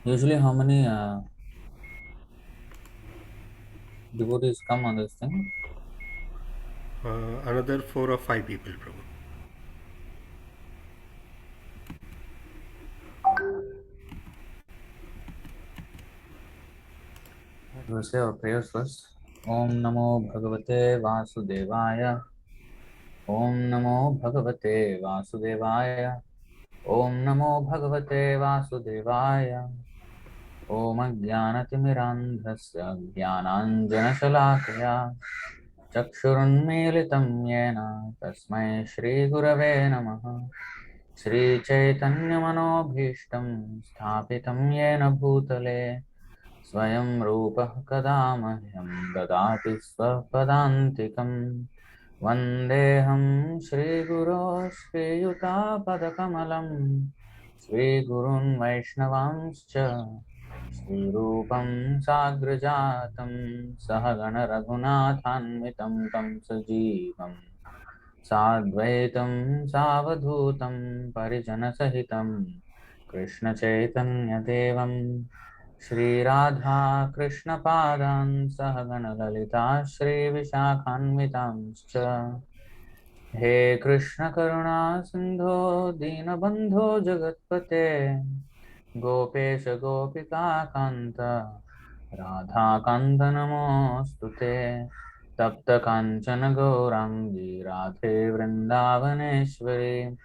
Usually, how many devotees come on this thing? Another 4 or 5 people, Prabhu. We'll say our prayers first. Om Namo Bhagavate Vasudevaya. Om Namo Bhagavate Vasudevaya. Om Namo Bhagavate Vasudevaya. Om Jnanatimirandhasya Jnananjanashalakaya Chakshurunmilitam Yena Tasmai Shri Gurave Namaha Shri Chaitanya Manobhishtam Sthapitam Yena Bhutale Swayam Rupa Kadamahyam Dadati Swapadantikam Vandeham Shri Guru Shri Yuta Padakamalam Shri Gurun Vaishnavanscha Shri Rupam Sagrajatam Sahagana Raghunathanvitam Tam Sajivam Sadvaitam Savadhutam Parijana Sahitam Krishna Chaitanya Devam Shri Radha Krishna Padan Sahagana Lalita Shri Vishakhanvitamscha He Krishna Karuna Sindho Dinabandho Jagatpate Gopesha Gopika Kanta Radha Kanta Namostute Tapta Kanchana Gaurangi Radhe Vrindavaneshwari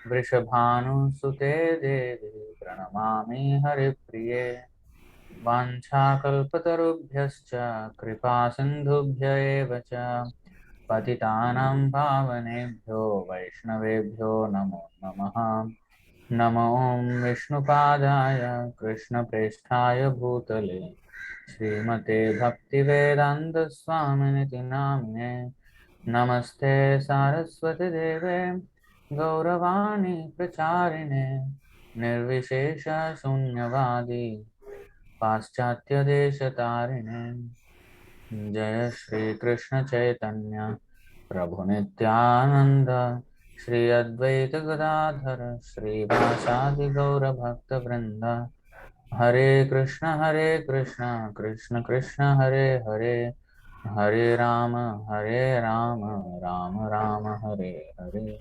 Vrishabhanu Devi Pranamami Haripriye Vanchakalpatarubhyascha Kripa Sindhubhya eva cha Patitanam Pavanebhyo Vaishnavebhyo Namo Namaha Namo Om Vishnupadaya Krishna Preshthaya Bhutale Srimate Bhaktivedanta Swaminiti Namine Namaste Saraswati Deve Gauravani Pracharine Nirvishesha Sunyavadi Paschatya Deshatarine Jaya Shri Krishna Chaitanya Prabhu Nityananda Shri Advaita Gadadhara Shri Vasadi Gaura Bhakta Vrinda Hare Krishna Krishna Krishna Hare Hare Hare Rama Rama Rama Hare Hare.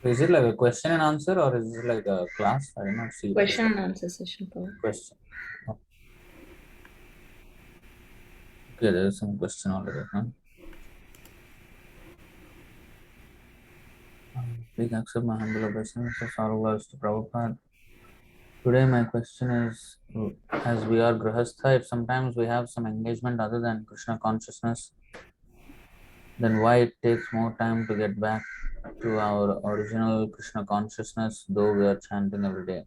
Is it like a question and answer or is it like a class? I did not see that. Question and answer session, Prabhu. Question. Okay, there is some question already. Huh? Please accept my humble obeisance as always to Prabhupada. Today my question is, as we are grihastha, if sometimes we have some engagement other than Krishna consciousness, then why it takes more time to get back to our original Krishna consciousness, though we are chanting every day?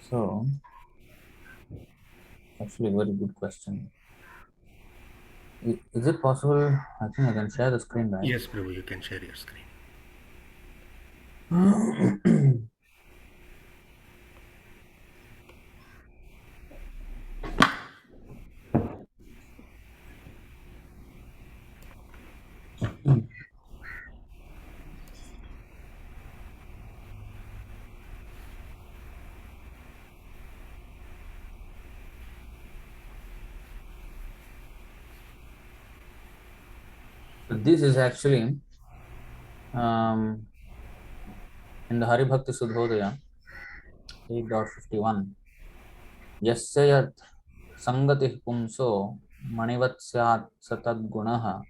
So, actually, a very good question. Is it possible? I think I can share the screen, right? Yes, Prabhu, you can share your screen. So this is actually in the Hari Bhakti Sudhodaya 8.51. Yasya yat sangatih pumso manivat syat satad gunaha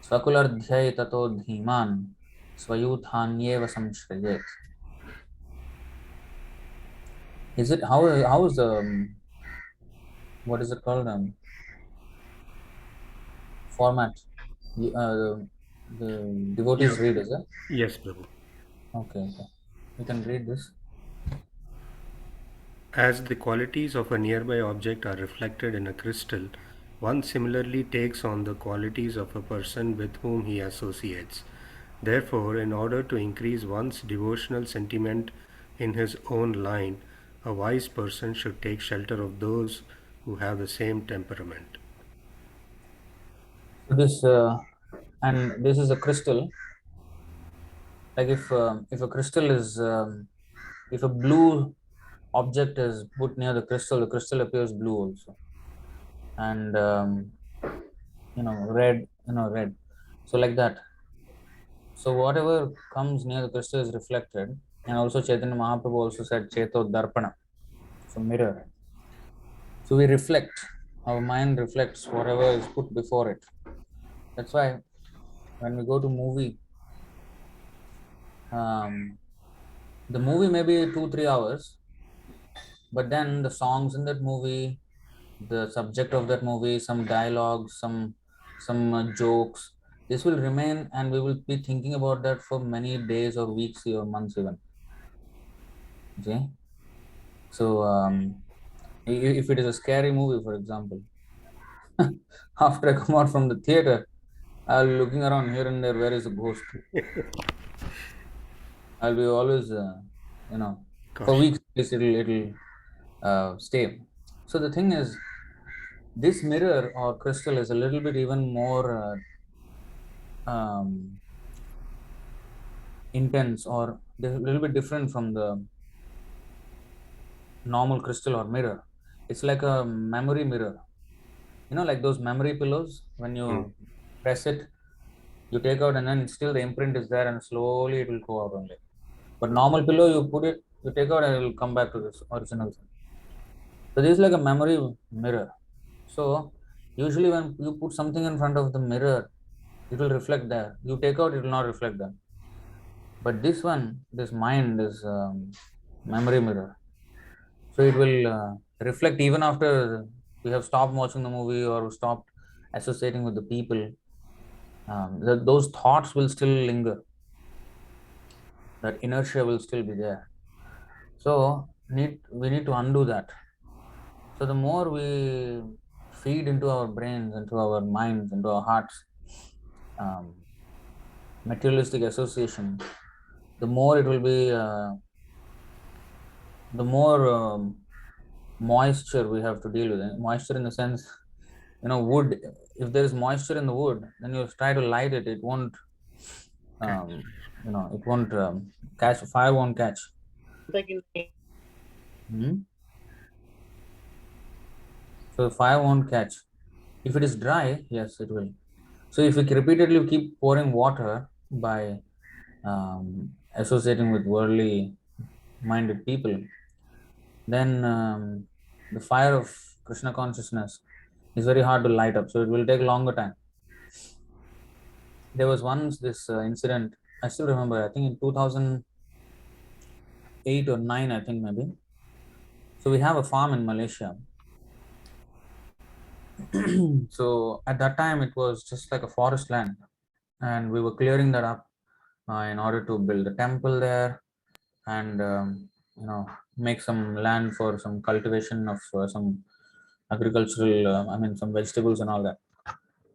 swakulardhyay tato dhiman swayuthanyeva samshrayet. Is it how is the what is it called format? The devotees Yeah. read, is it? Yes, Prabhu. Okay. You can read this. As the qualities of a nearby object are reflected in a crystal, one similarly takes on the qualities of a person with whom he associates. Therefore, in order to increase one's devotional sentiment in his own line, a wise person should take shelter of those who have the same temperament. So and this is a crystal. Like if a crystal is if a blue object is put near the crystal appears blue also, and red, red. So like that. So whatever comes near the crystal is reflected, and also Chaitanya Mahaprabhu also said Cheto Darpana, so mirror. So we reflect. Our mind reflects whatever is put before it. That's why when we go to movie, um, the movie may be 2 3 hours, but then the songs in that movie, the subject of that movie, some dialogues, some jokes, this will remain, and we will be thinking about that for many days or weeks or months even. Okay, so if it is a scary movie, for example, after I come out from the theater, I'll be looking around here and there. Where is the ghost? I'll be always, for Gosh. weeks at least it'll stay. So the thing is, this mirror or crystal is a little bit even more intense, or a little bit different from the normal crystal or mirror. It's like a memory mirror. Like those memory pillows. When Hmm. you press it, you take out, and then still the imprint is there, and slowly it will go out only. But normal pillow, you put it, you take out, and it will come back to this original thing. So this is like a memory mirror. So usually when you put something in front of the mirror, it will reflect there. You take out, it will not reflect there. But this one, this mind is memory mirror. So it will reflect even after we have stopped watching the movie or stopped associating with the people. Those thoughts will still linger. That inertia will still be there. So we need to undo that. So the more we feed into our brains, into our minds, into our hearts, um, materialistic association, the more it will be, the more moisture we have to deal with. Moisture in the sense, wood. If there is moisture in the wood, then you try to light it. It won't, Catch. um, it won't catch. Fire won't catch. Hmm? So fire won't catch. If it is dry, yes, it will. So if we repeatedly keep pouring water by associating with worldly minded people, then the fire of Krishna consciousness is very hard to light up. So it will take longer time. There was once this incident. I still remember. I think in 2008 or nine, I think maybe. So we have a farm in Malaysia. So at that time, it was just like a forest land, and we were clearing that up in order to build a temple there, and make some land for some cultivation of some agricultural, some vegetables and all that.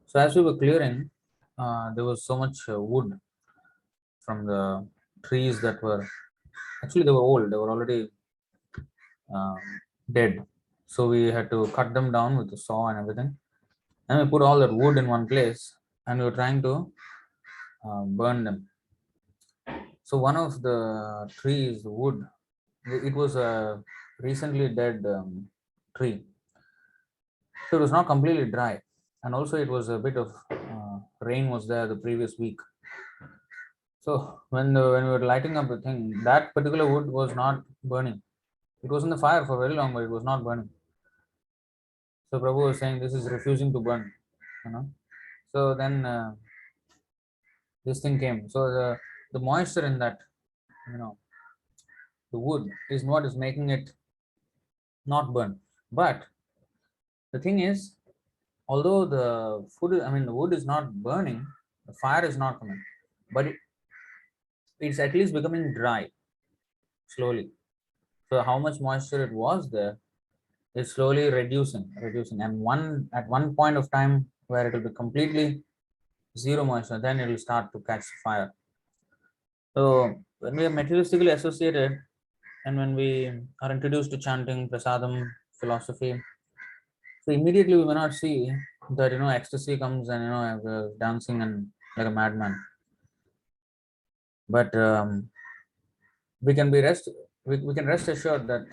So as we were clearing, there was so much wood from the trees that were, actually they were old, they were already um, dead. So we had to cut them down with the saw and everything, and we put all that wood in one place, and we were trying to burn them. So one of the trees, the wood, it was a recently dead tree. So it was not completely dry, and also it was a bit of rain was there the previous week. So when we were lighting up the thing, that particular wood was not burning. It was in the fire for very long, but it was not burning. So Prabhu was saying this is refusing to burn, you know. So then this thing came. So the moisture in that, you know, the wood is what is making it not burn. But the thing is, although the wood is not burning, the fire is not coming, but it's at least becoming dry slowly. So how much moisture it was there is slowly reducing, and at one point of time where it will be completely zero moisture, then it will start to catch fire. So when we are materialistically associated and when we are introduced to chanting, prasadam, philosophy, so immediately we may not see that ecstasy comes and dancing and like a madman. But we can be rest we can rest assured that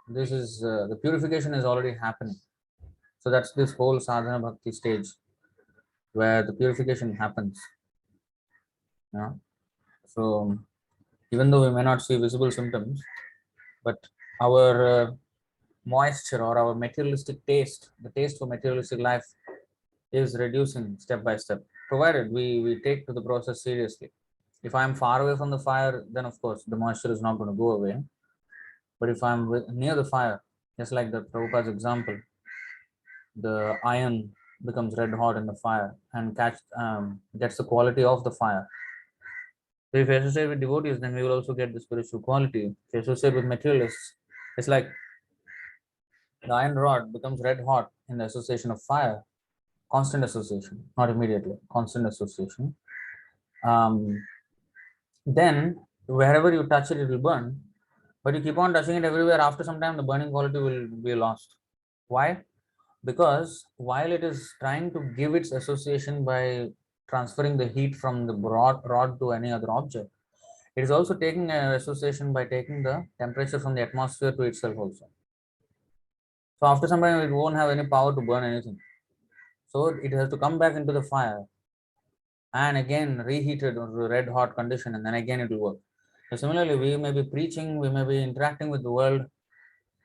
this is the purification is already happening. So that's this whole sadhana bhakti stage where the purification happens. You know? So even though we may not see visible symptoms, but our moisture or our materialistic taste, the taste for materialistic life, is reducing step by step, provided we take to the process seriously. If I'm far away from the fire, then of course the moisture is not going to go away. But if I'm near the fire, just like the Prabhupada's example, the iron becomes red hot in the fire and gets the quality of the fire. So if you associate with devotees, then we will also get the spiritual quality. If you associate with materialists, it's like the iron rod becomes red hot in the association of fire, constant association, not immediately, constant association. Um, then wherever you touch it, it will burn. But you keep on touching it everywhere. After some time, the burning quality will be lost. Why? Because while it is trying to give its association by transferring the heat from the rod to any other object, it is also taking an association by taking the temperature from the atmosphere to itself also. So after some time, it won't have any power to burn anything. So it has to come back into the fire and again reheated to red hot condition, and then again it will work. So similarly, we may be preaching, we may be interacting with the world,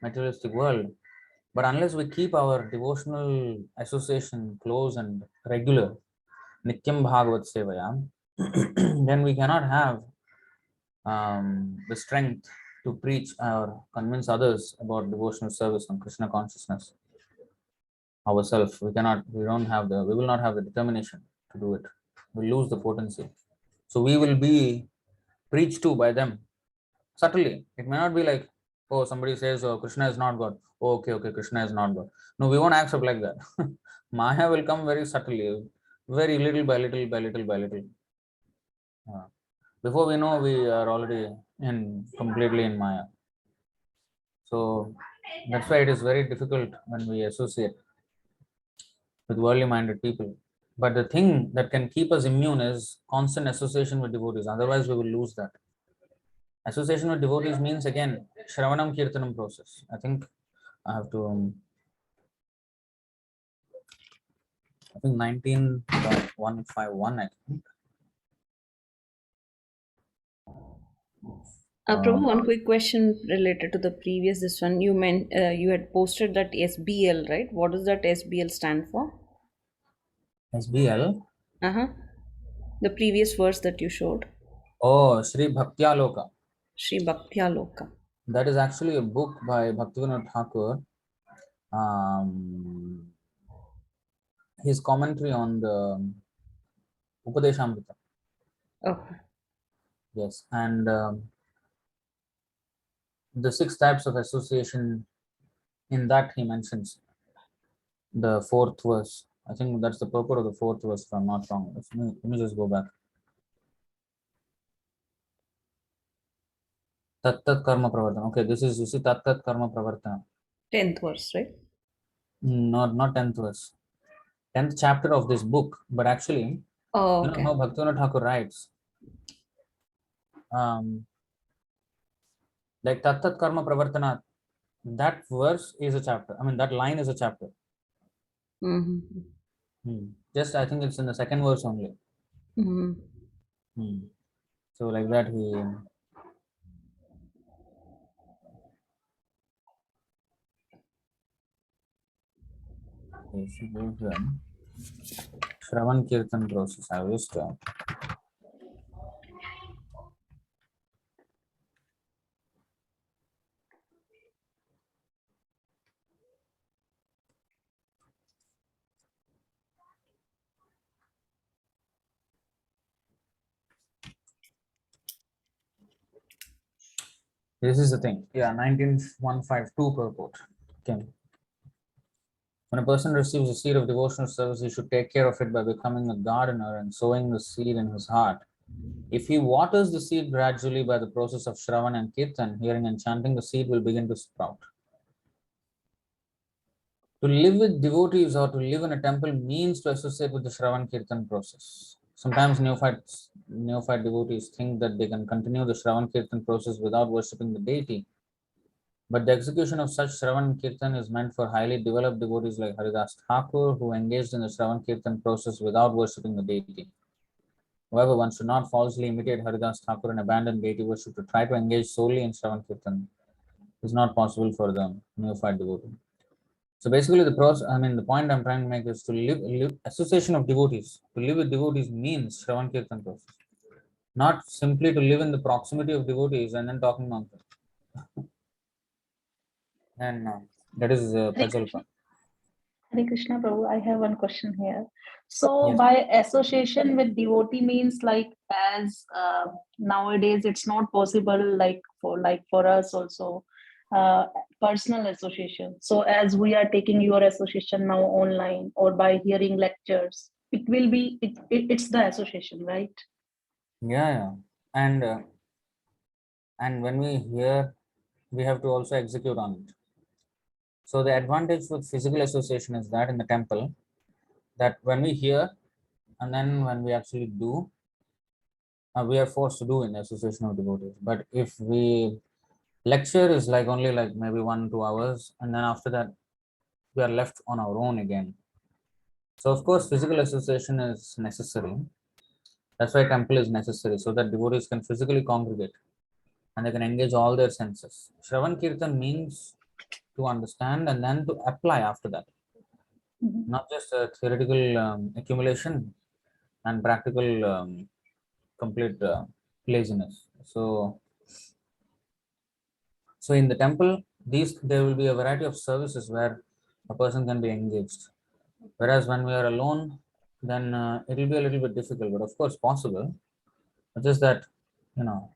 materialistic world, but unless we keep our devotional association close and regular, Nityam Bhagavat Sevaya, then we cannot have the strength to preach or convince others about devotional service and Krishna consciousness ourselves. We don't have we will not have the determination to do it. We lose the potency. So we will be preached to by them subtly. It may not be like, oh, somebody says, oh, Krishna is not God. Oh, okay, okay, Krishna is not God. No, we won't accept like that. Maya will come very subtly, very little by little by little by little. Before we know, we are already in completely in Maya. So that's why it is very difficult when we associate with worldly minded people. But the thing that can keep us immune is constant association with devotees. Otherwise, we will lose that. Association with devotees means again Shravanam Kirtanam process. I think I have to, I think 19.151, I think. Prabhu, one quick question related to the previous this one. You had posted that SBL, right? What does that SBL stand for? SBL. Uh-huh. The previous verse that you showed. Oh, Sri Bhaktya Loka. Sri Bhaktya Loka. That is actually a book by Bhaktivinoda Thakur. Um, his commentary on the Upadeshamrita. Okay. Yes, and the 6 types of association in that he mentions the fourth verse. I think that's the purport of the fourth verse, if I'm not wrong. Let me just go back. Tat tat karma pravartana. Okay, this is, you see, tat tat karma pravartana. 10th verse, right? Not 10th verse. 10th chapter of this book. But actually, Oh, you know okay. how Bhaktivinoda Thakur writes, like tat tat karma pravartana, that verse is a chapter. I mean, that line is a chapter. Mm-hmm. Just, I think it's in the second verse only. Mm-hmm. So like that he, Shravan Kirtan process. I used to. This is the thing. Yeah, 19152 purport. Okay. When a person receives a seed of devotional service, he should take care of it by becoming a gardener and sowing the seed in his heart. If he waters the seed gradually by the process of Shravan and Kirtan, hearing and chanting, the seed will begin to sprout. To live with devotees or to live in a temple means to associate with the Shravan Kirtan process. Sometimes neophyte devotees think that they can continue the Shravan Kirtan process without worshipping the deity. But the execution of such Shravan Kirtan is meant for highly developed devotees like Haridas Thakur, who engaged in the Shravan Kirtan process without worshipping the deity. However, one should not falsely imitate Haridas Thakur and abandon deity worship to try to engage solely in Shravan Kirtan. It is not possible for the neophyte devotee. So basically, the point I'm trying to make is to live association of devotees. To live with devotees means Shravan Kirtan process, not simply to live in the proximity of devotees and then talking nonsense. And that is Hare Prajalpa. Hare Krishna Prabhu, I have one question here. So, Yes. by association with devotee means like as nowadays it's not possible like for us also uh, personal association. So, as we are taking your association now online or by hearing lectures, it will be it's the association, right? Yeah. And when we hear, we have to also execute on it. So the advantage with physical association is that in the temple, that when we hear and then when we actually do, we are forced to do in the association of devotees. But if we lecture is like only like maybe 1 2 hours, and then after that we are left on our own again. So of course, physical association is necessary. That's why temple is necessary, so that devotees can physically congregate and they can engage all their senses. Shravan Kirtan means to understand and then to apply after that, Mhm. not just a theoretical accumulation and practical complete laziness. So in the temple, these there will be a variety of services where a person can be engaged. Whereas when we are alone, then it will be a little bit difficult, but of course possible. But just that, you know,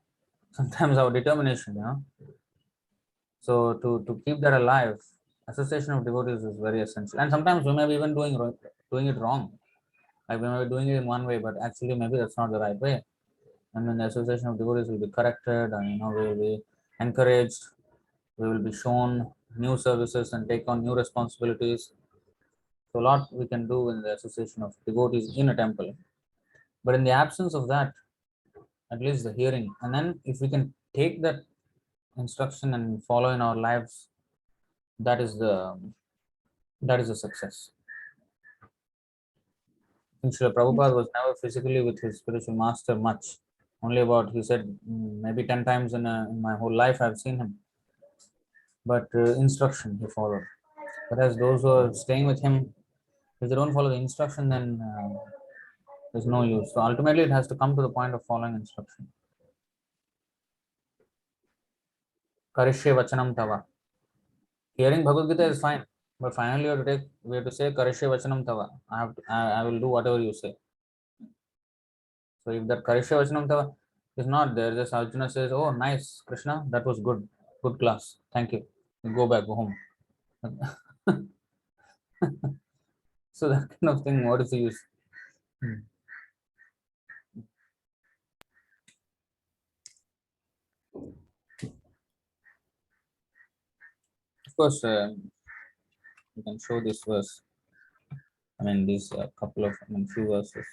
sometimes our determination, So to keep that alive, association of devotees is very essential. And sometimes we may be even doing it wrong. Like we may be doing it in one way, but actually maybe that's not the right way. And then the association of devotees will be corrected, and we will be encouraged. We will be shown new services and take on new responsibilities. So a lot we can do in the association of devotees in a temple. But in the absence of that, at least the hearing, and then if we can take that instruction and follow in our lives, that is a success. I think Srila Yes. Prabhupada was never physically with his spiritual master much. Only about, he said, maybe 10 times in my whole life I've seen him. But instruction he followed. Whereas those who are staying with him, if they don't follow the instruction, then there's no use. So ultimately, it has to come to the point of following instruction. Karishye vachanam tava. Hearing Bhagavad Gita is fine, but finally we have to say Karishye vachanam tava. I will do whatever you say. So if that Karishya Vachanam is not there, just Arjuna says, "Oh, nice, Krishna, that was good class. Thank you. You go back, go home." So that kind of thing, what is the use? Hmm. Of course, you can show this verse. These few verses.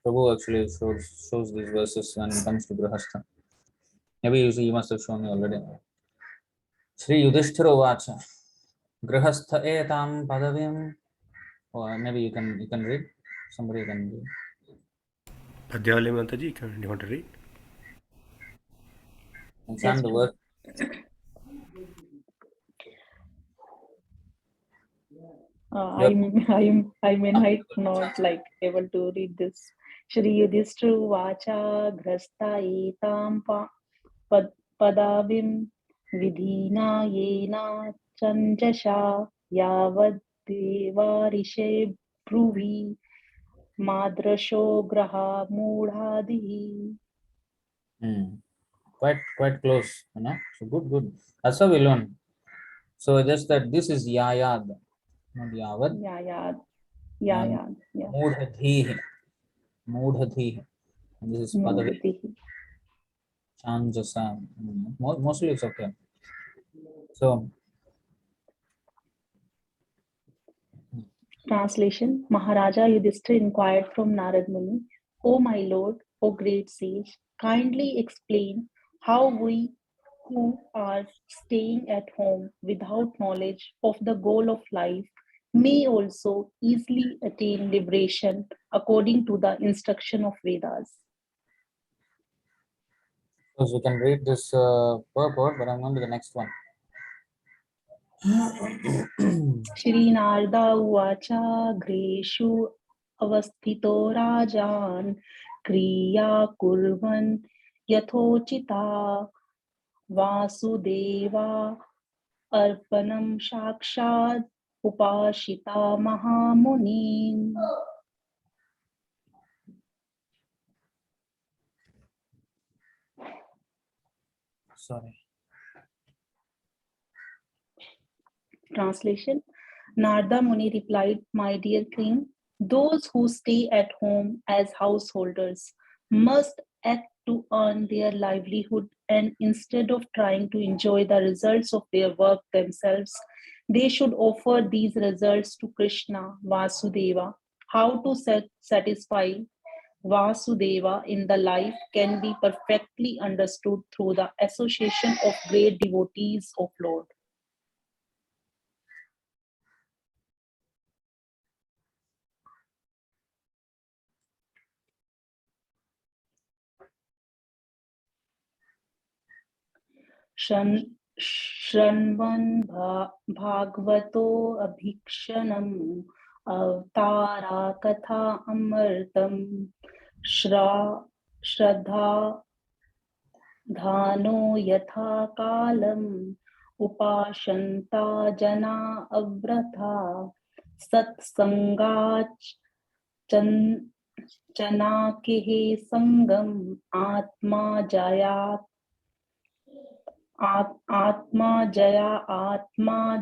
Prabhu actually shows these verses when it comes to grihastha. Maybe you must have shown me already. Sri Yudhishthira Vacha. Grihastha etam padavim. Or maybe you can read. Somebody can read. Padhyali Mataji, do you want to read? And Yes, chant the Prabhu. verse. Your I might not like able to read this. Shri Yudhishthira Vacha Grasta Etam Pad Padavim Vidhina Yena Chanjasha Yavad Devarishe Bruvi Madrasho Graha Mudhadi. quite close. So good. That's how we learn. So just that this is yayad, not yavad, Yeah, yeah, and yeah. mudhadhi. Moodhati. This is Padavi. Mudatihi. Chanjasa. Mostly it's okay. So, Translation: Maharaja Yudhishthira inquired from Narad Muni, O my lord, O great sage, kindly explain how we who are staying at home without knowledge of the goal of life may also easily attain liberation according to the instruction of Vedas. because you can read this purport, but I'm going to the next one. श्रीनारद उवाच गृहेषु अवस्थितो राजान् क्रिया कुर्वन् यथोचिता वासुदेवा अर्पणं साक्षात् उपासिता महामुनीन्. Sorry. Translation: Narada Muni replied, My dear king, those who stay at home as householders must act to earn their livelihood, and instead of trying to enjoy the results of their work themselves, they should offer these results to Krishna, Vasudeva. How to satisfy Vasudeva in the life can be perfectly understood through the association of great devotees of Lord. शृण्वन् भागवतो अभीक्षणम् अवतारा कथा अमृतम् श्रद्धा धानो यथा कालम् उपासन्ता जना अव्रता सत्संगाच् चनाकिः संगम् आत्मा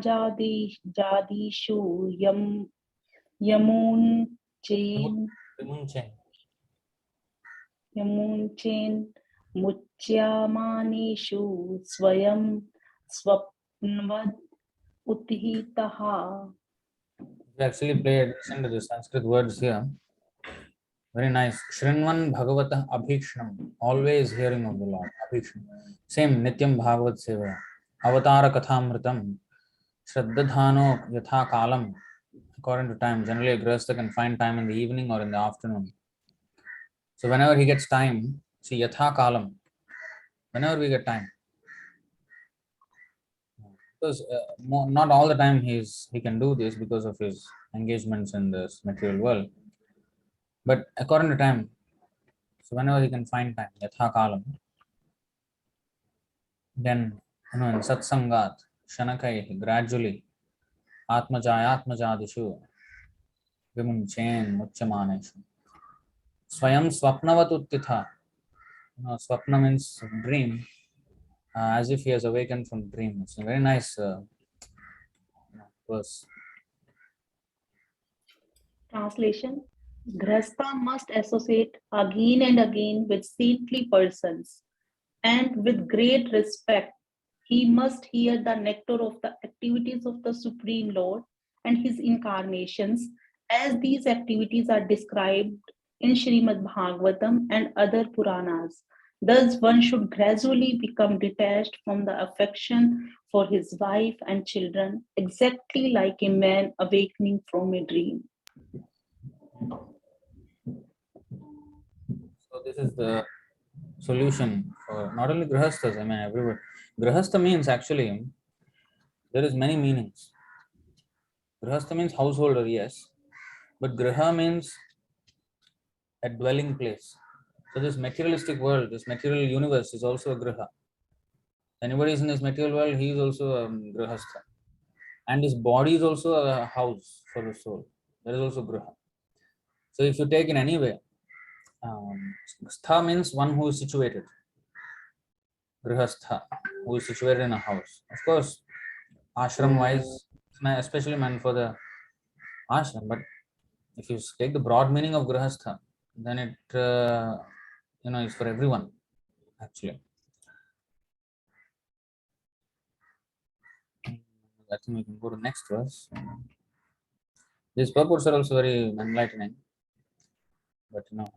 जादिषु यमुञ्चेन् मुच्यमानेषु स्वयं स्वप्नवद् उत्थितः. We actually listen to the Sanskrit words here. Very nice. Shrinvan Bhagavatah Abhikshnam. Always hearing of the Lord. Abhikshnam. Same Nityam Bhagavat Seva. Avatara Kathamritam. Shraddhadhano Yatha Kalam. According to time. Generally, a grihastha can find time in the evening or in the afternoon. So, whenever he gets time, see Yatha Kalam. Whenever we get time. Because not all the time he can do this because of his engagements in this material world. But according to time, so whenever he can find time, yatha kalam, then in satsangat, shanakai, gradually, atmajadishu, vimunchen, muchamaneshu. Swayam swapnavat uttitha. Swapna means dream, as if he has awakened from dream. It's a very nice verse. Translation: Grihastha must associate again and again with saintly persons, and with great respect he must hear the nectar of the activities of the Supreme Lord and his incarnations, as these activities are described in Srimad Bhagavatam and other Puranas. Thus, one should gradually become detached from the affection for his wife and children, exactly like a man awakening from a dream. So this is the solution for not only grihasthas, I mean everywhere. Grihastha means actually, there is many meanings. Grihastha means householder, yes. But griha means a dwelling place. So this materialistic world, this material universe is also a griha. Anybody is in this material world, he is also a grihastha. And his body is also a house for the soul. That is also griha. So if you take in any way, stha means one who is situated. Grihastha, who is situated in a house. Of course, ashram wise, especially meant for the ashram. But if you take the broad meaning of grihastha, then it is for everyone actually. I think we can go to next verse. These purports are also very enlightening, but okay.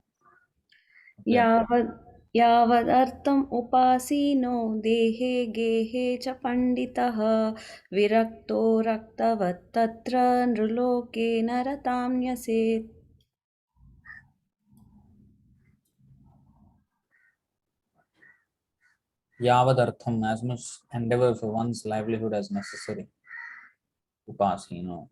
यावद् यावदर्थम् उपासीनो देहे गेहे च पण्डितः विरक्तो रक्तवत् तत्र नृलोके नरतां न्यसेत्. Yavadartham, as much endeavor for one's livelihood as necessary. Upasino.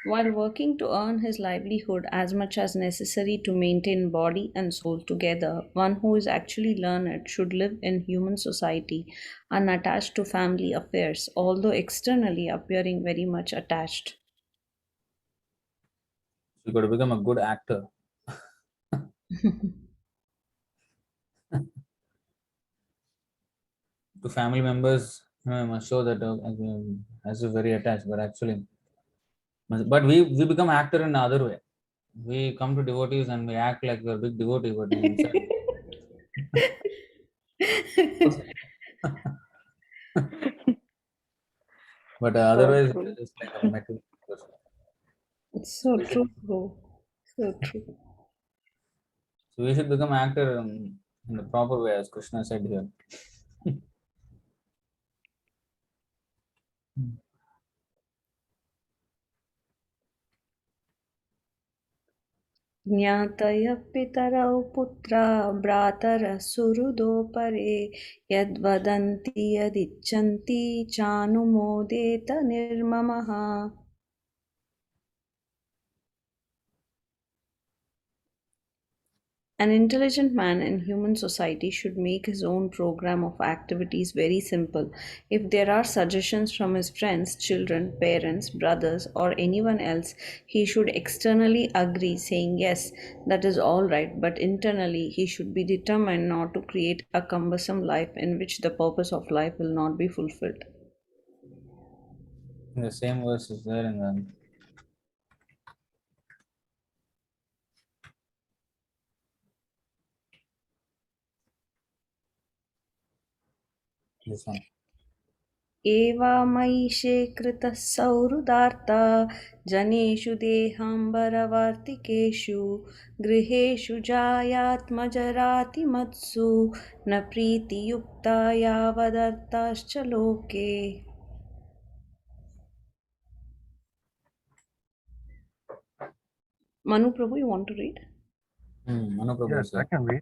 While working to earn his livelihood as much as necessary to maintain body and soul together, one who is actually learned should live in human society unattached to family affairs, although externally appearing very much attached. You got to become a good actor. To family members, you must show that as if very attached, but actually, but we become actor in the other way. We come to devotees and we act like we're a big devotee, but inside, but So otherwise, true. it's just like a material person. It's so We should, true, bro. So true. so we should become actor in the proper way, as Krishna said here. ज्ञातयः पितरौ पुत्रा भ्रातरः सुहृदो परे यद्वदन्ति यदिच्छन्ति चानुमोदेत निर्ममः. An intelligent man in human society should make his own program of activities very simple. If there are suggestions from his friends, children, parents, brothers, or anyone else, he should externally agree, saying, yes, that is all right, but internally he should be determined not to create a cumbersome life in which the purpose of life will not be fulfilled. The same verse is there in this one. एवामैषे कृतः सौहृदार्ता जनेषु देहाम्बरवार्तिकेषु गृहेषु जायात्मजरातिमत्सु न प्रीतियुक्ता यावदर्थाश्च लोके. Manu Prabhu, you want to read? Manu Prabhu Yes, is I here. can read.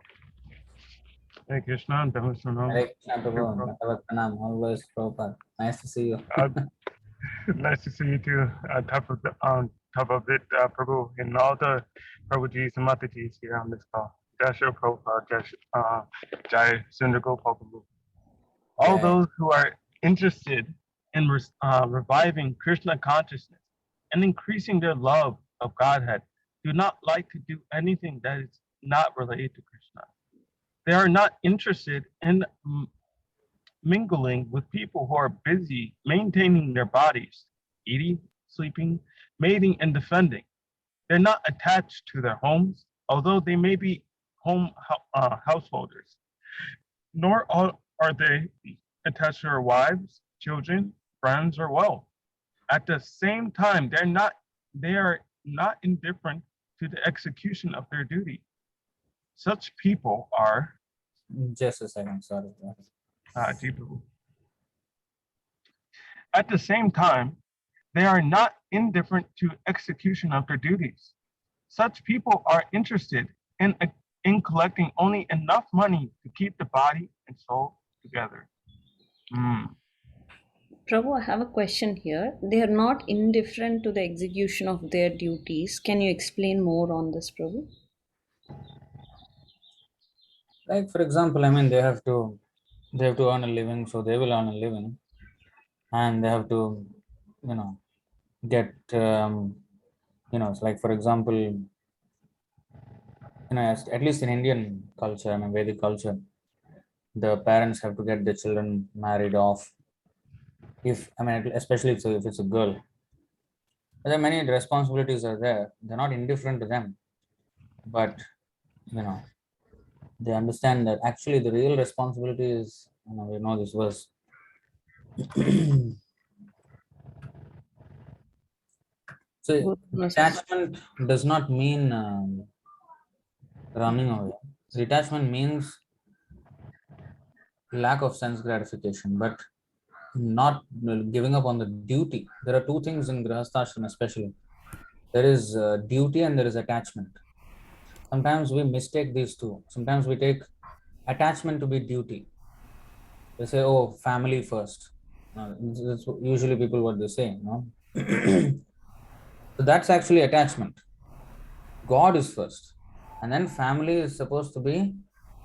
Hare Krishna, Dhammasanam. Hare Krishna Prabhu, Bhagavad Pranam, always Prabhupada. Nice to see you. Nice to see you too, Tattvavit Prabhu, and all the Prabhujis and Matajis here on this call. Jai Shri Prabhupada, Jai Sundar Gopal Prabhu. All Jai. those who are interested in reviving Krishna consciousness and increasing their love of Godhead do not like to do anything that is not related to Krishna. They are not interested in mingling with people who are busy maintaining their bodies, eating, sleeping, mating, and defending. They're not attached to their homes, although they may be householders, nor are they attached to their wives, children, friends, or wealth. At the same time, they are not indifferent to the execution of their duty. Such people are Just a second, sorry. At the same time, they are not indifferent to execution of their duties. Such people are interested in collecting only enough money to keep the body and soul together. Prabhu, I have a question here. They are not indifferent to the execution of their duties. Can you explain more on this, Prabhu? Like for example, I mean they have to earn a living, so they will earn a living, and they have to, get it's like for example, at least in Indian culture, I mean Vedic culture, the parents have to get the children married off. If I mean, especially if it's a girl, There are many responsibilities are there. They're not indifferent to them, but you know they understand that actually the real responsibility is, we know this verse. So Goodness. detachment does not mean running away. Detachment means lack of sense gratification, but not giving up on the duty. There are two things in grihasthashram especially. There is duty and there is attachment. Sometimes we mistake these two. Sometimes we take attachment to be duty. They say, oh, family first. That's usually people what they say, no? So that's actually attachment. God is first. And then family is supposed to be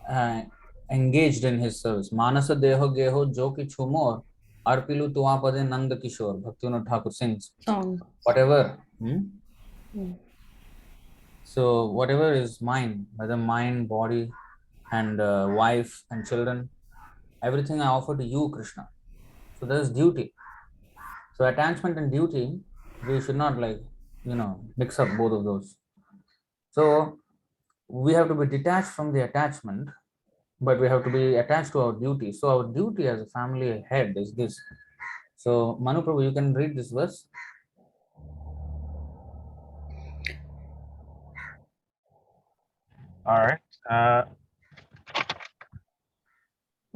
uh, engaged in his service. Manasa deho geho jo ki chumor arpilu tuapade nand kishore. Bhaktivinoda Thakur sings. Song. Whatever. Mm. So whatever is mine, whether mind, body, and wife and children, everything I offer to you, Krishna. So there is duty. So attachment and duty, we should not mix up both of those. So we have to be detached from the attachment, but we have to be attached to our duty. So our duty as a family head is this. So Manu Prabhu, you can read this verse. All right.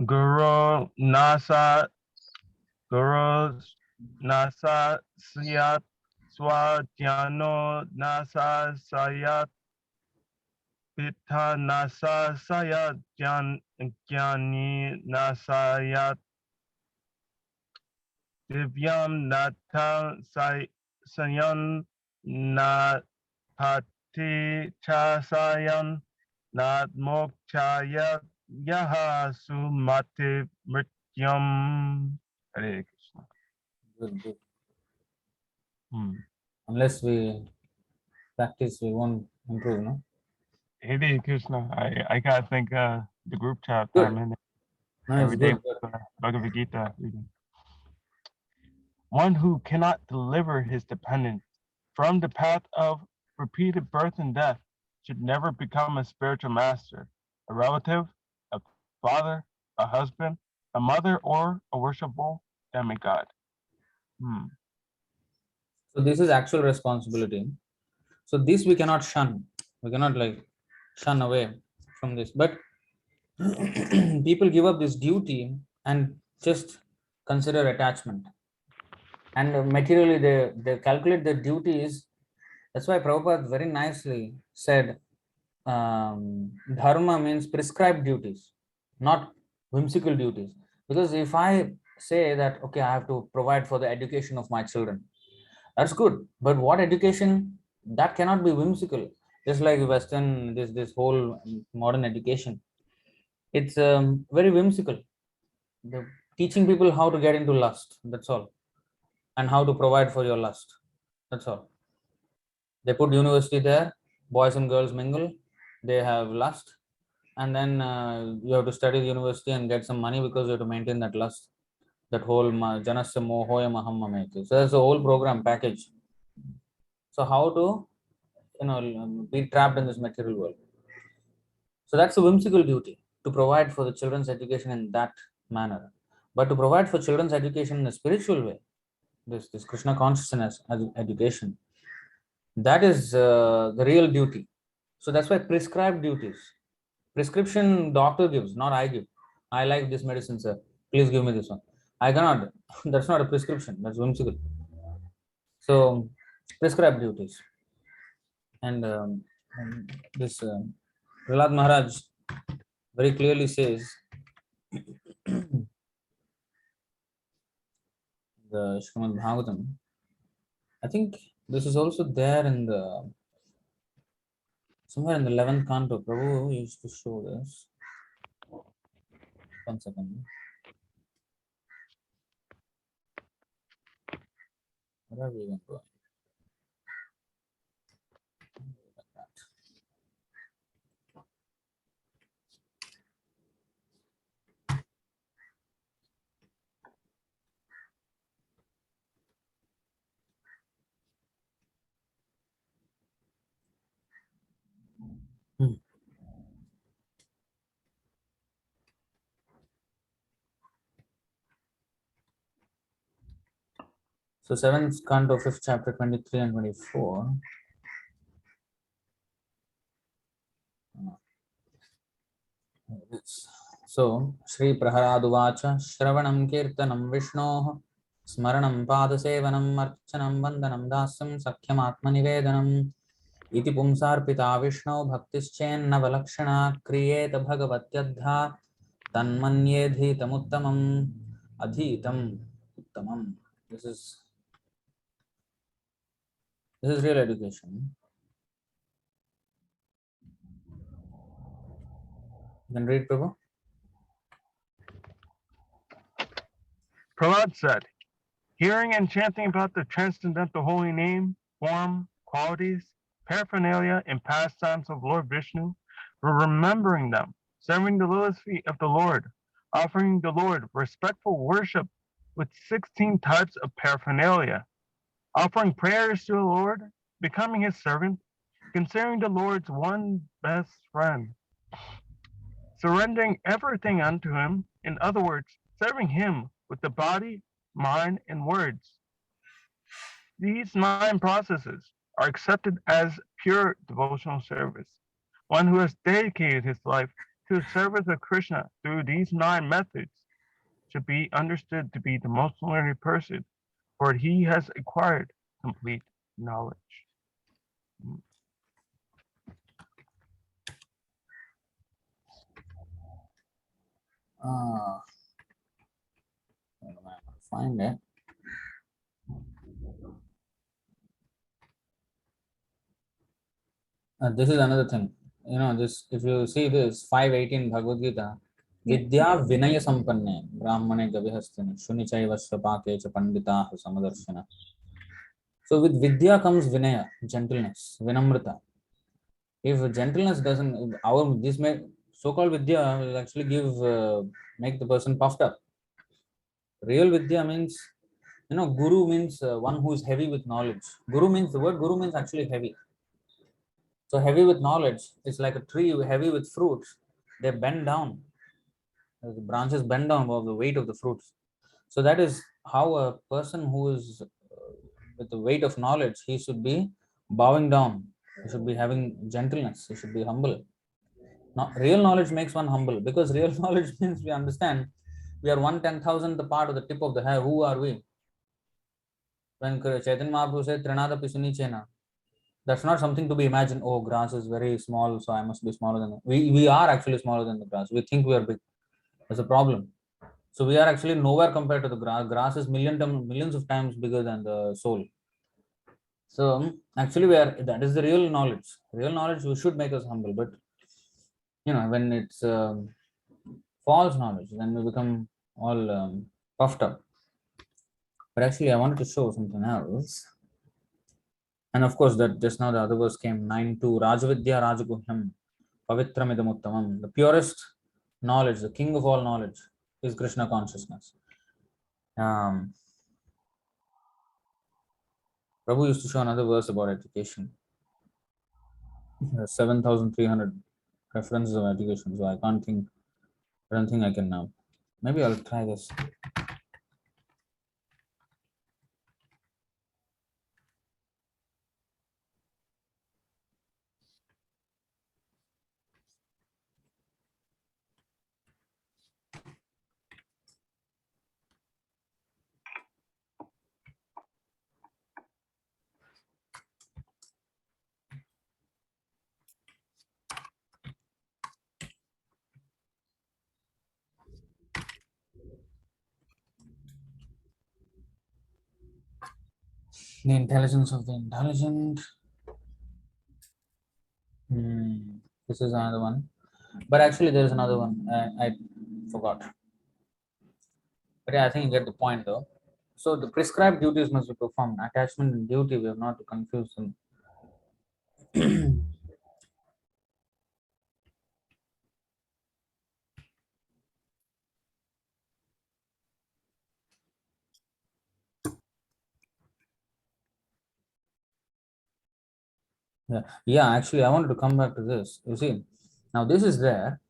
Guru Nasa Guru Nasa Syat Swadhyano Nasa Sayat Pitha Nasa Sayat Jnani Nasayat Divyam Nata Sayan Nat Pati Chasayan Nat Mokchayat Yaha Sumati Mrityam. Hare Krishna. Good, good. Hmm. Unless we practice, we won't improve, no? Hare Krishna. I gotta thank the group chat Good. time in No, it's every day good. with Bhagavad Gita reading. One who cannot deliver his dependents from the path of repeated birth and death should never become a spiritual master, a relative, a father, a husband, a mother, or a worshipful demigod. So this is actual responsibility. So this we cannot shun. We cannot shun away from this. But people give up this duty and just consider attachment. And materially they calculate their duties. That's why Prabhupada very nicely said dharma means prescribed duties, not whimsical duties. Because if I say that, okay, I have to provide for the education of my children, that's good. But what education? That cannot be whimsical. Just like Western, this whole modern education, it's very whimsical. They're teaching people how to get into lust. That's all, and how to provide for your lust. That's all. They put university there, boys and girls mingle, they have lust, and then you have to study the university and get some money because you have to maintain that lust. That whole janasya mohoya maham mameti. So that's the whole program package. So how to be trapped in this material world. So that's a whimsical duty to provide for the children's education in that manner. But to provide for children's education in a spiritual way, this Krishna consciousness education, that is the real duty. So that's why prescribed duties. Prescription doctor gives, not I give. I like this medicine, sir. Please give me this one. I cannot. That's not a prescription. That's whimsical. So prescribed duties. And this Prahlad Maharaj very clearly says the Srimad Bhagavatam. I think this is also there in the somewhere in the 11th canto. Prabhu used to show this. One second. Where are we going to? So 7th canto, 5th chapter, 23 and 24. So, Sri Praharaduvacha, Shravanam Kirtanam Vishnoh, Smaranam Padasevanam Archanam Vandanam Dasam Sakhyam Atmanivedanam Iti Pumsarpita Vishno Bhaktischenna Navalakshana Kriyeta Bhagavatyadha Tanmanyedhitam Uttamam Adhitam Uttamam. This is real education. You can read, Prabhu. Prahlad said, hearing and chanting about the transcendental holy name, form, qualities, paraphernalia, and pastimes of Lord Vishnu, remembering them, serving the lotus feet of the Lord, offering the Lord respectful worship with 16 types of paraphernalia, offering prayers to the Lord, becoming his servant, considering the Lord's one best friend, surrendering everything unto him, in other words, serving him with the body, mind, and words. These 9 processes are accepted as pure devotional service. One who has dedicated his life to the service of Krishna through these 9 methods should be understood to be the most learned person, for he has acquired complete knowledge. Find it. This is another thing. This, if you see this 5:18 Bhagavad Gita, Vidya Vinaya Sampanne Brahmane Gavihastane Shunichaiva Svapake Cha Pandita Samadarshana. So with Vidya comes Vinaya, gentleness, Vinamrita. If gentleness doesn't, this may so-called Vidya will actually make the person puffed up. Real Vidya means, Guru means one who is heavy with knowledge. The word Guru means actually heavy. So heavy with knowledge is like a tree heavy with fruits. They bend down. The branches bend down above the weight of the fruits. So that is how a person who is with the weight of knowledge, he should be bowing down. He should be having gentleness. He should be humble. Now, real knowledge makes one humble, because real knowledge means we understand we are 1/10,000th the part of the tip of the hair. Who are we? When Chaitanya Mahaprabhu said, Trinada Pisuni Chena, that's not something to be imagined. Oh, grass is very small, so I must be smaller than we are actually smaller than the grass. We think we are big. That's a problem. So we are actually nowhere compared to the grass. Grass is millions of times bigger than the soul. So actually, that is the real knowledge. Real knowledge should make us humble, but when it's false knowledge, then we become all puffed up. But actually, I wanted to show something else. And of course, that just now the other verse came 9:2 Rajavidya Rajaguhyam Pavitramidam Uttamam. The purest knowledge, the king of all knowledge, is Krishna consciousness. Prabhu used to show another verse about education. 7,300 references of education. So I don't think I can now. Maybe I'll try this. The intelligence of the intelligent. This is another one. But actually, there is another one. I forgot. But yeah, I think you get the point though. So the prescribed duties must be performed. Attachment and duty, we have not to confuse them. Yeah, actually, I wanted to come back to this. You see, now this is there,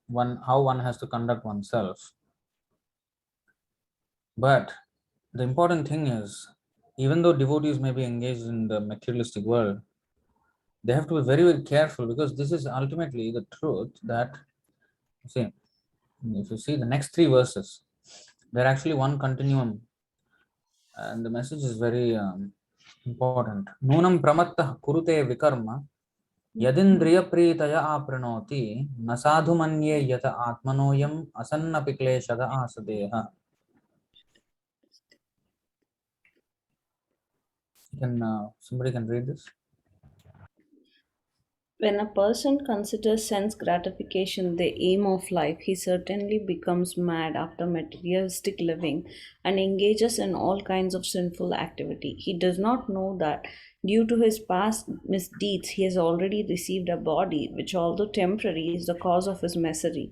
how one has to conduct oneself. But the important thing is, even though devotees may be engaged in the materialistic world, they have to be very, very careful, because this is ultimately the truth that, see, if you see the next three verses, they're actually one continuum, and the message is very important. Nunam pramattah kurute vikarma yadindriya pritaya apranoti nasadhu manye yata atmanoyam asanna pikleshada asadeha. Somebody can read this? When a person considers sense gratification the aim of life, he certainly becomes mad after materialistic living and engages in all kinds of sinful activity. He does not know that due to his past misdeeds, he has already received a body which, although temporary, is the cause of his misery.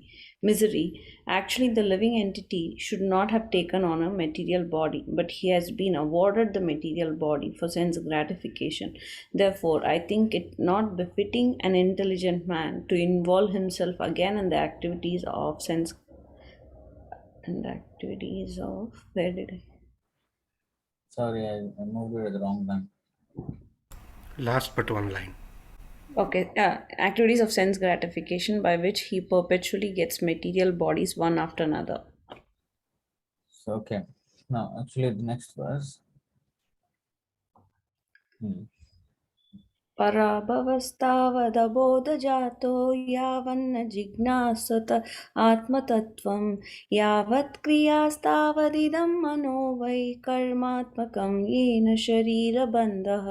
Actually, the living entity should not have taken on a material body, but he has been awarded the material body for sense gratification. Therefore, I think it not befitting an intelligent man to involve himself again in the activities of sense and activities of where did I? Sorry, I moved it at the wrong time. Last but one line. Okay, activities of sense gratification by which he perpetually gets material bodies one after another. So, okay. Now, actually, the next verse. पराभवस्तावदबोधजातो यावन्न जिज्ञासत आत्मतत्त्वं यावत् क्रियास्तावदिदं मनो वै कर्मात्मकं येन शरीरबन्धः.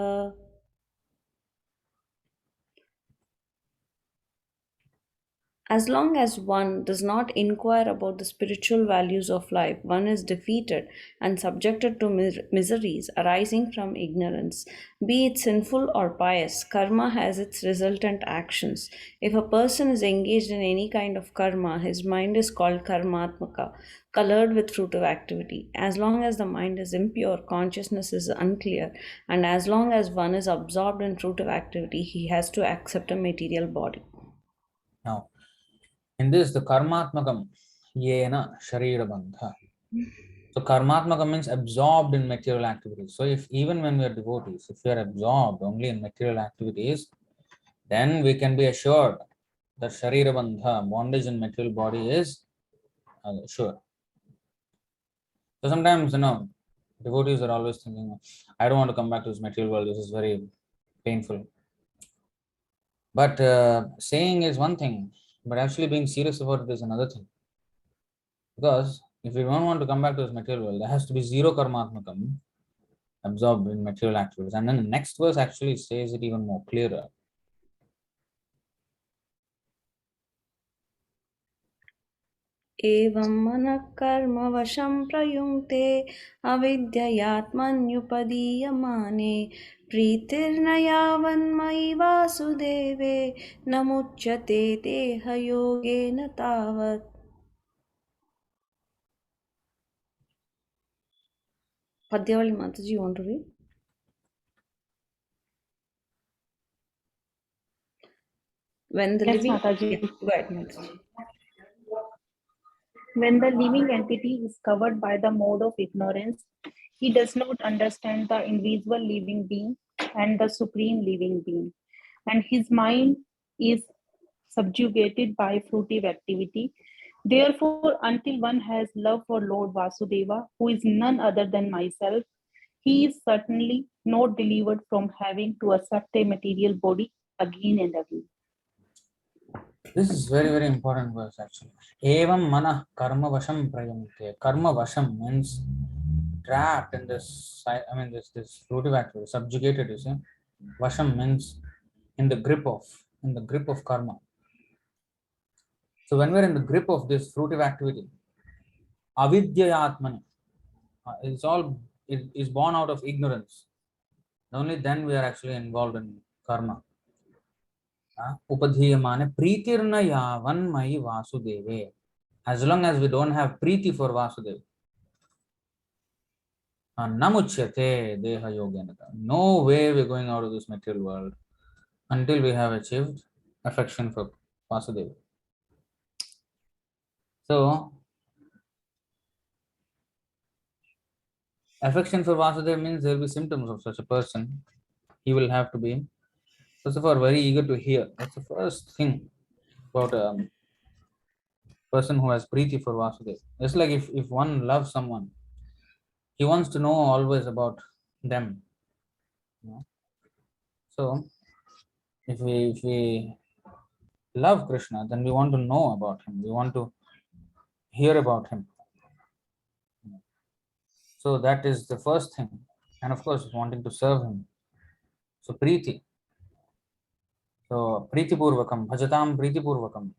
As long as one does not inquire about the spiritual values of life, one is defeated and subjected to miseries arising from ignorance. Be it sinful or pious, karma has its resultant actions. If a person is engaged in any kind of karma, his mind is called karmatmaka, colored with fruitive activity. As long as the mind is impure, consciousness is unclear, and as long as one is absorbed in fruitive activity, he has to accept a material body. Now, in this, the karmatmakam yena sharira bandha. So karmatmakam means absorbed in material activities. So if even when we are devotees, if we are absorbed only in material activities, then we can be assured that sharira bandha, bondage in material body, is sure. So sometimes, devotees are always thinking, I don't want to come back to this material world, this is very painful. But saying is one thing, but actually being serious about it is another thing. Because if we don't want to come back to this material world, there has to be zero karmatmakam absorbed in material activities. And then the next verse actually says it even more clearer. एवं मनः कर्मवशं प्रयुङ्क्ते अविद्ययात्मन्युपदीयमाने प्रीतिर्न यावन्मयि वासुदेवे न मुच्यते देहयोगेन तावत्. Padyavali Mataji, you want to read? When the Yes, living... Mataji. Yeah, go ahead, Mataji. When the living entity is covered by the mode of ignorance, he does not understand the invisible living being and the supreme living being, and his mind is subjugated by fruitive activity. Therefore, until one has love for Lord Vasudeva, who is none other than myself, he is certainly not delivered from having to accept a material body again and again. This is very, very important verse actually. Evam manah karma vasham prayamte. Karma vasham means trapped in this, this fruitive activity, subjugated, you see. Vasham means in the grip of karma. So when we're in the grip of this fruitive activity, avidya atmani, it is born out of ignorance. Only then we are actually involved in karma. Upadhiyamane pritirna yavan mai vasudeve. As long as we don't have preeti for Vasudeva, namuchyate deha yogena. No way we're going out of this material world until we have achieved affection for Vasudeva. So, Affection for Vasudeva means there will be symptoms of such a person. He will have to be, first of all, very eager to hear. That's the first thing about a person who has preeti for Vasudeva. Just like if one loves someone, he wants to know always about them. You know? So if we love Krishna, then we want to know about him. We want to hear about him. So that is the first thing. And of course, wanting to serve him. So preeti. So preeti purvakam, bhajatam preeti purvakam.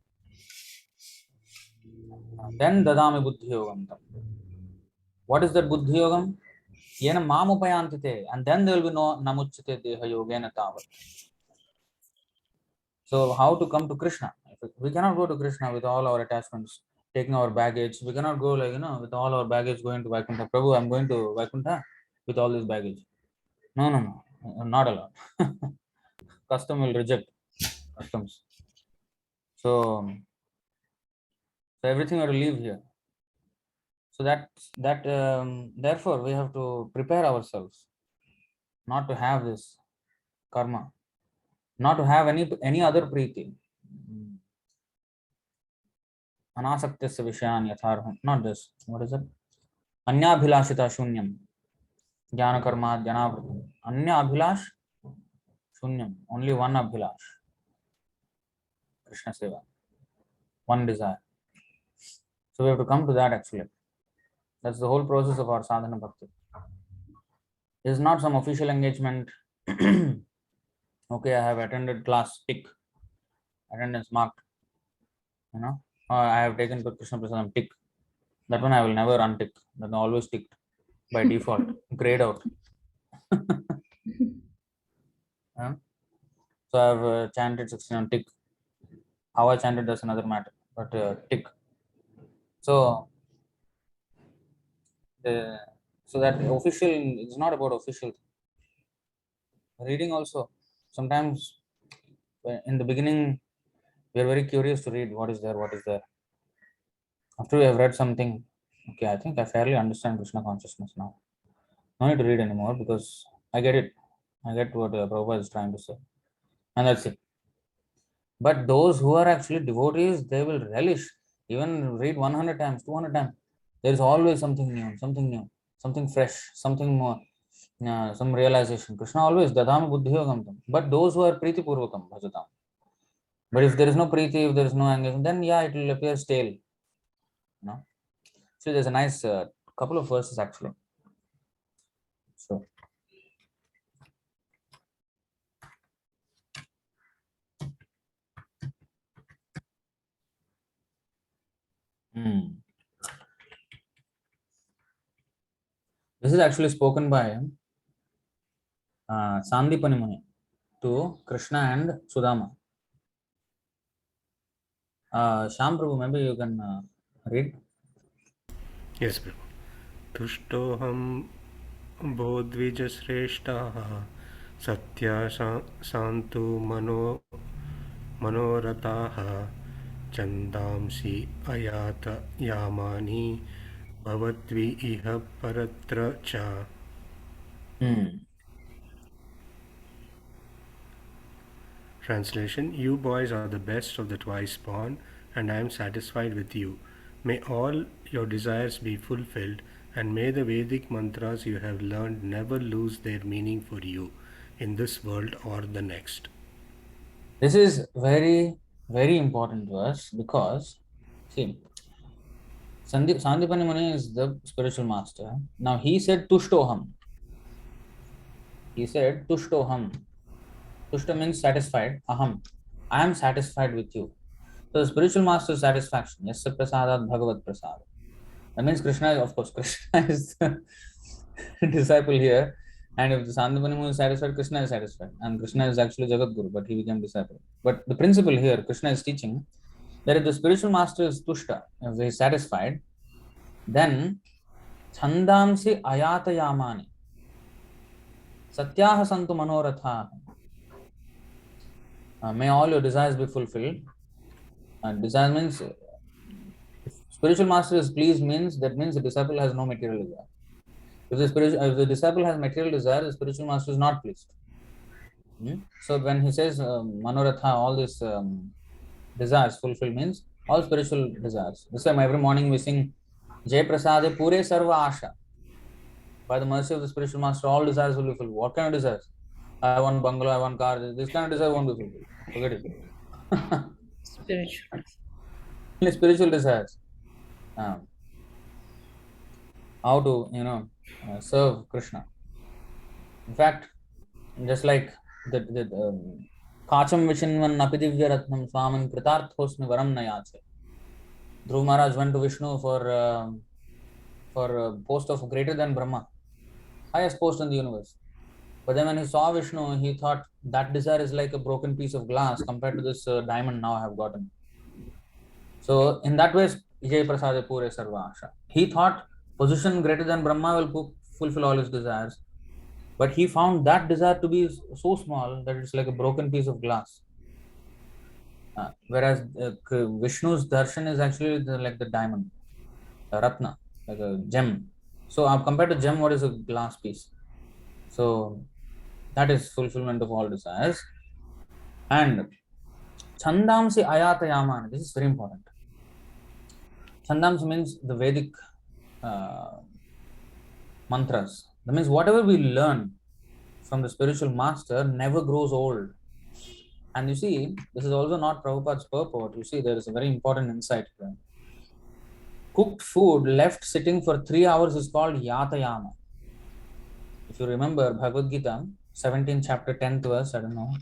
Then dadami buddhi yogam. What is that buddhi yogam? Yena mamupayantite. And then there will be no namuchite deha yogena tavat. So how to come to Krishna? We cannot go to Krishna with all our attachments, taking our baggage. We cannot go like, with all our baggage going to Vaikuntha. Prabhu, I'm going to Vaikuntha with all this baggage. No, no, no, not allowed. Custom will reject customs. So everything will leave here. So therefore we have to prepare ourselves not to have this karma, not to have any other preeti. Anasaktasya vishayan yatharham. Not this. What is it? Anyabhilashita shunyam. Jnana karma jnanavritam. Anya abhilash shunyam. Only one abhilash. Krishna seva. One desire. So we have to come to that actually. That's the whole process of our sadhana bhakti. It is not some official engagement. Okay, I have attended class, tick. Attendance marked. I have taken Krishna Prasadam, tick. That one I will never untick. That always ticked by default. Grayed out. So I have chanted 16 tick. How I chanted is another matter, but tick. So that official is not about official. Reading also. Sometimes in the beginning we are very curious to read what is there, what is there. After we have read something, okay, I think I fairly understand Krishna consciousness now. No need to read anymore because I get it. I get what Prabhupada is trying to say. And that's it. But those who are actually devotees, they will relish. Even read 100 times, 200 times. There is always something new, something fresh, something more, some realization. Krishna always dadami buddhi yogam. But those who are preeti purvakam bhajatam. But if there is no preeti, if there is no engagement, then yeah, it will appear stale. So there's a nice couple of verses actually. So this is actually spoken by Sandipani Muni to Krishna and Sudama. Sham Prabhu, maybe you can read. Yes, Prabhu. Tushtoham bodvijashreshtaha satya santu manorataha chandamsi ayata yamani bhavatvi iha paratra cha. Translation: You boys are the best of the twice born, and I am satisfied with you. May all your desires be fulfilled, and may the Vedic mantras you have learned never lose their meaning for you in this world or the next. This is very, very important verse because, see, Sandipani Muni is the spiritual master. Now he said Tushtoham. He said Tushtoham. Tushta means satisfied. Aham. I am satisfied with you. So the spiritual master's satisfaction. Yes, prasadat bhagavad prasad. That means Krishna, of course, Krishna is the disciple here. And if the Sandipani Muni is satisfied, Krishna is satisfied. And Krishna is actually Jagat Guru, but he became disciple. But the principle here, Krishna is teaching that if the spiritual master is tushta, if he is satisfied, then chandamsi ayata yamani satyaha santu manoratha. May all your desires be fulfilled. Desire means, if spiritual master is pleased, means that means the disciple has no material desire. If the disciple has material desire, the spiritual master is not pleased. So when he says manoratha, all these desires fulfill means all spiritual desires. This time every morning we sing Jai Prasade Pure Sarva Asha. By the mercy of the spiritual master, all desires will be fulfilled. What kind of desires? I want bungalow, I want car. This kind of desire won't be fulfilled. Forget it. Spiritual. Only spiritual desires. How to serve Krishna. In fact, just like the Kacham Vishinvan Apidivya Ratnam Swaman Kritarthosmi Varam Nayache. Dhruv Maharaj went to Vishnu for a post of greater than Brahma, highest post in the universe. But then when he saw Vishnu, he thought that desire is like a broken piece of glass compared to this diamond now I have gotten. So in that way, Jai Prasade Pure Sarva Asha. He thought position greater than Brahma will fulfill all his desires. But he found that desire to be so small that it's like a broken piece of glass. Whereas Vishnu's darshan is actually like the diamond, a ratna, like a gem. So compared to gem, what is a glass piece? So that is fulfillment of all desires. And chandamsi ayatayamana, this is very important. Chandamsi means the Vedic mantras. That means whatever we learn from the spiritual master never grows old. And you see, this is also not Prabhupada's purport. You see, there is a very important insight here. Cooked food left sitting for 3 hours is called yatayama. If you remember Bhagavad Gita, 17th chapter, 10th verse, I don't know.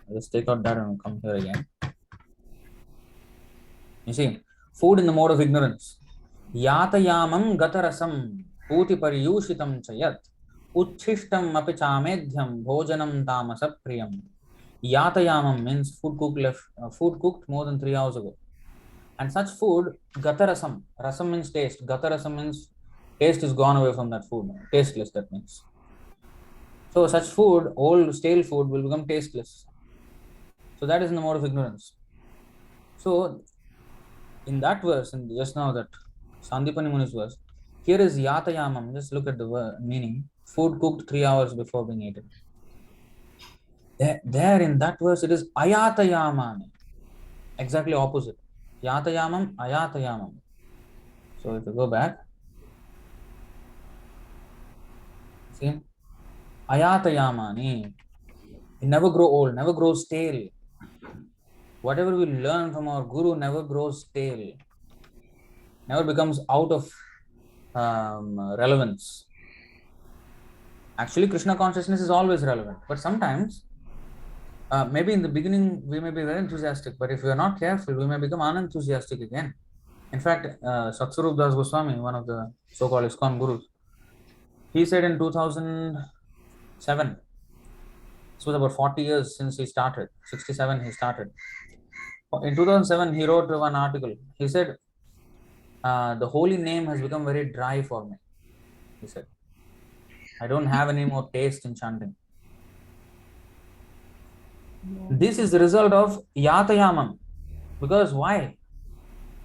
I'll just take out that and come here again. You see, food in the mode of ignorance. Yatayamam gatarasam puti pariyushitam chayat uchishtam apichamedhyam bhojanam tamasapriyam. Yatayamam means food cooked more than 3 hours ago. And such food, gatarasam. Rasam means taste. Gatarasam means taste is gone away from that food. Tasteless, that means. So such food, old stale food, will become tasteless. So that is in the mode of ignorance. So in that verse, in just now that Sandipani Muni's verse, here is yatayamam. Just look at the meaning. Food cooked 3 hours before being eaten. There in that verse, it is ayatayamani. Exactly opposite. Yatayamam, ayatayamam. So if you go back, see, ayatayamani. It never grow old, never grows stale. Whatever we learn from our guru never grows stale, never becomes out of relevance. Actually, Krishna consciousness is always relevant, but sometimes maybe in the beginning we may be very enthusiastic, but if we are not careful, we may become unenthusiastic again. In fact, Satsvarup Das Goswami, one of the so-called ISKCON gurus, he said in 2007, this was about 40 years since he started, 67 he started. In 2007, he wrote one article. He said, the holy name has become very dry for me. He said, I don't have any more taste in chanting. This is the result of yatayamam. Because why?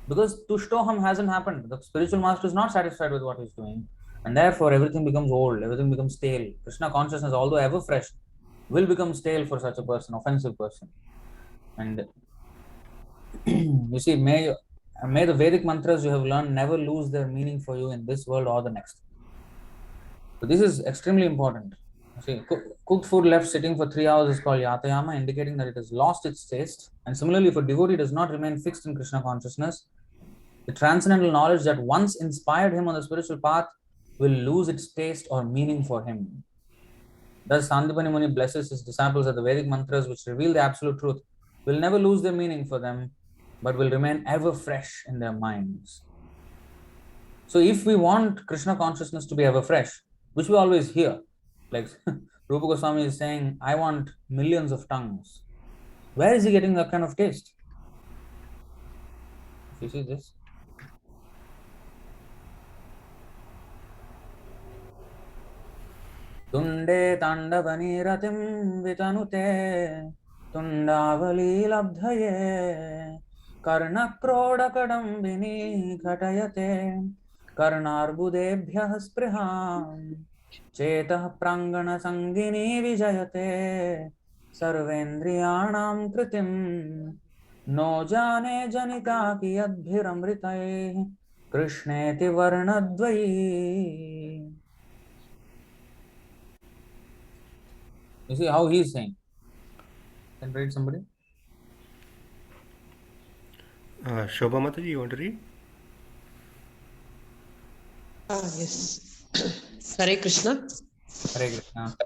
Because tushtoham hasn't happened. The spiritual master is not satisfied with what he's doing. And therefore, everything becomes old, everything becomes stale. Krishna consciousness, although ever fresh, will become stale for such a person, offensive person. And you see, may the Vedic mantras you have learned never lose their meaning for you in this world or the next. So this is extremely important. See, cooked food left sitting for 3 hours is called yatayama, indicating that it has lost its taste. And similarly, if a devotee does not remain fixed in Krishna consciousness, the transcendental knowledge that once inspired him on the spiritual path will lose its taste or meaning for him. Thus, Sandipani Muni blesses his disciples that the Vedic mantras which reveal the absolute truth will never lose their meaning for them, but will remain ever fresh in their minds. So if we want Krishna consciousness to be ever fresh, which we always hear, like Rupa Goswami is saying, I want millions of tongues. Where is he getting that kind of taste? If you see this. Tunde tandavani ratim vitanute tundavali labdhaye karna kroda kadambini khatayate कर्णार्बुदेभ्यः स्पृहां चेतः प्राङ्गणसङ्गिनी विजयते सर्वेन्द्रियाणां कृतिं no जाने जनिता कियद्भिरमृतैः कृष्णेति वर्णद्वयी. You see how he is saying. Can read somebody? Shobha Mataji, you want to read? Yes. Hare Krishna. Hare Krishna.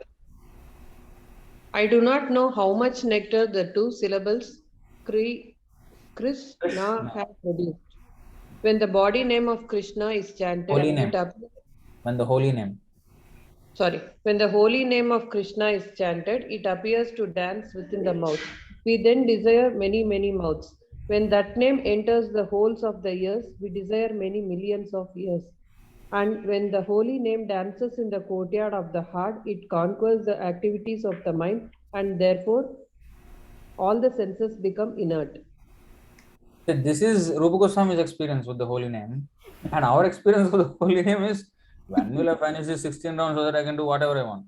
I do not know how much nectar the two syllables Krishna Krishna. have produced. When the body name of Krishna is chanted, Holy name. When the holy name. When the holy name of Krishna is chanted, it appears to dance within the mouth. We then desire many, many mouths. When that name enters the holes of the ears, we desire many millions of ears. And when the holy name dances in the courtyard of the heart, it conquers the activities of the mind, and therefore all the senses become inert. This is Rupa Goswami's experience with the holy name, and our experience with the holy name is when will I finish this 16 rounds so that I can do whatever I want.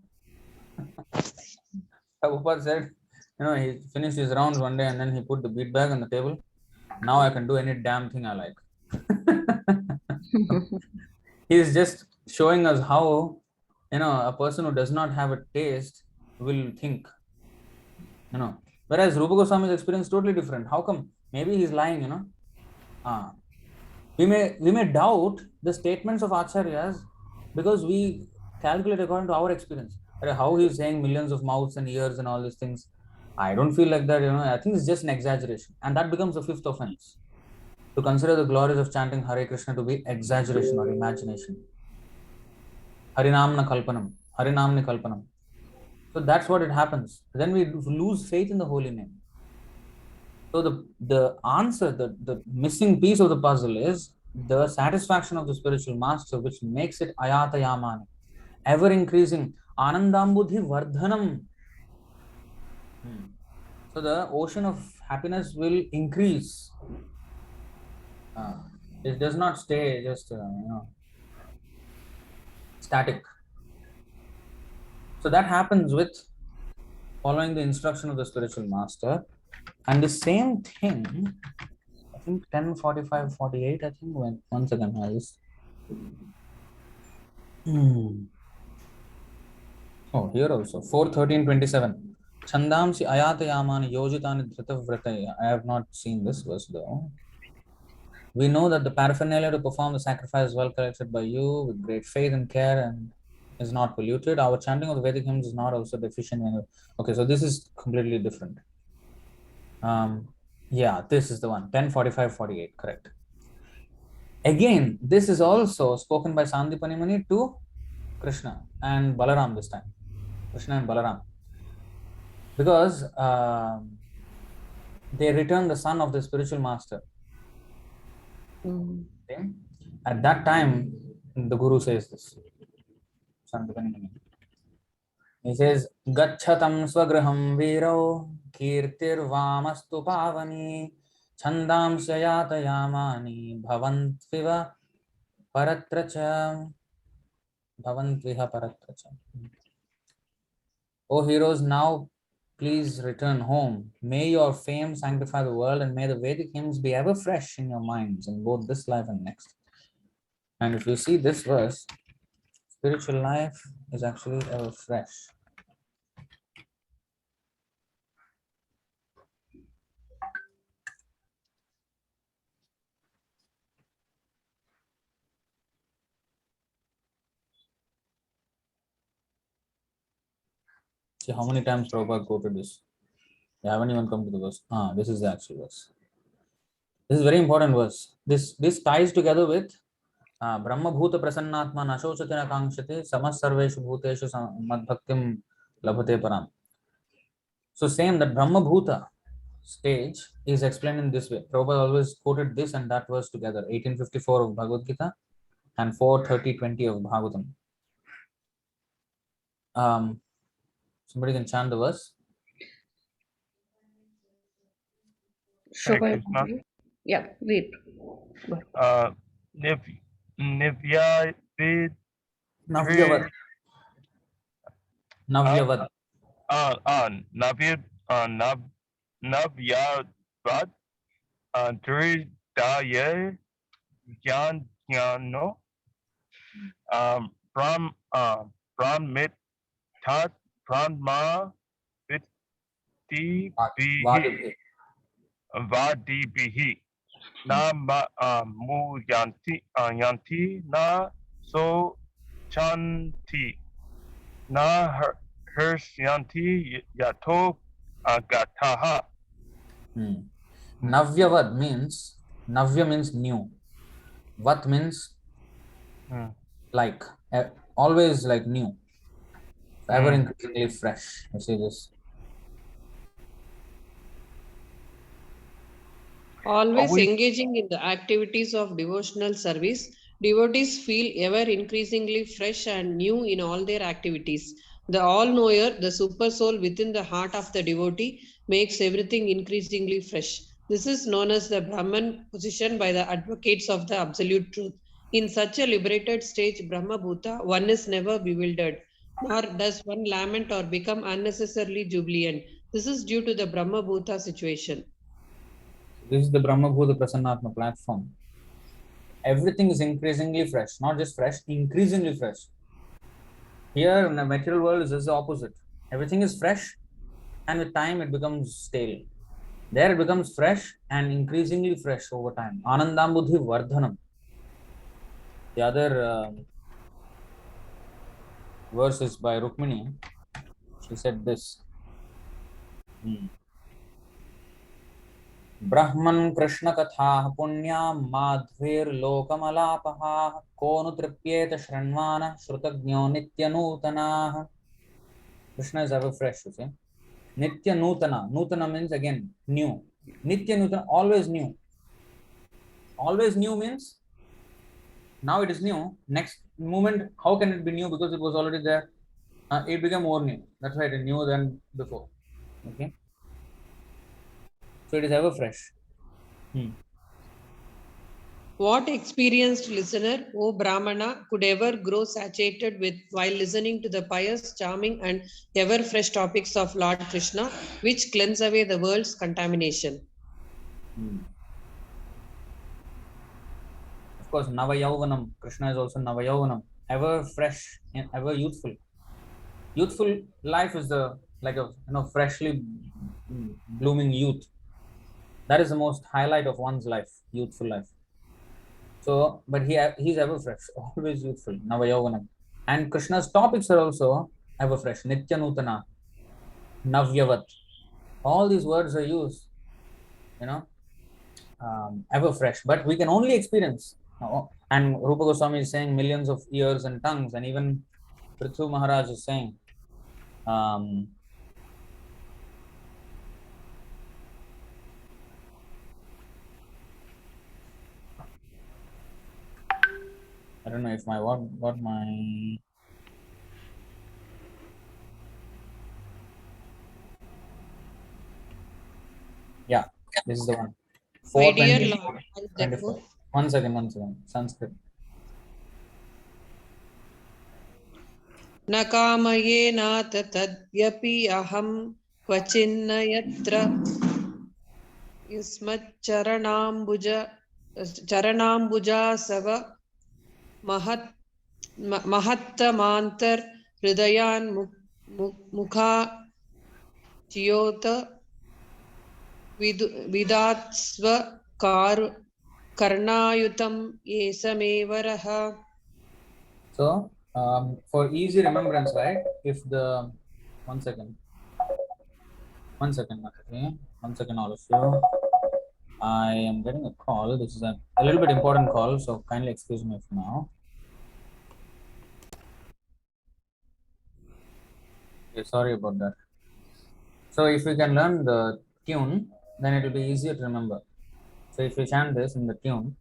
Prabhupada said, he finished his rounds one day and then he put the bead bag on the table. Now I can do any damn thing I like. He is just showing us how, a person who does not have a taste will think, Whereas Rupa Goswami's experience is totally different. How come? Maybe he's lying, We may doubt the statements of acharyas because we calculate according to our experience. How he's saying millions of mouths and ears and all these things. I don't feel like that, I think it's just an exaggeration. And that becomes the fifth offense. To consider the glories of chanting Hare Krishna to be exaggeration or imagination. Harinamna kalpanam. Harinamni kalpanam. So that's what it happens. Then we lose faith in the holy name. So the answer, the missing piece of the puzzle is the satisfaction of the spiritual master, which makes it ayata yamani, ever increasing, anandambudhi vardhanam. So the ocean of happiness will increase. It does not stay just static. So that happens with following the instruction of the spiritual master. And the same thing, I think 10:45:48. I think once again I just Oh, here also 4:13:27. Chandamsi ayatayamani yojitani dhritavrataya. I have not seen this verse though. We know that the paraphernalia to perform the sacrifice is well collected by you with great faith and care and is not polluted. Our chanting of the Vedic hymns is not also deficient. Okay, so this is completely different. Yeah, this is the one. 10:45:48. Correct. Again, this is also spoken by Sandipani Muni to Krishna and Balaram this time. Krishna and Balaram. Because they return the son of the spiritual master. Okay? At that time, the Guru says this. He says, Gacchatam swagraham viro kirtirvamastu pavani chandam syayatayamani bhavantviva paratracha. Bhavantviha paratracha. O heroes, now please return home. May your fame sanctify the world and may the Vedic hymns be ever fresh in your minds in both this life and next. And if you see this verse, spiritual life is actually ever fresh. See how many times Prabhupada quoted this. You haven't even come to the verse. This is the actual verse. This is a very important verse. This ties together with Brahma Bhuta Prasannatma Nashochatina Kankshati Samas Sarveshu Bhuteshu Madbhaktim Labhate Param. So same that Brahma Bhuta stage is explained in this way. Prabhupada always quoted this and that verse together, 1854 of Bhagavad Gita and 4:30:20 of Bhagavatam. Somebody can chant the verse. Hare Shloka, Krishna. yeah, read. If Nivya vid Navyavat. Navyavat. Navya Navyavat Dridaya Jnano Brahm Brahmit Tat Brahma Viti Bihi Vadibihi Na Mu Yanti Na So Chanti Na Hershyanti Yato Gataha. Navyavat means, Navya means new. Vat means like, always like new. Ever increasingly fresh. You see this? Always engaging in the activities of devotional service, devotees feel ever increasingly fresh and new in all their activities. The all-knower, the super soul within the heart of the devotee, makes everything increasingly fresh. This is known as the Brahman position by the advocates of the absolute truth. In such a liberated stage, Brahma Bhuta, one is never bewildered, nor does one lament or become unnecessarily jubilant. This is due to the Brahma Bhuta situation. This is the Brahma Bhuta Prasannatma platform. Everything is increasingly fresh, not just fresh, increasingly fresh. Here in the material world is just the opposite. Everything is fresh, and with time it becomes stale. There it becomes fresh and increasingly fresh over time. Anandambudhi Vardhanam. The other verse is by Rukmini. She said this. Brahman Krishna Katha Punya Madhvir Lokamalapaha Konu Tripyeta Shranvana Shrutagno Nitya Nutana. Krishna is ever fresh, you see. Nitya Nutana. Nutana means again new. Nitya Nutana, always new. Always new means now it is new. Next moment, how can it be new? Because it was already there. It became more new. That's why it is newer than before. Okay. So it is ever fresh. What experienced listener, O Brahmana, could ever grow saturated with while listening to the pious, charming, and ever fresh topics of Lord Krishna, which cleanse away the world's contamination? Of course, Navayauvanam. Krishna is also Navayauvanam, ever fresh and ever youthful. Youthful life is the like a freshly blooming youth. That is the most highlight of one's life, youthful life. So, but he's ever fresh, always youthful, Navayauvanam. And Krishna's topics are also ever fresh, Nitya Nutana, Navyavat. All these words are used, ever fresh. But we can only experience. And Rupa Goswami is saying millions of ears and tongues, and even Prithu Maharaj is saying, I don't know if my what my this is the one. My dear Lord, 24. One second. Sanskrit. न कामयेनाथ तद्यपि अहं क्वचिन्न यत्र चरणाम्बुजासव महत्तमान्तर् हृदयान् मुखाच्युत विदात्स्व कर्णायुतं येसमेवरः. So, for easy remembrance, right? If the one second, okay? One second, all of you. I am getting a call. This is a little bit important call, so kindly excuse me for now. Okay, sorry about that. So, if we can learn the tune, then it will be easier to remember. So, if we chant this in the tune,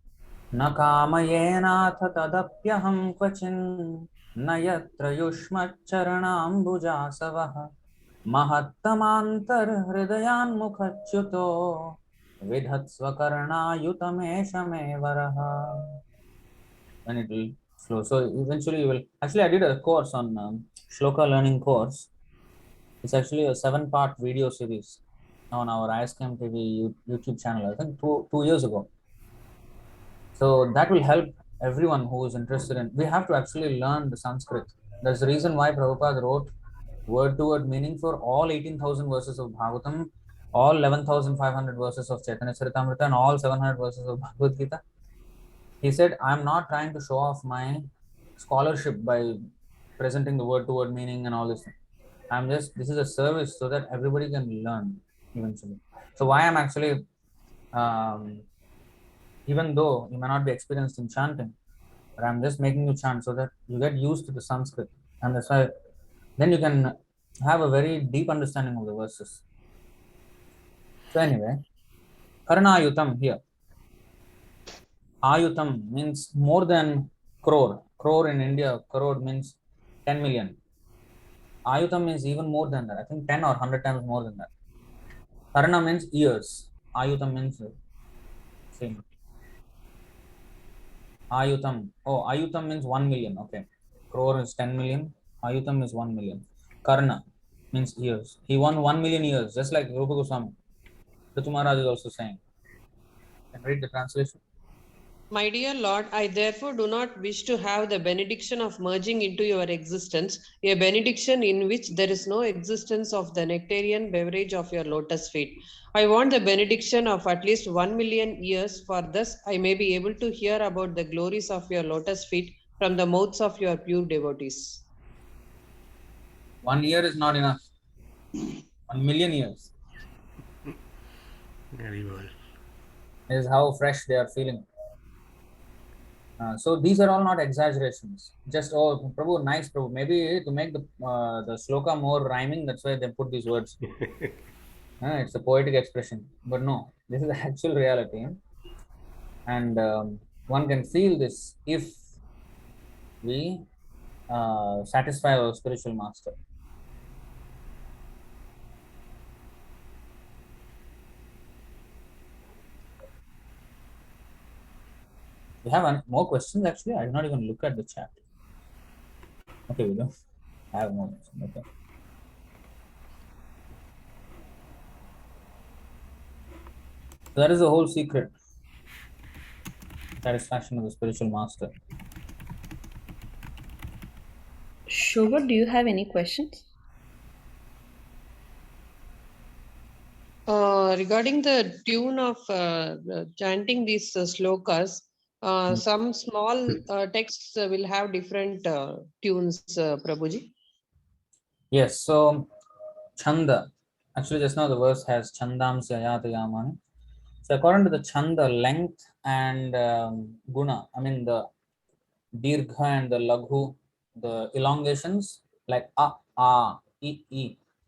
न कामयेनाथ तदप्यहं क्वचिन् न यत्र युष्मच्चरणाम्बुजासवः महत्तमान्तर्हृदयान्मुखच्युतो विधत्स्व कर्णायुतमेष मे वरः. then it will flow. So eventually you will, actually I did a course on Shloka Learning Course. It's actually a 7-part video series on our ISKM TV YouTube channel, I think two years ago. So that will help everyone who is interested in, we have to actually learn the Sanskrit. That's the reason why Prabhupada wrote word to word meaning for all 18,000 verses of Bhagavatam, all 11,500 verses of Chaitanya Charitamrita, and all 700 verses of Bhagavad Gita. He said, I'm not trying to show off my scholarship by presenting the word to word meaning and all this. This is a service so that everybody can learn eventually. So, why I'm actually, even though you may not be experienced in chanting, but I'm just making you chant so that you get used to the Sanskrit. And that's why then you can have a very deep understanding of the verses. So, anyway, Karnayutam here. Ayutam means more than crore. Crore in India, crore means 10 million. Ayutam means even more than that. I think 10 or 100 times more than that. Karna means ears. Ayutam means same. Ayutam. Oh, Ayutam means 1 million. Okay. Crore is 10 million. Ayutam is 1 million. Karna means ears. He won 1 million years, just like Rupa Goswami. Ritu Maharaj is also saying. Can read the translation. My dear Lord, I therefore do not wish to have the benediction of merging into your existence, a benediction in which there is no existence of the nectarian beverage of your lotus feet. I want the benediction of at least 1 million years, for thus I may be able to hear about the glories of your lotus feet from the mouths of your pure devotees. 1 year is not enough. 1 million years Very well. is how fresh they are feeling. So these are all not exaggerations. Just, oh, Prabhu, nice, Prabhu. Maybe to make the sloka more rhyming, that's why they put these words. It's a poetic expression. But no, this is the actual reality. And one can feel this if we satisfy our spiritual master. We have more questions actually. I did not even look at the chat. Okay, we don't have more questions. Okay. So that is the whole secret. Satisfaction of the spiritual master. Shobha, do you have any questions? Regarding the tune of chanting these slokas, some small texts will have different tunes, Prabhuji. Yes, so Chanda. Actually, just now the verse has Chandam Syayata Yamani. So according to the Chanda, length and Guna, I mean the Dirgha and the Laghu, the elongations like I.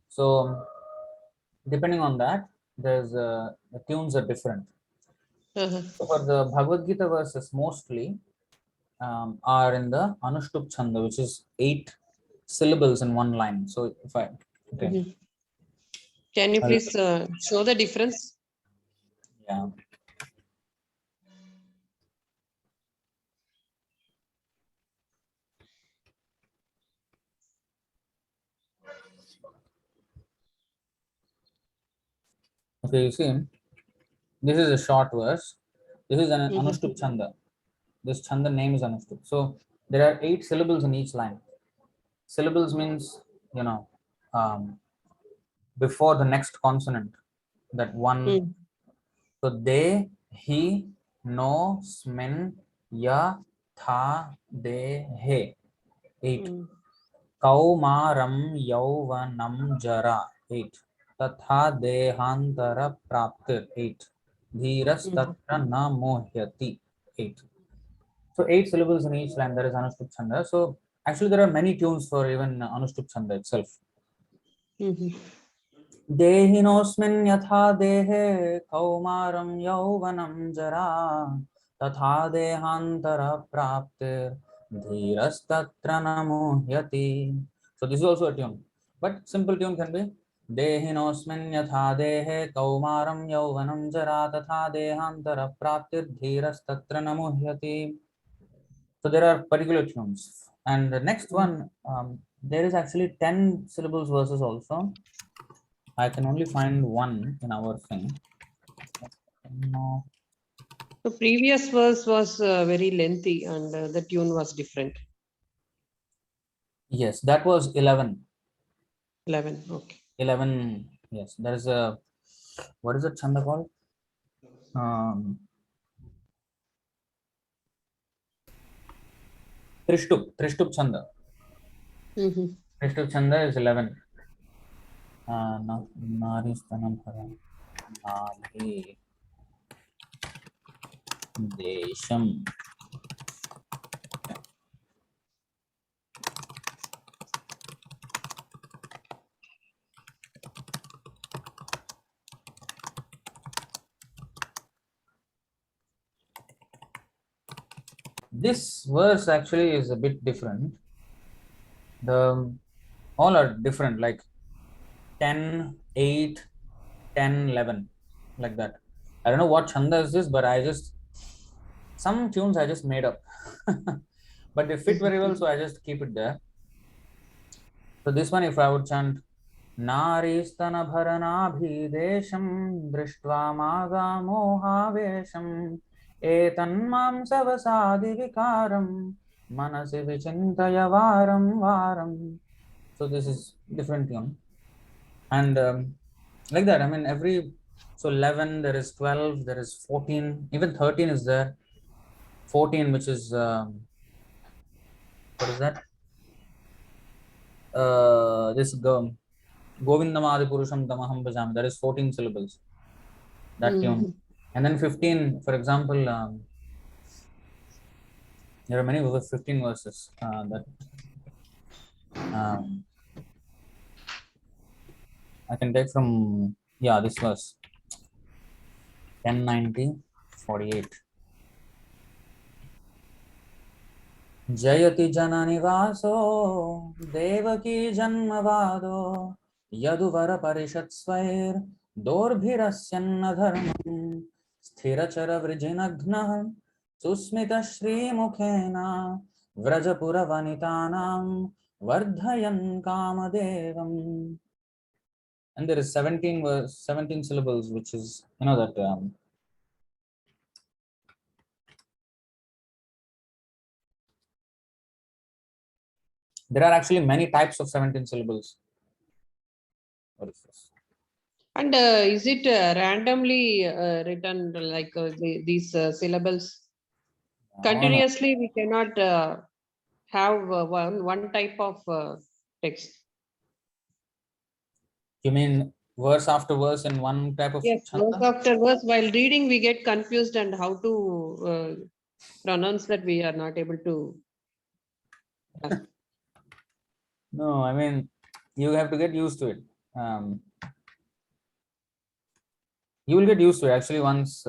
So depending on that, there's the tunes are different. Uh-huh. So for the Bhagavad Gita verses, mostly are in the Anushtup Chanda, which is 8 syllables in one line. So if I okay. Mhm. Can you please show the difference? Yeah. Okay, you see, this is a short verse. This is an Anushtup Chanda. This Chanda name is Anushtup. So there are 8 syllables in each line. Syllables means, before the next consonant, that one. So they, he, no, smin, ya, tha, de, he. 8. Kaumaram yauvanam jara. 8. Tatha dehantara praptir. 8. Dhiras tatra na mohyati. 8. So 8 syllables in each line. There is Anushtup Chanda. So actually there are many tunes for even Anushtup Chanda itself. देहिनोऽस्मिन् यथा देहे कौमारं यौवनं जरा तथा देहान्तरप्राप्तिर्धीरस्तत्र न मुह्यति. So this is also a tune, but simple tune can be देहिनोऽस्मिन् यथा देहे कौमारं यौवनं जरा तथा देहान्तरप्राप्तिर्धीरस्तत्र न मुह्यति. So there are particular tunes. And the next one, there is actually 10 syllables verses also. I can only find one in our thing. No. The previous verse was very lengthy and the tune was different. Yes, that was 11. 11. Okay. 11. Yes, there is a, what is it chanda called? Trishtup chanda. Mm-hmm. Trishtup chanda is 11. Nari stanam hara. Nari desham. This verse actually is a bit different. The all are different, like 10, 8, 10, 11, like that. I don't know what chanda is this, but some tunes I just made up. But they fit very well, so I just keep it there. So this one, if I would chant Naristana bharanabhidesham drishtva maga mohavesham etanmam savasadi vikaram manasi vichintaya varam varam. So this is different tune. And like that, I mean, so 11, there is 12, there is 14, even 13 is there. 14, which is, what is that? This Govindamadi Purusham Tamaham Bhajami, that is 14 syllables, that tune. And then 15, for example, there are many 15 verses that I can take from, this verse 1090 48. जयति जननिवासो देवकी जन्मवादो यदुवर परिषत्स्वैर्दोर्भिरस्यन्न धर्मं स्थिरचरवृजिनघ्नः सुस्मितश्रीमुखेन व्रजपुरवनितानां वर्धयन् कामदेवम्. And there is 17 syllables, which is, that there are actually many types of 17 syllables. What is this? And is it randomly written, like these syllables? Continuously, we cannot have one type of text. You mean verse after verse in one type of Yes, chanda? verse after verse. While reading, we get confused and how to pronounce that we are not able to. No, I mean, you have to get used to it. You will get used to it actually once.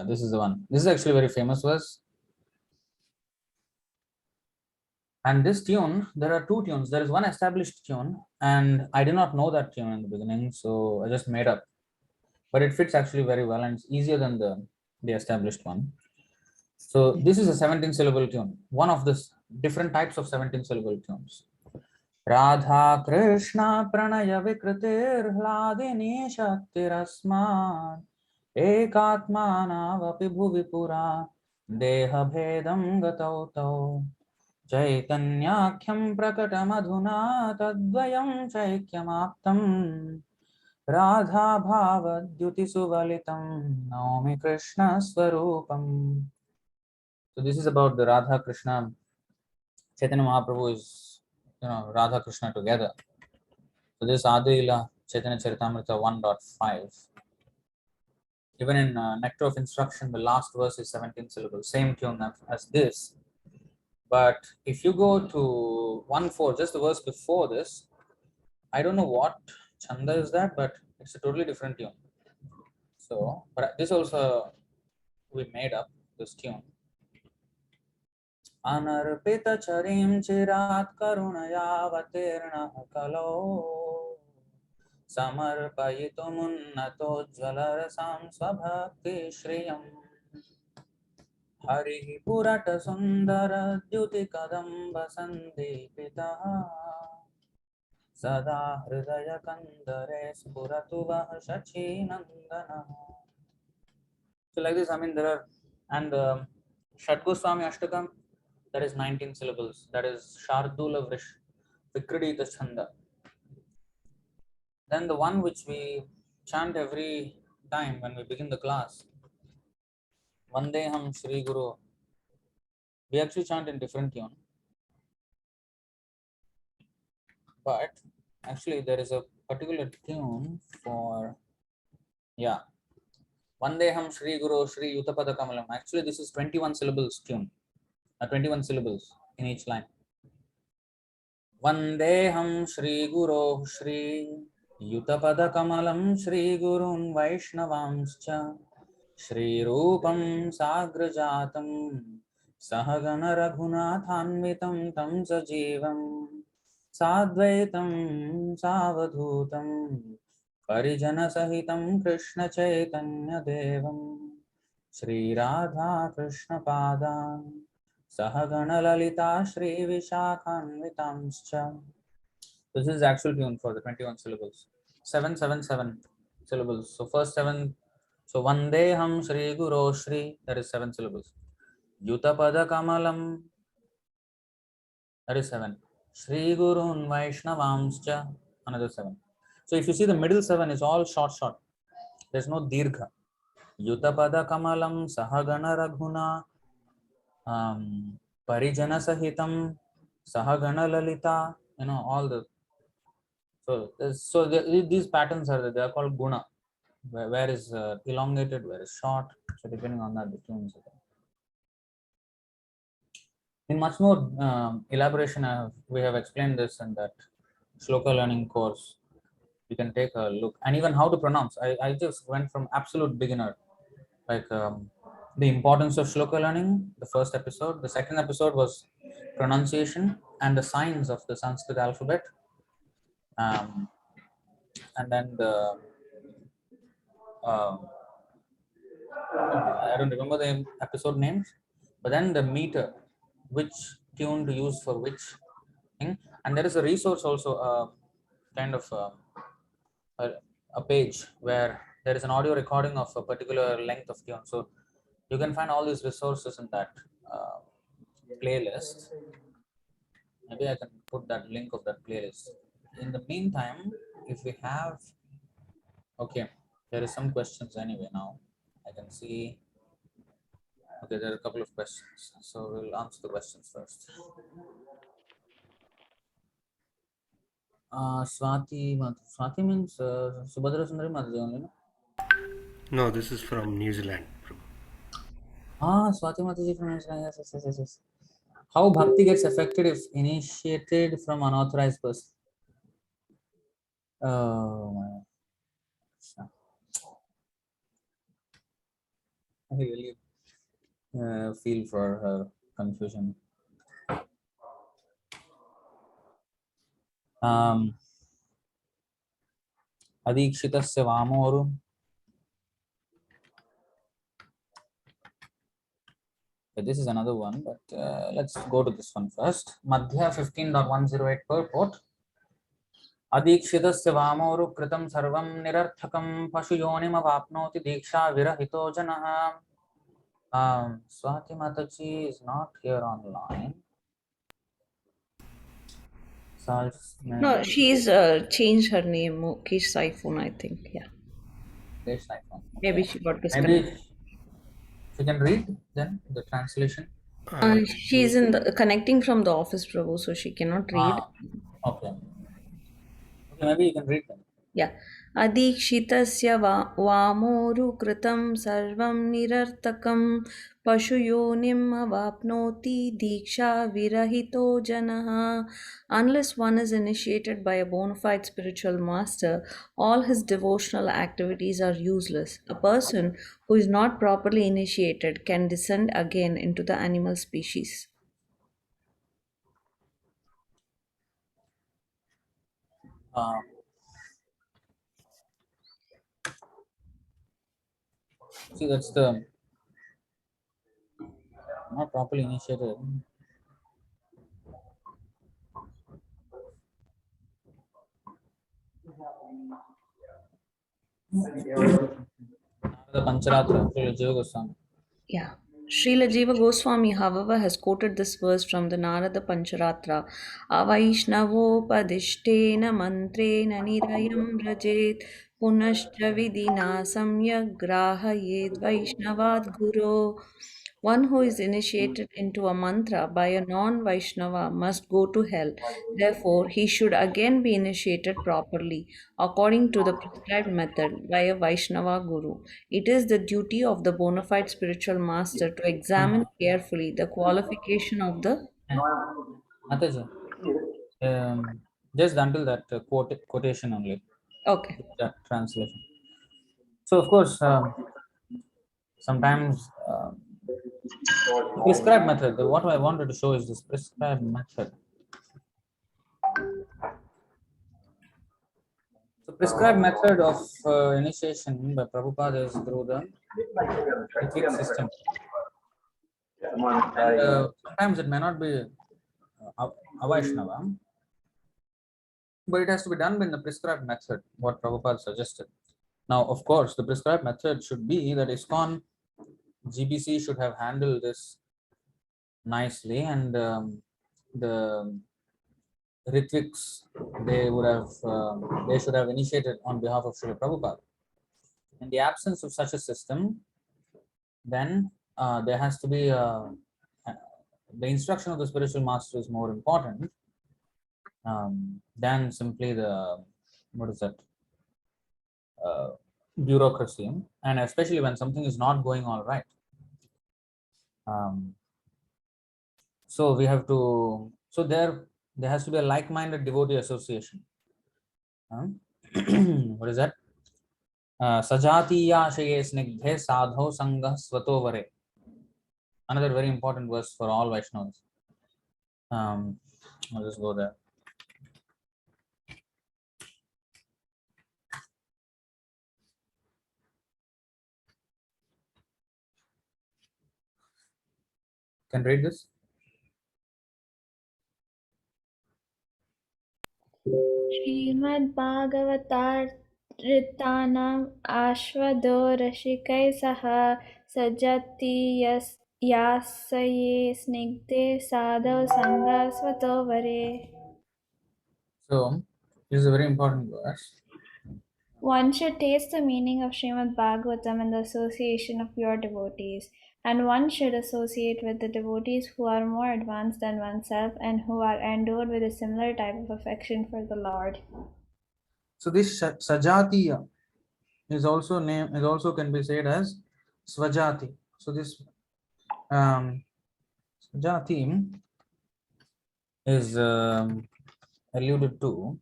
This is the one. This is actually a very famous verse. And this tune, there are two tunes. There is one established tune, and I did not know that tune in the beginning, so I just made up. But it fits actually very well, and it's easier than the established one. So this is a 17 syllable tune, one of the different types of 17 syllable tunes. Radha Krishna Pranaya Vikritirhladini Shaktirasmat Ekatmanavapi Bhuvipura Deha Bhedam Gatau Chaitanyakhyam Prakatam Tadvayam Chaikyamaptam Radha Bhavadyuti Suvalitam Naomi Krishna Swarupam. So this is about the Radha Krishna. Chaitanya Mahaprabhu is, Radha Krishna together. So this Adila Chaitanya Charitamrita 1.5. Even in Nectar of Instruction, the last verse is 17 syllables, same tune as this. But if you go to 1.4, just the verse before this, I don't know what chanda is that, but it's a totally different tune. So, but this also we made up this tune. Anarpita charim chirat karunayavatirna kalo samarpayitumunnatojvalarasam svabhakti shriyam. हरिः पुरटसुन्दरद्युतिकदम्बसन्दीपितः सदा हृदयकन्दरे स्फुरतु वः शचीनन्दनः. So like this, I mean, there are, and Shat Goswami Ashtakam, that is 19 syllables. That is Shardula Vikradita Chanda. Then the one which we chant every time when we begin the class, Vandeham Shri Guru, we actually chant in different tune. But actually there is a particular tune for, yeah, Vandeham Shri Guru Shri Yutapada Kamalam. Actually this is 21 syllables tune, 21 syllables in each line. Vandeham Shri Guru Shri Yutapada Kamalam Shri Gurun Vaishnavamscha Shri Rupam Sagrajatam Sahagana Raghunathanvitam Tam Sajivam Sadvaitam Savadhutam Parijana Sahitam Krishna Chaitanya Devam Shri Radha Krishna Padam Sahagana Lalita Shri Vishakhanvitamscha. This is the actual tune for the 21 syllables. 777 syllables. So first 7. So Vandeham Shri Guru Shri, that is 7 syllables. Yutapada Kamalam, that is 7. Shri Gurun Vaishnavamscha, another 7. So if you see the middle 7 is all short. There's no dirgha. Yutapada Kamalam Sahagana Raghuna Parijana Sahitam Sahagana Lalita, all the, these patterns they are called guna, where is elongated, where is short. So depending on that, the tunes. In much more elaboration, we have explained this in that Shloka Learning Course. You can take a look, and even how to pronounce. I just went from absolute beginner, like the importance of Shloka learning, the first episode. The second episode was pronunciation and the signs of the Sanskrit alphabet. And then the I don't remember the episode names, but then the meter, which tune to use for which thing. And there is a resource also, kind of a page where there is an audio recording of a particular length of tune. So you can find all these resources in that playlist. Maybe I can put that link of that playlist. In the meantime, if we have, okay, there is some questions anyway now. I can see. Okay, there are a couple of questions. So we'll answer the questions first. Swati means Subhadra Sundari Mataji only, no? No, this is from New Zealand. Swati Mataji from Israel. Yes. How bhakti gets affected if initiated from unauthorized person? Oh my God. I really feel for her confusion. Adikshitasya Vamoru. This is another one, but let's go to this one first. Madhya 15.108 purport. Adikshitasya Vamoru Kritam Sarvam Nirarthakam Pashuyonim Avapnoti Diksha Virahito Janaha. Swati Mataji is not here online. So No, she's changed her name, Mukesh Saifun, I think. Yeah. Mukesh Saifun. Okay. Maybe she got disconnected. Maybe she can read then the translation. She's in the connecting from the office, Prabhu, so she cannot read. Okay, maybe you can read them. Yeah. Adikshitasya vamoru kritam sarvam nirartakam pashuyonim avapnoti diksha virahito janaha. Unless one is initiated by a bona fide spiritual master, all his devotional activities are useless. A person who is not properly initiated can descend again into the animal species. See, that's the not properly initiated. The Pancharatra, Srila Jiva Goswami. Yeah. Srila Jiva Goswami, however, has quoted this verse from the Narada Pancharatra. Avaishnavopadishtena mantrena nirayam rajet punashcha vidina samyak grahayed Vaishnavad guru. One who is initiated into a mantra by a non Vaishnava must go to hell. Therefore, he should again be initiated properly according to the prescribed method by a Vaishnava guru. It is the duty of the bona fide spiritual master to examine carefully the qualification of the. Mataji, just until that quotation only, Okay. that translation. So, of course, sometimes prescribed method, what I wanted to show is this prescribed method. The prescribed method of initiation by Prabhupada is through the Ritvik system. And, sometimes it may not be Avaishnava, but it has to be done in the prescribed method, what Prabhupada suggested. Now, of course, the prescribed method should be that ISKCON GBC should have handled this nicely, and the Ritviks, they should have initiated on behalf of Srila Prabhupada. In the absence of such a system, then there has to be the instruction of the spiritual master is more important than simply the bureaucracy, and especially when something is not going all right. So we have to. So there has to be a like-minded devotee association. What is that? Sajatiya shaye snigdhe sadho sangha svato vare. Another very important verse for all Vaishnavas. I'll just go there. Can read this? श्रीमद्भागवतामृतानाम् आश्वदो रसिकै सह सजति यासये स्निग्धे साधौ सङ्गस्वतो वरे. So this is a very important verse. One should taste the meaning of Srimad Bhagavatam in the association of pure devotees, and one should associate with the devotees who are more advanced than oneself and who are endowed with a similar type of affection for the Lord. So this Sajatiya is also can be said as Svajati. So this Svajati is alluded to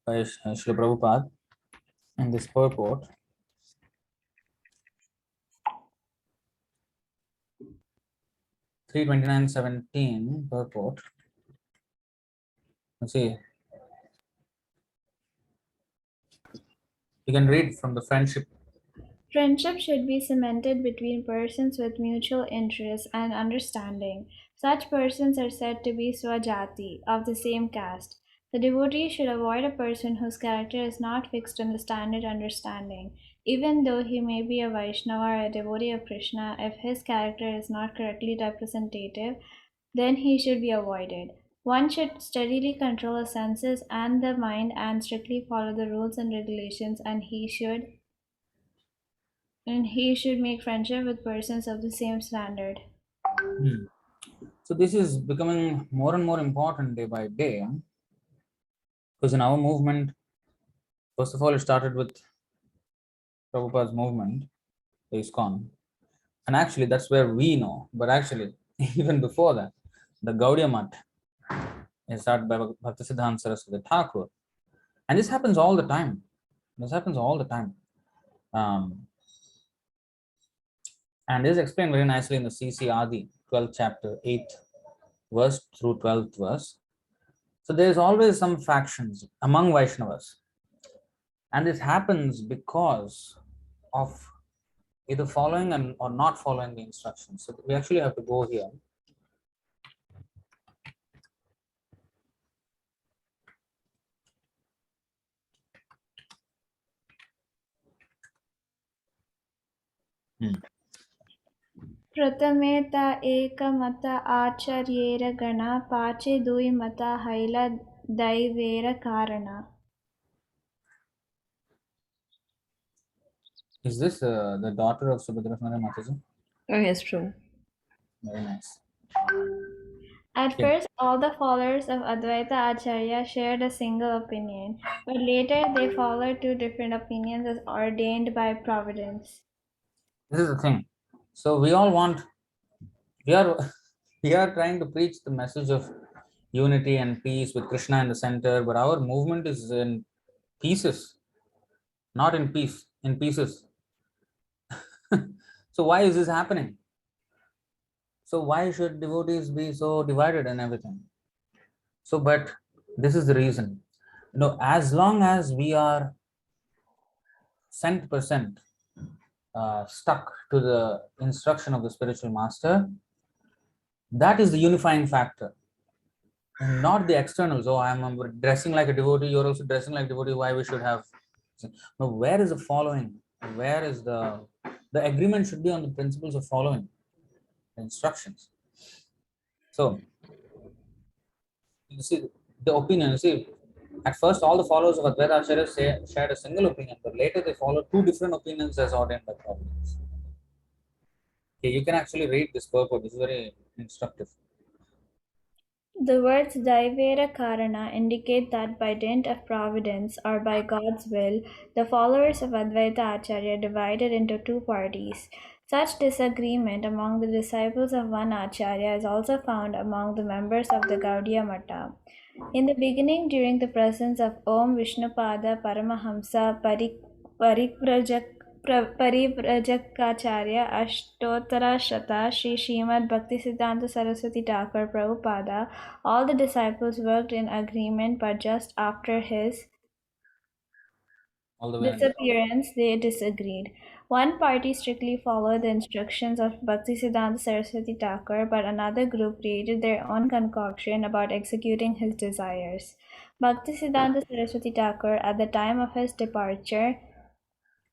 by Srila Prabhupada in this purport. (329.17) purport. Let's see. You can read from the friendship. Friendship should be cemented between persons with mutual interest and understanding. Such persons are said to be Swajati, of the same caste. The devotee should avoid a person whose character is not fixed on the standard understanding. Even though he may be a Vaishnava or a devotee of Krishna, if his character is not correctly representative, then he should be avoided. One should steadily control the senses and the mind and strictly follow the rules and regulations, and he should make friendship with persons of the same standard. So this is becoming more and more important day by day, because in our movement, first of all, it started with Prabhupada's movement, the ISKCON, and actually that's where we know. But actually, even before that, the Gaudiya Math is started by Bhaktisiddhanta Saraswati Thakur, and this happens all the time. And this is explained very nicely in the CC Adi, 12th chapter, 8th verse through 12th verse. So there is always some factions among Vaishnavas. And this happens because of either following or not following the instructions. So we actually have to go here. प्रथमे त एकमत आचार्येरगण पाचे दुई मत hell दैवेर कारण. Is this the daughter of Subhadra Mataji? Oh, yes, true. Very nice. At first, all the followers of Advaita Acharya shared a single opinion, but later they followed two different opinions as ordained by Providence. This is the thing. So we all want, we are we are trying to preach the message of unity and peace with Krishna in the center, but our movement is in pieces, not in peace, in pieces. So why is this happening? So why should devotees be so divided and everything? So, but this is the reason. As long as we are cent percent stuck to the instruction of the spiritual master, that is the unifying factor, and not the externals. Oh, I'm dressing like a devotee, you're also dressing like a devotee, why we should have. No, where is the following? Where is the agreement should be on the principles of following the instructions. So, you see, the opinion, you see, at first all the followers of Advaita Acharya shared a single opinion, but later they followed two different opinions as ordained by Providence. Okay, you can actually read this purport, this is very instructive. The words Daivera Karana indicate that by dint of providence or by God's will, the followers of Advaita Acharya divided into two parties. Such disagreement among the disciples of one Acharya is also found among the members of the Gaudiya Mata. In the beginning, during the presence of Om Vishnupada Paramahamsa Parivrajacharya Ashtotara Shata Sri Srimad Bhaktisiddhanta Saraswati Thakur Prabhupada, all the disciples worked in agreement, but just after his disappearance, they disagreed. One party strictly followed the instructions of Bhaktisiddhanta Saraswati Thakur, but another group created their own concoction about executing his desires. Bhaktisiddhanta Saraswati Thakur, at the time of his departure,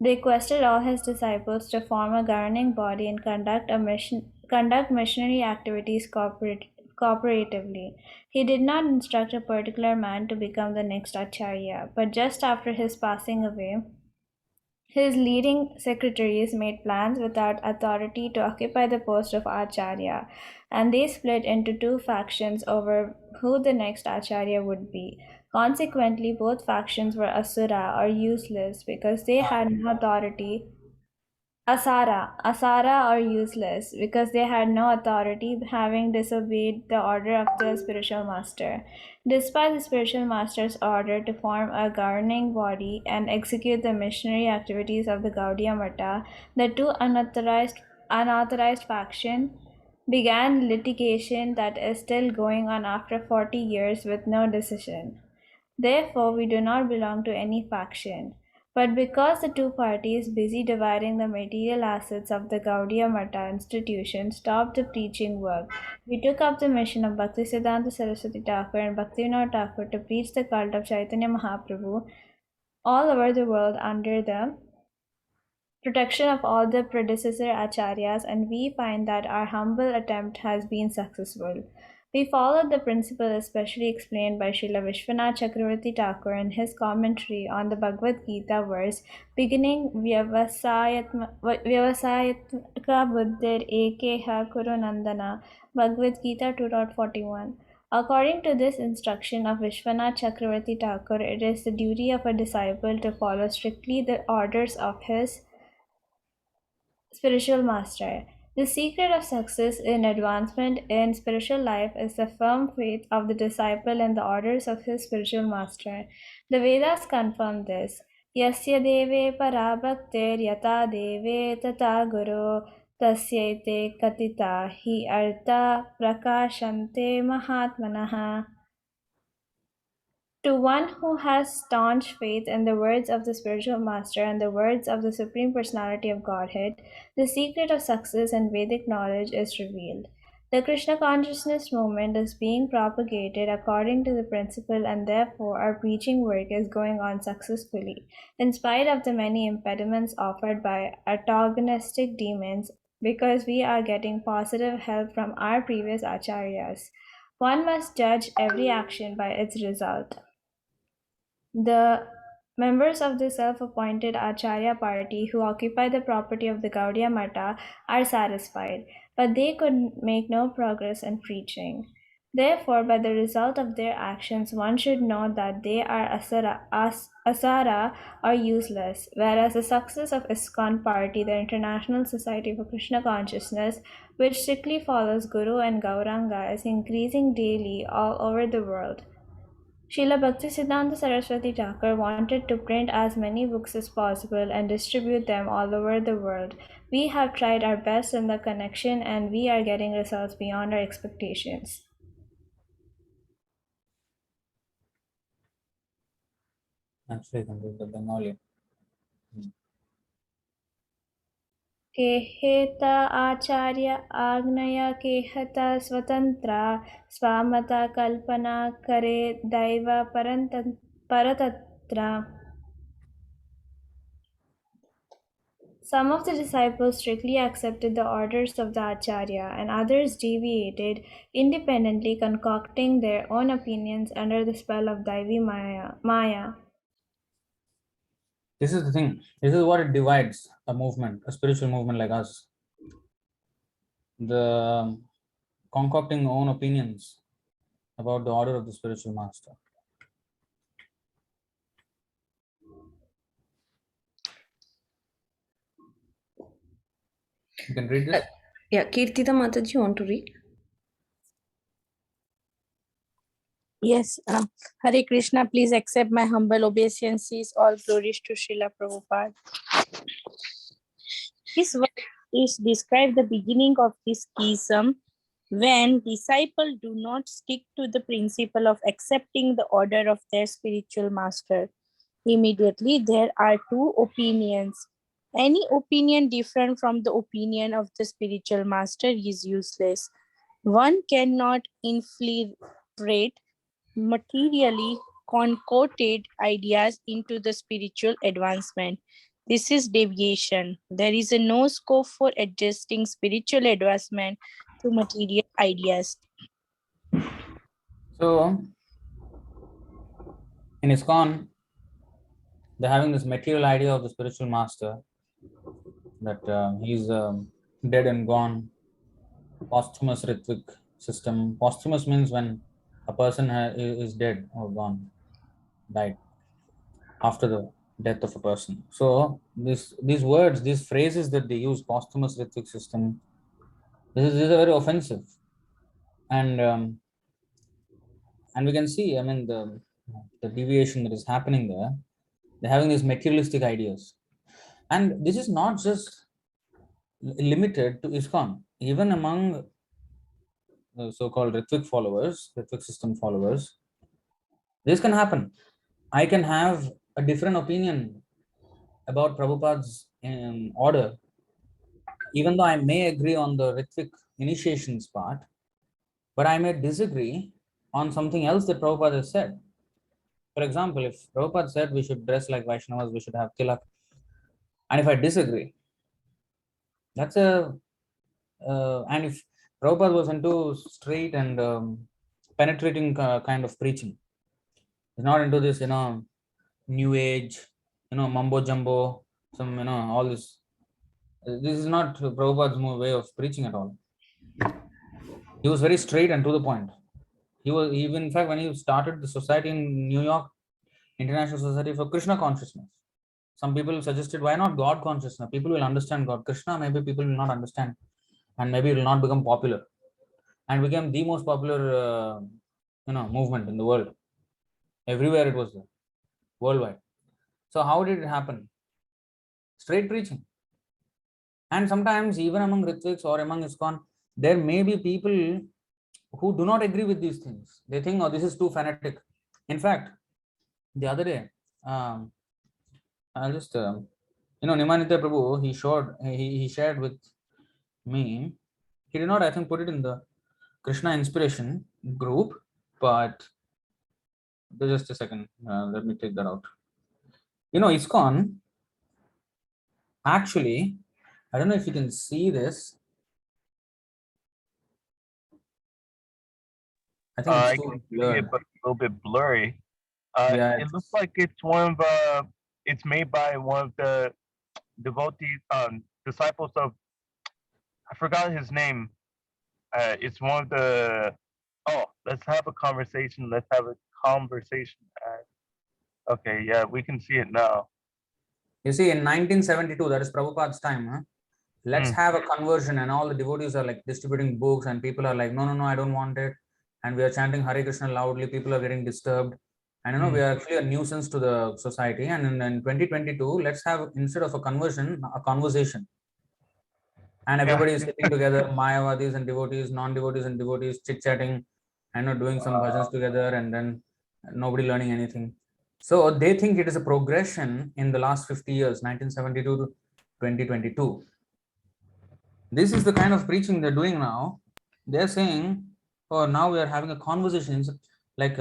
requested all his disciples to form a governing body and conduct missionary activities cooperatively. He did not instruct a particular man to become the next Acharya, but just after his passing away, his leading secretaries made plans without authority to occupy the post of Acharya, and they split into two factions over who the next Acharya would be. Consequently, both factions were asura or useless because they had no authority. Asara or useless because they had no authority, having disobeyed the order of the spiritual master. Despite the spiritual master's order to form a governing body and execute the missionary activities of the Gaudiya Mata, the two unauthorized faction began litigation that is still going on after 40 years with no decision. Therefore, we do not belong to any faction. But because the two parties busy dividing the material assets of the Gaudiya Mata institution stopped the preaching work, we took up the mission of Bhaktisiddhanta Saraswati Thakur and Bhaktivinoda Thakur to preach the cult of Chaitanya Mahaprabhu all over the world under the protection of all the predecessor acharyas, and we find that our humble attempt has been successful. We followed the principle especially explained by Srila Vishwanath Chakravarti Thakur in his commentary on the Bhagavad Gita verse beginning Vyavasayatka Buddhir Ekeha Kuru Nandana, Bhagavad Gita 2.41. According to this instruction of Vishwanath Chakravarti Thakur, it is the duty of a disciple to follow strictly the orders of his spiritual master. The secret of success in advancement in spiritual life is the firm faith of the disciple in the orders of his spiritual master. The Vedas confirm this. Yasya deve para bhaktir yata deve tata guru tasyaite katita hi artha prakashante mahatmanaha. To one who has staunch faith in the words of the spiritual master and the words of the Supreme Personality of Godhead, the secret of success and Vedic knowledge is revealed. The Krishna consciousness movement is being propagated according to the principle, and therefore our preaching work is going on successfully, in spite of the many impediments offered by antagonistic demons, because we are getting positive help from our previous acharyas. One must judge every action by its result. The members of the self-appointed Acharya party who occupy the property of the Gaudiya Mata are satisfied, but they could make no progress in preaching. Therefore, by the result of their actions, one should know that they are asara or useless, whereas the success of ISKCON party, the International Society for Krishna Consciousness, which strictly follows Guru and Gauranga, is increasing daily all over the world. Srila Bhaktisiddhanta Saraswati Thakur wanted to print as many books as possible and distribute them all over the world. We have tried our best in the connection and we are getting results beyond our expectations. Actually, complete the Bengali. केहेता आचार्य आग्नया केहता स्वतंत्रा स्वामता कल्पना करे दैव परतत्रा. Some of the disciples strictly accepted the orders of the Acharya, and others deviated, independently concocting their own opinions under the spell of Daivi Maya. This is the thing. This is what it divides a movement, a spiritual movement like us. The concocting own opinions about the order of the spiritual master. You can read this? Yeah, Kirtita Mataji, you want to read? Yes, Hare Krishna, please accept my humble obeisances. All glories to Srila Prabhupada. This verse is describe the beginning of this schism when disciples do not stick to the principle of accepting the order of their spiritual master. Immediately, there are two opinions. Any opinion different from the opinion of the spiritual master is useless. One cannot infiltrate materially concocted ideas into the spiritual advancement. This is deviation. There is no scope for adjusting spiritual advancement to material ideas. So, in ISKCON, they're having this material idea of the spiritual master, that he's dead and gone, posthumous Ritvik system. Posthumous means when a person is dead or gone, died, after the death of a person. So these words, these phrases that they use, posthumous Ritvik system, this is very offensive. And we can see, I mean, the deviation that is happening there. They're having these materialistic ideas. And this is not just limited to ISKCON. Even among the so-called Ritvik followers, Ritvik system followers, this can happen. I can have a different opinion about Prabhupada's order, even though I may agree on the Ritvik initiations part, but I may disagree on something else that Prabhupada has said. For example, if Prabhupada said we should dress like Vaishnavas, we should have tilak, and if I disagree, that's and if Prabhupada was into straight and penetrating kind of preaching, he's not into this, new age, mumbo jumbo, some, all this. This is not Prabhupada's way of preaching at all. He was very straight and to the point. He was even, in fact, when he started the society in New York, International Society for Krishna Consciousness, some people suggested, why not God consciousness? People will understand God. Krishna, maybe people will not understand, and maybe it will not become popular, and became the most popular, movement in the world. Everywhere it was there, worldwide. So how did it happen? Straight preaching. And sometimes even among Ritviks or among ISKCON, there may be people who do not agree with these things. They think, oh, this is too fanatic. In fact, The other day, I'll just Nimanita Prabhu, he shared with me. He did not, I think, put it in the Krishna inspiration group, but just a second. Let me take that out. ISKCON, actually, I don't know if you can see this. I think it's I too can see it, blurred. but a little bit blurry. Yeah, It looks like it's one of it's made by one of the devotees, disciples of, I forgot his name. It's one of the. Oh, let's have a conversation. Let's have a conversation. Okay, yeah, we can see it now. you see, in 1972, that is Prabhupada's time, huh? Let's Hmm. have a conversion, and all the devotees are like distributing books, and people are like, no, no, no, I don't want it. And we are chanting Hare Krishna loudly, people are getting disturbed. And Hmm. we are actually a nuisance to the society. And in 2022, let's have, instead of a conversion, a conversation. And Yeah. everybody is sitting together, Mayavadis and devotees, non-devotees and devotees, chit-chatting, and doing some bhajans together, and then nobody learning anything. So they think it is a progression in the last 50 years, 1972 to 2022. This is the kind of preaching they're doing now. They're saying, oh, now we are having a conversation. Like,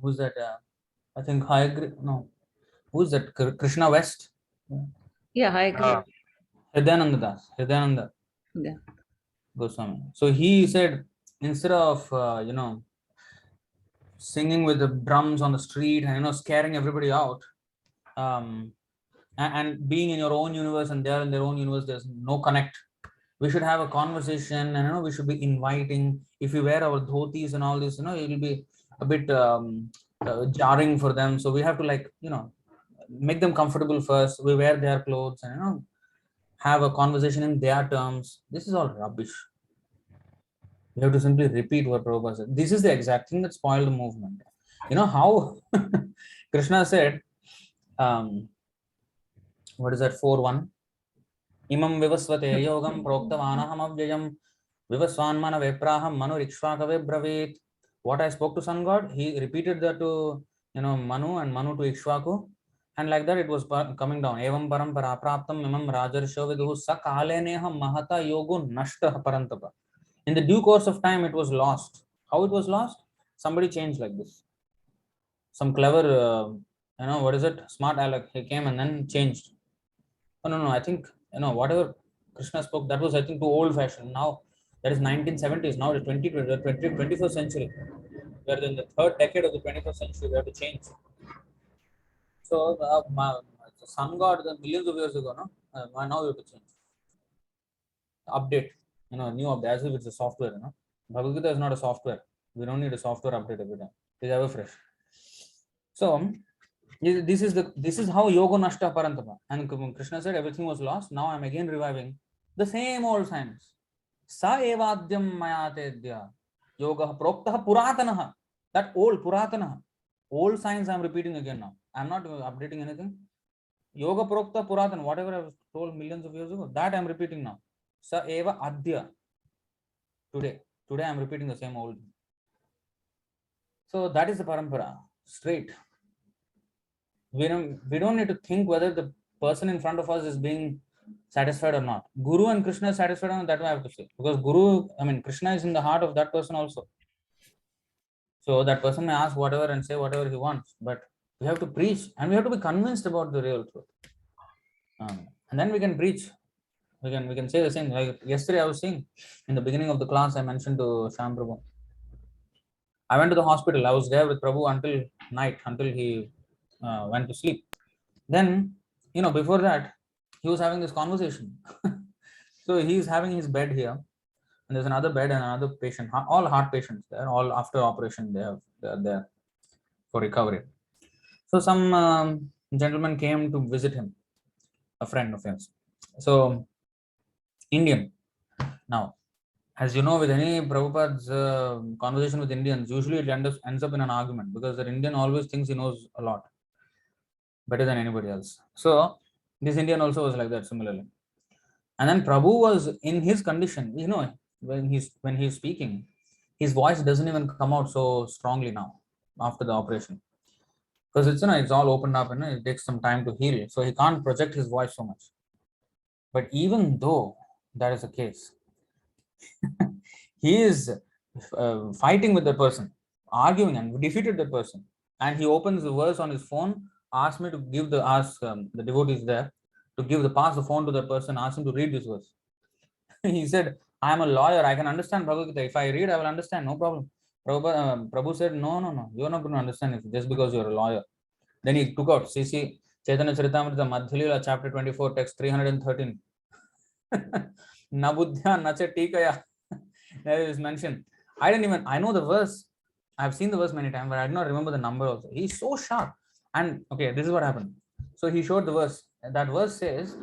who's that? I think, no, who's that? Krishna West? Yeah, I agree. Uh, Hridayananda Yeah. Goswami. So he said, instead of, singing with the drums on the street and, scaring everybody out, um, and being in your own universe and they're in their own universe, there's no connect. We should have a conversation, and we should be inviting. If we wear our dhotis and all this, it will be a bit jarring for them. So we have to, like, make them comfortable first. We wear their clothes and, have a conversation in their terms. This is all rubbish. You have to simply repeat what Prabhupada said. This is the exact thing that spoiled the movement. You know how Krishna said, what is that, 4:1? Imam vivasvate yogam proktavanaham avyayam vivasvanmana vepraham manu ikshvakave bravit. What I spoke to sun god, he repeated that to, Manu, and Manu to Ikshvaku. And like that, it was coming down. Evam parampara praptam imam rajarsho viduhu sakaleneha mahata yogo nashtah parantapa. In the due course of time, it was lost. How it was lost? Somebody changed like this. Some clever, what is it? Smart Alec. He came and then changed. Oh, no, no. I think, whatever Krishna spoke, that was, I think, too old fashioned. Now, that is 1970s. Now, the 21st century. We are in the third decade of the 21st century. We have to change. So, the sun god, the millions of years ago, no? Now we have to change. Update. New update, as if it's a software. Bhagavad Gita is not a software. We don't need a software update every time. It's ever fresh. So this is how yoga nashta parantapa. And Krishna said everything was lost. Now I'm again reviving the same old science. Sa evadyam mayatedya yoga proktah puratanaha. That old puratana, old science I'm repeating again now. I'm not updating anything. Yoga prokta puratana, whatever I was told millions of years ago, that I'm repeating now. Sa eva adya. Today I'm repeating the same old. So that is the parampara. Straight. We don't need to think whether the person in front of us is being satisfied or not. Guru and Krishna is satisfied, and that way I have to say. Because Krishna is in the heart of that person also. So that person may ask whatever and say whatever he wants, but we have to preach and we have to be convinced about the real truth. And then we can preach. We can say the same. Like yesterday I was saying in the beginning of the class, I mentioned to Sham Prabhu. I went to the hospital. I was there with Prabhu until night, until he went to sleep. Then, before that, he was having this conversation. So he's having his bed here, and there's another bed and another patient, all heart patients there, all after operation, they're there for recovery. So some gentleman came to visit him, a friend of his. So, Indian. Now, as you know, with any Prabhupada's conversation with Indians, usually it ends up in an argument because the Indian always thinks he knows a lot, better than anybody else. So, this Indian also was like that similarly. And then Prabhu was in his condition, when he's speaking, his voice doesn't even come out so strongly now after the operation. because it's all opened up and it takes some time to heal, so he can't project his voice so much. But even though that is the case, he is fighting with the person, arguing and defeated the person, and he opens the verse on his phone, asks me to give the devotees there to pass the phone to the person, ask him to read this verse. He said, I am a lawyer, I can understand Bhagavad Gita. If I read, I will understand, no problem. Prabhu said, no, you're not going to understand it just because you're a lawyer. Then he took out CC Chaitanya Charitamrita Madhyalila chapter 24, text 313. Nabuddhya Nacha Tikaya. That is mentioned. I know the verse. I've seen the verse many times, but I do not remember the number also. He's so sharp. And okay, this is what happened. So he showed the verse. That verse says,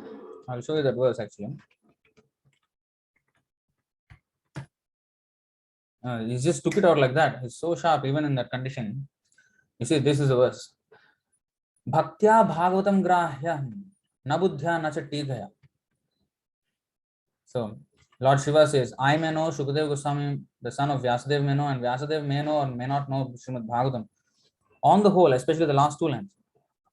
I'll show you that verse actually. He just took it out like that. He's so sharp even in that condition. You see, this is the verse. Bhaktya Bhagavatam Grahya Nabuddhya Nacha Tikaya. So Lord Shiva says, I may know Shukadeva Goswami, the son of Vyasadeva may know, and Vyasadeva may know or may not know Srimad Bhagavatam. On the whole, especially the last two lines,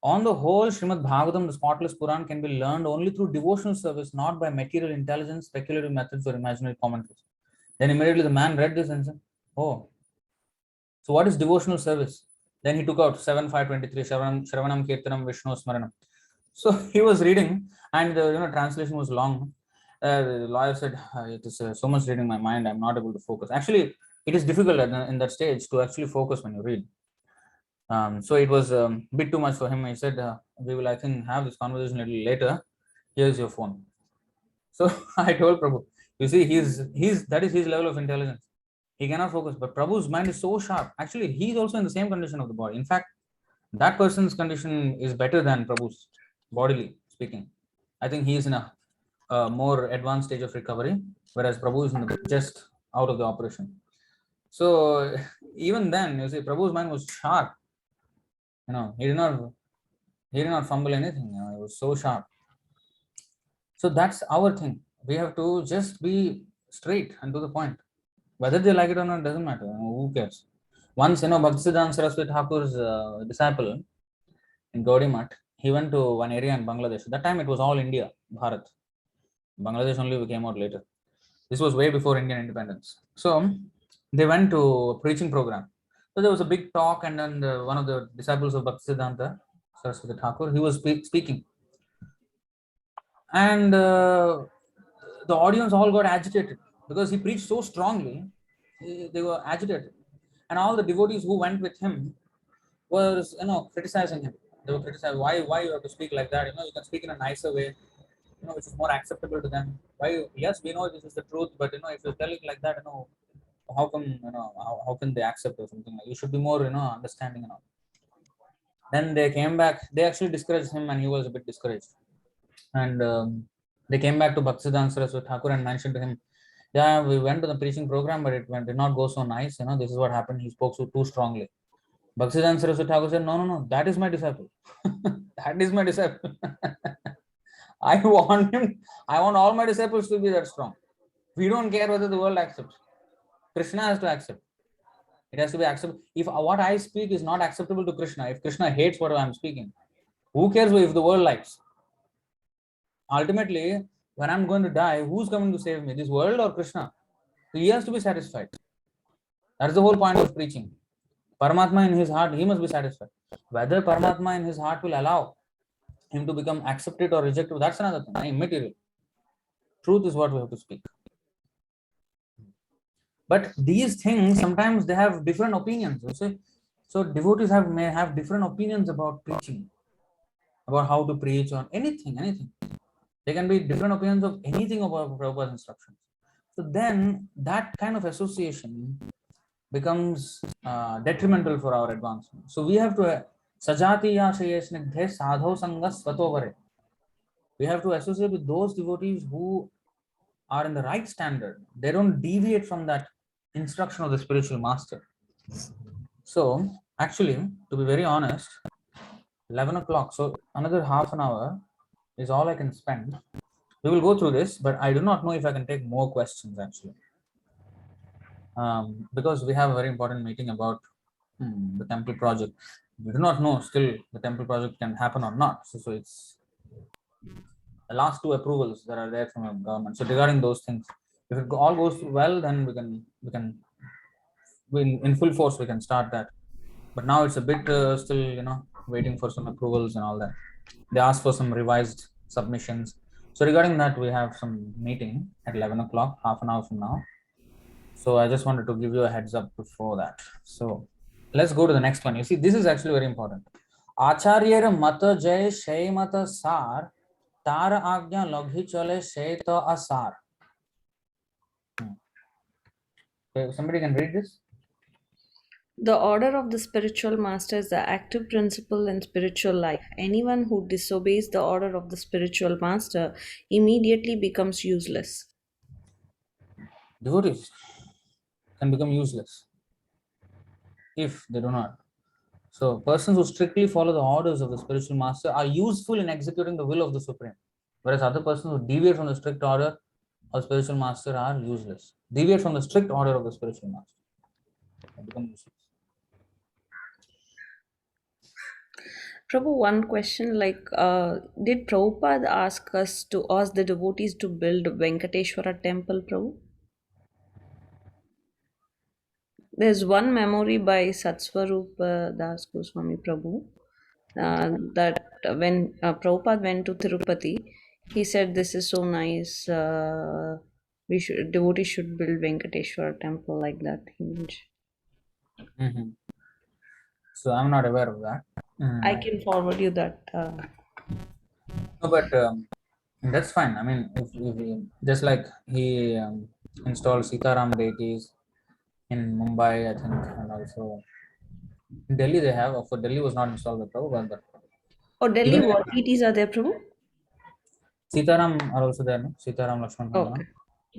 on the whole, Srimad Bhagavatam, the spotless Puran, can be learned only through devotional service, not by material intelligence, speculative methods, or imaginary commentaries. Then immediately the man read this and said, oh, so what is devotional service? Then he took out 7.5.23, Shravanam Kirtanam Vishnu Smaranam. So he was reading, and the translation was long. The lawyer said, it is so much reading my mind, I'm not able to focus. Actually, it is difficult in that stage to actually focus when you read. So it was a bit too much for him. He said, we will, I think, have this conversation a little later. Here's your phone. So I told Prabhu, you see, that is his level of intelligence. He cannot focus, but Prabhu's mind is so sharp. Actually, he is also in the same condition of the body. In fact, that person's condition is better than Prabhu's, bodily speaking. I think he is in a more advanced stage of recovery, whereas Prabhu is just out of the operation. So even then, you see, Prabhu's mind was sharp. He did not fumble anything. It was so sharp. So that's our thing. We have to just be straight and to the point. Whether they like it or not doesn't matter. Who cares? Once, Bhaktisiddhanta Saraswati Thakur's disciple in Gaudimat, he went to one area in Bangladesh. That time it was all India, Bharat. Bangladesh only came out later. This was way before Indian independence. So they went to a preaching program. So there was a big talk, and then one of the disciples of Bhaktisiddhanta Saraswati Thakur, he was speaking. And the audience all got agitated because he preached so strongly. They were agitated, and all the devotees who went with him was criticizing him. They were criticizing why you have to speak like that. You can speak in a nicer way, which is more acceptable to them. Why? Yes, we know this is the truth, but if you tell it like that, how come how can they accept or something? You should be more understanding and all. Then they came back. They actually discouraged him, and he was a bit discouraged. And they came back to Bhaktisiddhanta Saraswati Thakur and mentioned to him, yeah, we went to the preaching program, but it did not go so nice. This is what happened. He spoke so too strongly. Bhaktisiddhanta Saraswati Thakur said, no, that is my disciple. That is my disciple. I want all my disciples to be that strong. We don't care whether the world accepts. Krishna has to accept. It has to be acceptable. If what I speak is not acceptable to Krishna, if Krishna hates what I'm speaking, who cares if the world likes? Ultimately, when I'm going to die, who's coming to save me? This world or Krishna? So he has to be satisfied. That's the whole point of preaching. Paramatma in his heart, he must be satisfied. Whether Paramatma in his heart will allow him to become accepted or rejected, that's another thing, immaterial. Truth is what we have to speak. But these things, sometimes they have different opinions. You see? So devotees may have different opinions about preaching, about how to preach on anything. There can be different opinions of anything about Prabhupada's instructions. So then that kind of association becomes detrimental for our advancement. So we have to sajati yashayesnigdhe sadho sangas svatovare. We have to associate with those devotees who are in the right standard. They don't deviate from that instruction of the spiritual master. So actually, to be very honest, 11 o'clock, so another half an hour is all I can spend. We will go through this, but I do not know if I can take more questions actually. Because we have a very important meeting about the temple project. We do not know still the temple project can happen or not. So it's the last two approvals that are there from the government. So regarding those things, if it all goes well, then in full force we can start that. But now it's a bit still, waiting for some approvals and all that. They asked for some revised submissions. So regarding that, we have some meeting at 11 o'clock, half an hour from now. So I just wanted to give you a heads up before that. So let's go to the next one. You see, this is actually very important. Acharyera mata jay shay mata sar tar agya laghi chale shay ta asar. Okay, somebody can read this? The order of the spiritual master is the active principle in spiritual life. Anyone who disobeys the order of the spiritual master immediately becomes useless. Devotees can become useless if they do not. So persons who strictly follow the orders of the spiritual master are useful in executing the will of the Supreme, whereas other persons who deviate from the strict order of spiritual master are useless. Deviate from the strict order of the spiritual master, they become useless. Prabhu, one question did Prabhupada ask the devotees to build Venkateshwara temple, Prabhu? There's one memory by Satswarup Das Goswami Prabhu that when Prabhupada went to Tirupati, he said, "This is so nice. Devotees should build Venkateshwara temple like that." He mentioned. Mm-hmm. So I'm not aware of that. I can forward you that. No, but that's fine. I mean, if just like he installed Sitaram deities in Mumbai, I think, and also in Delhi they have. For Delhi was not installed by Prabhupada, but Oh, Delhi, even what deities are there, Prabhu? Sitaram are also there, no? Sitaram, Lakshman, Hanuman. Okay.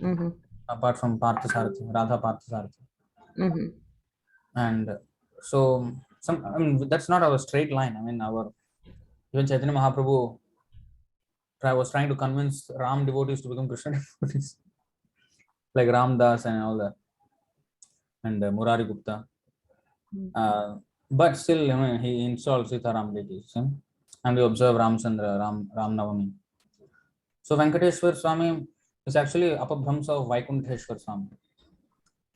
Mm-hmm. Apart from Parthasarathi, Radha Parthasarathi. Mm-hmm. And so I mean, that's not our straight line. I mean, even Chaitanya Mahaprabhu was trying to convince Ram devotees to become Krishna devotees, like Ram Das and all that, and Murari Gupta. But still, he installed Sitaram deities, and we observe Ramchandra, Ram Navami. So Venkateshwar Swami is actually Apabhamsa of Vaikuntheshwar Swami.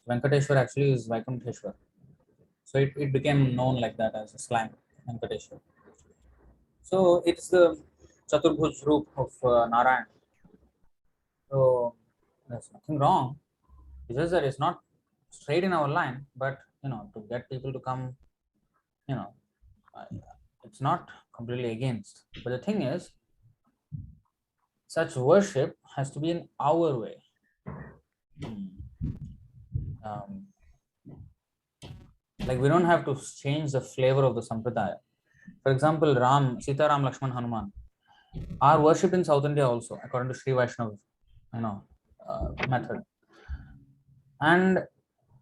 Venkateshwar actually is Vaikuntheshwar. So it became known like that as a slang, Venkateshwar. So it's the Chaturbhuj Roop of Narayan. So there's nothing wrong. It's just that it's not straight in our line, but to get people to come, it's not completely against. But the thing is, such worship has to be in our way. Like we don't have to change the flavor of the sampradaya. For example, Sita Ram, Lakshman, Hanuman are worshipped in South India also, according to Sri Vaishnav, method. And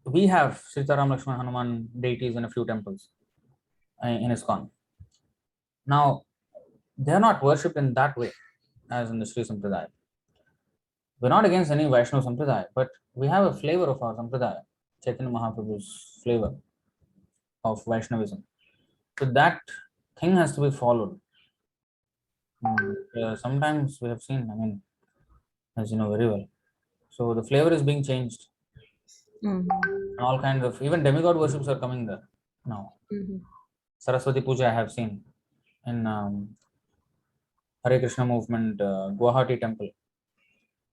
we have Sita Ram, Lakshman, Hanuman deities in a few temples in ISKCON. Now, they are not worshipped in that way as in the Sri Sampradaya. We're not against any Vaishnav Sampradaya, but we have a flavor of our Sampradaya, Chaitanya Mahaprabhu's flavor of Vaishnavism. So that thing has to be followed. Sometimes we have seen, I mean, as you know very well. So the flavor is being changed. Mm-hmm. All kinds of, even demigod worships are coming there now. Mm-hmm. Saraswati Puja I have seen in Hare Krishna movement, Guwahati temple.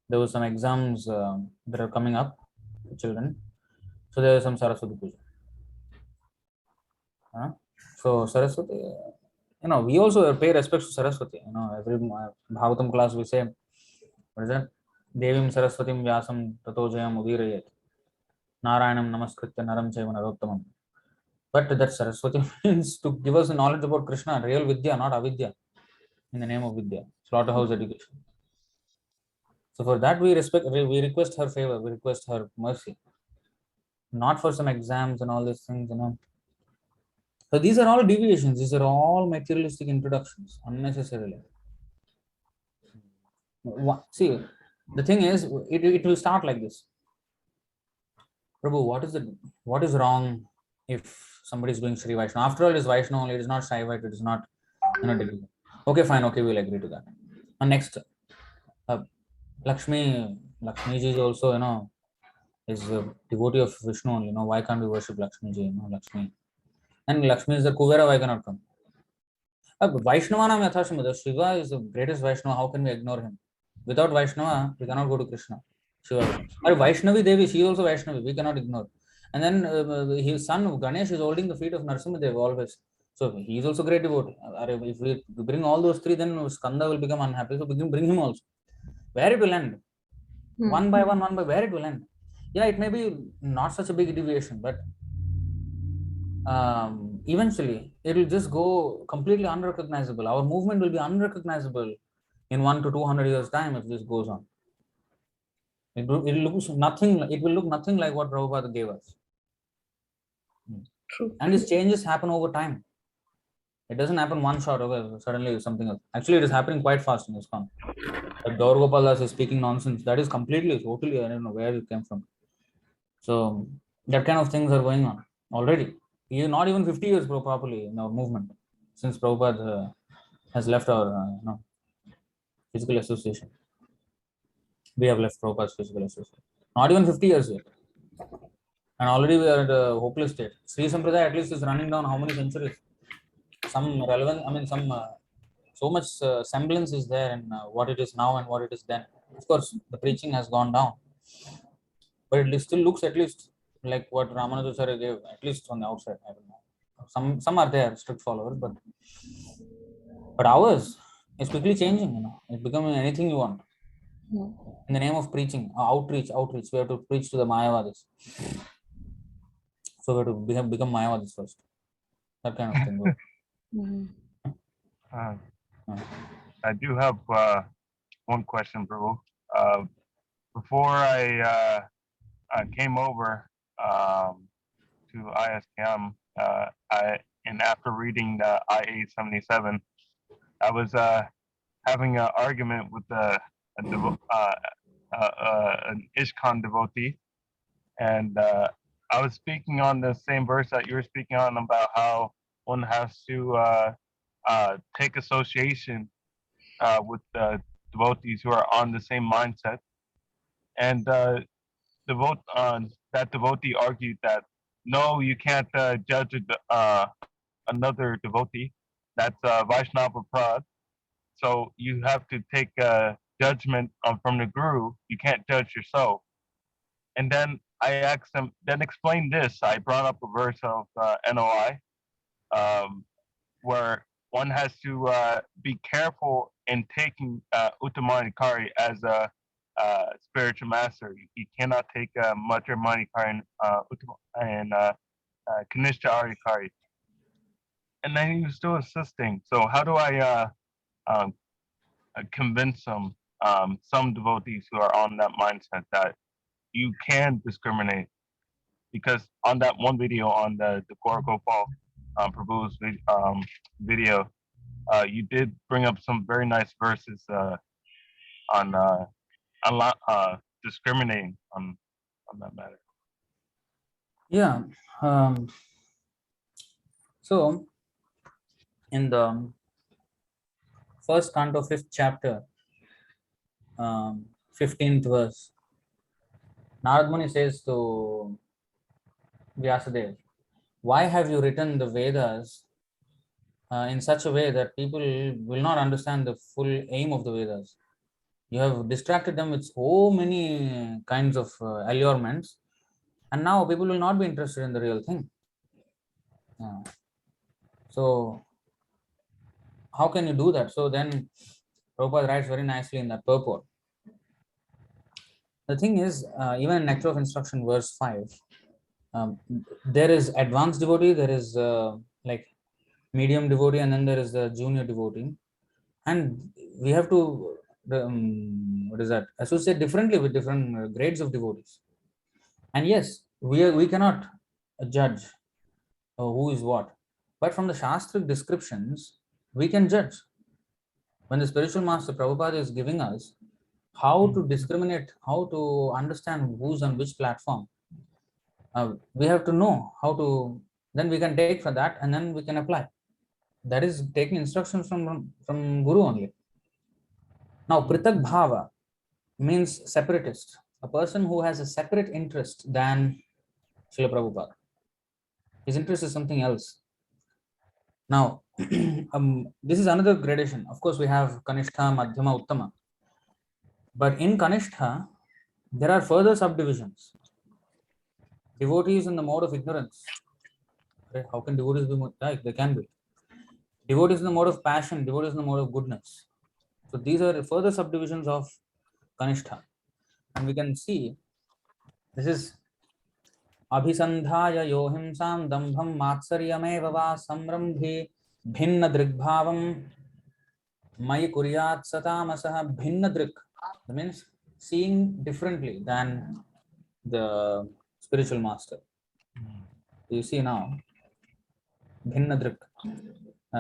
There were some exams that are coming up for children. So there is some Saraswati Puja. So Saraswati, we also pay respect to Saraswati. Every Bhagavatam class we say, what is that? Devim Saraswatim Vyasam Tato Jayam Udirayet. Narayanam Namaskritya Naram Chaiva Narottamam. But that Saraswati means to give us knowledge about Krishna, real Vidya, not Avidya, in the name of Vidya, slaughterhouse education. So for that we request her favor, we request her mercy. Not for some exams and all these things, So these are all deviations, these are all materialistic introductions, unnecessarily. See, the thing is, it will start like this. Prabhu, what is wrong if somebody is doing Sri Vaishnava. After all, it is Vaishnava only. It is not Shaivite. It is not, difficult. Okay, fine. Okay, we'll agree to that. And next, Lakshmi ji is also, is a devotee of Vishnu only. Why can't we worship Lakshmi ji? Lakshmi. And Lakshmi is the Kuvera. Why cannot come? Vaishnavanam Yathashamada. Shiva is the greatest Vaishnava. How can we ignore him? Without Vaishnava, we cannot go to Krishna. Shiva. Or Vaishnavi Devi, she is also Vaishnavi. We cannot ignore. And then his son Ganesh is holding the feet of Narasimhadev always. So he is also great devotee. If we bring all those three, then Skanda will become unhappy. So we can bring him also. Where it will end? One by one, where it will end? Yeah, it may be not such a big deviation, but eventually it will just go completely unrecognizable. Our movement will be unrecognizable in 1 to 200 years time if this goes on. It will look nothing like what Prabhupada gave us. True. And these changes happen over time. It doesn't happen one shot away, suddenly something else. Actually, it is happening quite fast in ISKCON. Gaur Gopal Das is speaking nonsense. That is totally, I don't know where it came from. So that kind of things are going on already. Not even 50 years properly in our movement since Prabhupada has left our physical association. We have left Prabhupada's physical association. Not even 50 years yet. And already we are at a hopeless state. Sri Sampradaya at least is running down how many centuries? Some relevant, so much semblance is there in what it is now and what it is then. Of course, the preaching has gone down. But it still looks at least like what Ramanujacharya gave, at least on the outside. I don't know. Some are there, strict followers, but ours is quickly changing, It's becoming anything you want. In the name of preaching, outreach. We have to preach to the Mayavadis. So we have to become Mayavadis first. That kind of thing. I do have one question, Prabhu. Before I came over to ISKM, and after reading the IA 77, I was having an argument with an ISKCON devotee, and I was speaking on the same verse that you were speaking on about how one has to take association with devotees who are on the same mindset, and that devotee argued that no, you can't judge another devotee. That's Vaishnava Prad. So you have to take judgment from the guru. You can't judge yourself. And then I asked him, then explain this. I brought up a verse of NOI, where one has to be careful in taking Uttamanikari as a spiritual master. You cannot take Madhya Manikari and Kanishta Arikari. And then he was still insisting. So how do I convince some devotees who are on that mindset that you can discriminate? Because on that one video on the Gaur Gopal Prabhu's video, you did bring up some very nice verses on discriminating on that matter. Yeah. So in the first canto, 5th chapter, 15th verse, Narad Muni says to Vyasadeva, why have you written the Vedas in such a way that people will not understand the full aim of the Vedas? You have distracted them with so many kinds of allurements, and now people will not be interested in the real thing. So how can you do that? So then Prabhupada writes very nicely in that purport. The thing is, even in Nectar of Instruction, verse 5, there is advanced devotee, there is like medium devotee, and then there is the junior devotee. And we have to, associate differently with different grades of devotees. And yes, we cannot judge who is what. But from the Shastric descriptions, we can judge. When the spiritual master Prabhupada is giving us how to discriminate, how to understand who's on which platform, we have to know how to then we can take for that and then we can apply. That is taking instructions from Guru only. Now, Pritak Bhava means separatist, a person who has a separate interest than Srila Prabhupada. His interest is something else. Now, this is another gradation. Of course, we have Kanishta, Madhyama, Uttama. But in Kanishta, there are further subdivisions. Devotees in the mode of ignorance. How can devotees be more? Like, they can be. Devotees in the mode of passion, devotees in the mode of goodness. So these are further subdivisions of Kanishta. And we can see this is Abhisandhaya yohimsam dambham matsaryameva va samrambhi bhinna drigbhavam mayi kuryat satamasaha bhinna drik. That means seeing differently than the spiritual master. You see now, bhinna drik,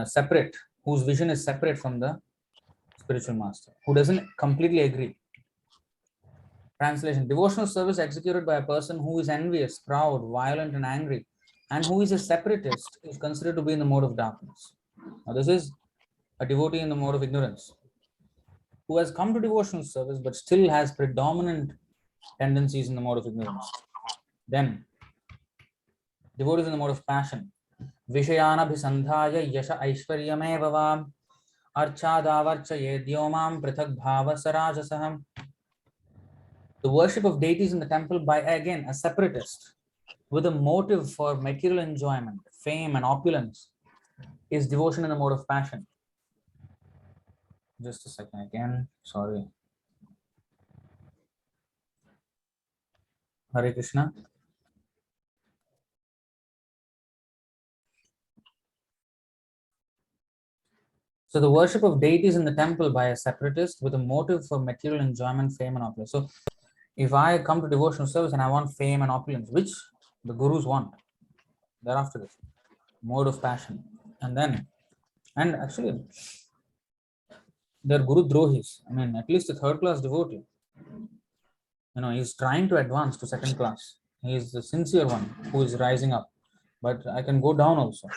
separate, whose vision is separate from the spiritual master, who doesn't completely agree. Translation: devotional service executed by a person who is envious, proud, violent, and angry, and who is a separatist, is considered to be in the mode of darkness. Now, this is a devotee in the mode of ignorance, who has come to devotional service but still has predominant tendencies in the mode of ignorance. Then, devotees in the mode of passion. Vishayana bhisandhaya yasha aishwaryameva va archadavarcha yedyomam prithak bhava sarajasaham. The worship of deities in the temple by, again, a separatist with a motive for material enjoyment, fame, and opulence is devotion in the mode of passion. Just a second again, sorry. Hare Krishna. So the worship of deities in the temple by a separatist with a motive for material enjoyment, fame, and opulence. So if I come to devotional service and I want fame and opulence, which the gurus want, thereafter this mode of passion. And then, and actually, they're guru drohis. I mean, at least a third class devotee. He's trying to advance to second class. He is the sincere one who is rising up. But I can go down also.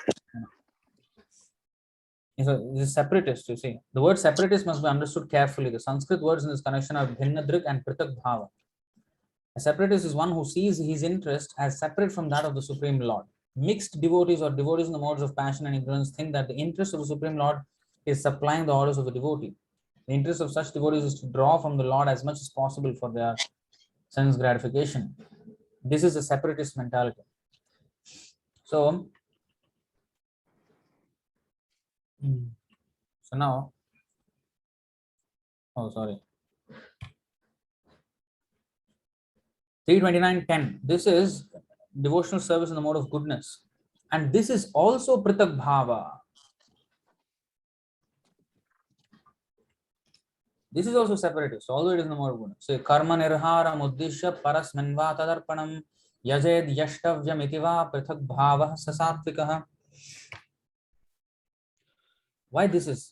He's a separatist, you see. The word separatist must be understood carefully. The Sanskrit words in this connection are bhinnadrik and pritak bhava. A separatist is one who sees his interest as separate from that of the Supreme Lord. Mixed devotees or devotees in the modes of passion and ignorance think that the interest of the Supreme Lord is supplying the orders of the devotee. The interest of such devotees is to draw from the Lord as much as possible for their sense gratification. This is a separatist mentality. So now, oh sorry, 329.10. This is devotional service in the mode of goodness, and this is also pritak bhava. This is also separatist, although it is in the mode of goodness. Say karma nirhara muddishya parasminva tadarpanam yajed yashtavyam itiva pritak bhava sasatvikah. Why this is?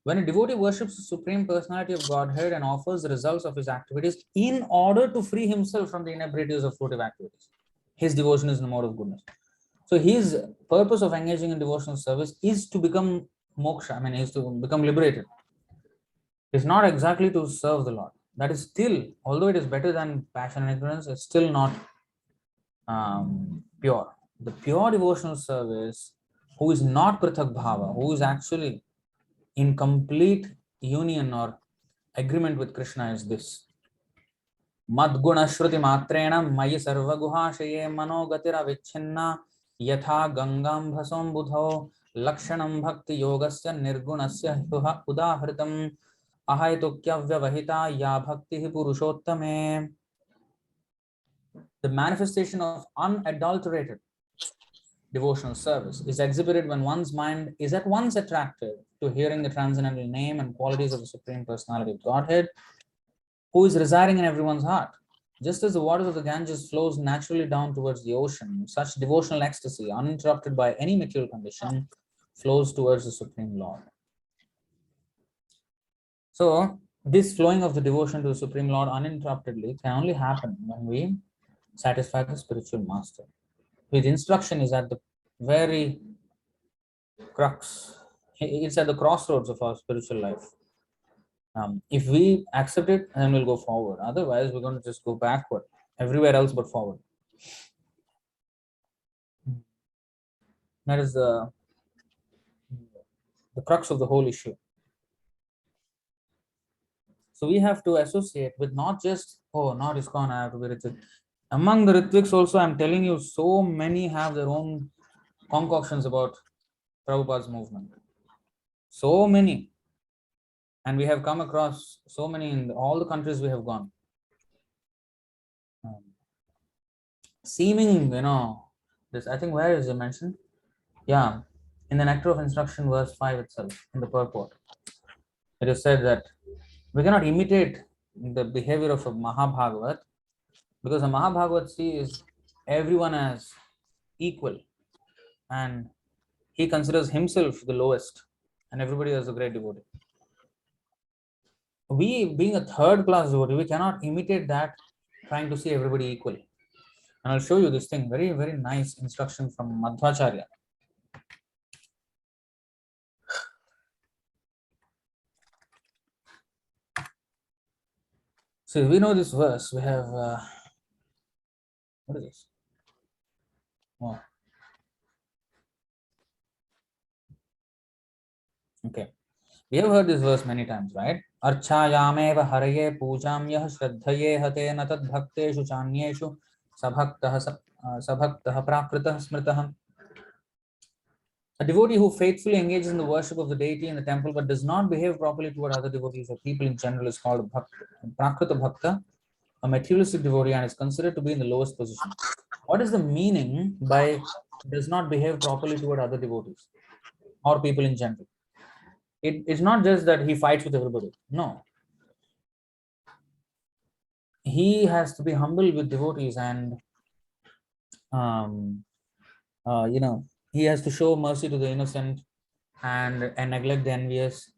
When a devotee worships the Supreme Personality of Godhead and offers the results of his activities in order to free himself from the inebrities of fruitive activities, his devotion is in the mode of goodness. So his purpose of engaging in devotional service is to become moksha, I mean, is to become liberated. It's not exactly to serve the Lord. That is still, although it is better than passion and ignorance, it's still not pure. The pure devotional service, who is not Prithak Bhava, who is actually in complete union or agreement with Krishna, is this. Madguna Shruti Matrena Mayi Sarvaguhashaye Manogatira Vichinna Yatha Gangam Bhasom Budho Lakshanam Bhakti Yogasya Nirgunasya Udahritam Ahaitukyavya Vahita Ya Bhakti Purushottame. The manifestation of unadulterated devotional service is exhibited when one's mind is at once attracted to hearing the transcendental name and qualities of the Supreme Personality of Godhead, who is residing in everyone's heart. Just as the waters of the Ganges flows naturally down towards the ocean, such devotional ecstasy, uninterrupted by any material condition, flows towards the Supreme Lord. So, this flowing of the devotion to the Supreme Lord uninterruptedly can only happen when we satisfy the spiritual master. His instruction is at very crux. It's at the crossroads of our spiritual life. If we accept it, then we'll go forward. Otherwise, we're going to just go backward, everywhere else but forward. That is the crux of the whole issue. So we have to associate with not just, oh, not ISKCON, I have to be Ritvik. Among the Ritviks also, I'm telling you, so many have their own concoctions about Prabhupada's movement. So many. And we have come across so many in all the countries we have gone. Seeming, this, I think, where is it mentioned? Yeah, in the Nectar of Instruction, verse 5 itself, in the purport. It is said that we cannot imitate the behavior of a Mahabhagavat, because a Mahabhagavat sees everyone as equal and he considers himself the lowest and everybody as a great devotee. We, being a third class devotee, we cannot imitate that, trying to see everybody equal. And I'll show you this thing, very, very nice instruction from Madhvacharya. So we know this verse, we have, what is this? Oh. Okay. We have heard this verse many times, right? Archayameva haraye pujam yah shraddhaye hate natad bhakteshu chanyeshu sabhaktah prakritah smritah. A devotee who faithfully engages in the worship of the deity in the temple but does not behave properly toward other devotees or people in general is called prakrita bhakta, a materialistic devotee, and is considered to be in the lowest position. What is the meaning by does not behave properly toward other devotees or people in general? It's not just that he fights with everybody. No. He has to be humble with devotees and, he has to show mercy to the innocent and neglect the envious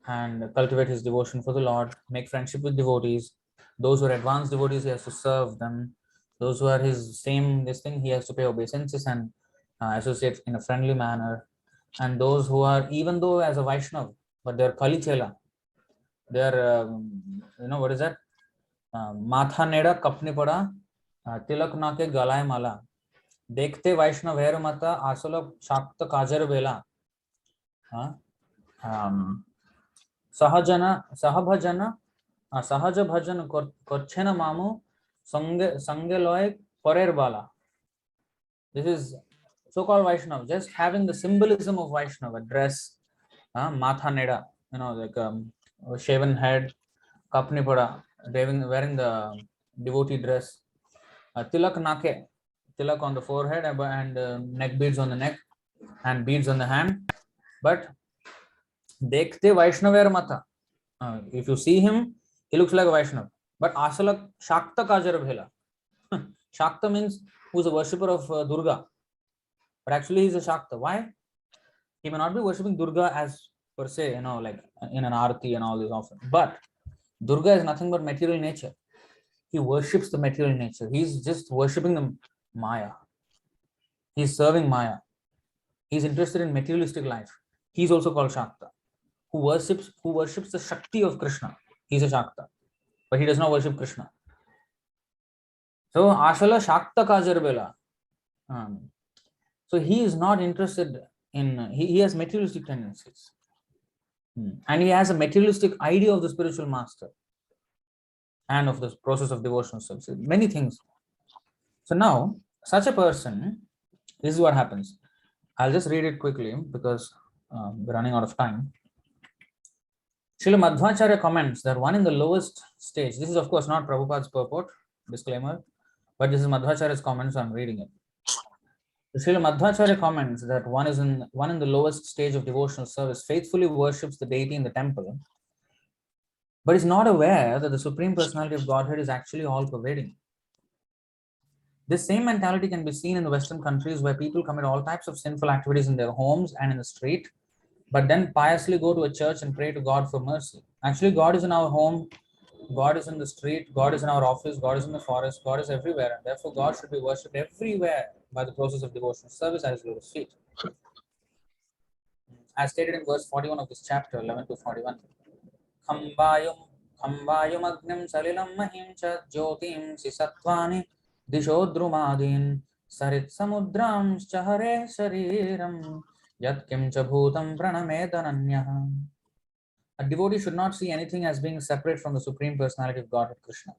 and cultivate his devotion for the Lord, make friendship with devotees. Those who are advanced devotees, he has to serve them. Those who are his same, this thing, he has to pay obeisances and associate in a friendly manner. And those who are, even though as a Vaishnav, but they're Kali Chela, they're, what is that? Matha Neda Kapni Pada, Tilak Nake Galay Mala. Dekhte Vaishnav Her Mata Asala Shakta Kajar Vela. Sahajana, Sahabhajana, Sahaja Bhajan Korchena Mamu, Sange Loy Parer Bala. This is so-called Vaishnav, just having the symbolism of Vaishnava, dress, Matha Neda, like a shaven head, Kapni Pada, wearing the devotee dress, Tilak Nake, tilak on the forehead and neck beads on the neck and beads on the hand. But Dekhte Vaishnavar Mata. If you see him, he looks like a Vaishnav. But Asalak Shakta Kajar Bhela. Shakta means who is a worshipper of Durga. But actually he is a Shakta. Why? He may not be worshipping Durga as per se, like in an arati and all this often. But Durga is nothing but material nature. He worships the material nature. He's just worshipping the Maya. He's serving Maya. He's interested in materialistic life. He's also called Shakta. Who worships the Shakti of Krishna. He's a Shakta. But he does not worship Krishna. So Ashala Shakta Kajar Bela. So he is not interested in, he has materialistic tendencies. And he has a materialistic idea of the spiritual master and of the process of devotional service. Many things. So now, such a person, this is what happens. I'll just read it quickly because we're running out of time. Srila Madhvacharya comments that one in the lowest stage, this is of course not Prabhupada's purport, disclaimer, but this is Madhvacharya's comments, so I'm reading it. Srila Madhvacharya comments that one in the lowest stage of devotional service faithfully worships the deity in the temple, but is not aware that the Supreme Personality of Godhead is actually all-pervading. This same mentality can be seen in the Western countries where people commit all types of sinful activities in their homes and in the street, but then piously go to a church and pray to God for mercy. Actually, God is in our home, God is in the street, God is in our office, God is in the forest, God is everywhere, and therefore God should be worshipped everywhere by the process of devotional service at his lotus feet. As stated in verse 41 of this chapter, 11 to 41. खम्बायुमग्निं सलिलं महिं च ज्योतिंसि सत्त्वानि दिशो द्रुमादीन् सरित्समुद्रांश्च हरे शरीरं यत्किं च भूतं प्रणमेदनन्यः. A devotee should not see anything as being separate from the Supreme Personality of Godhead Krishna.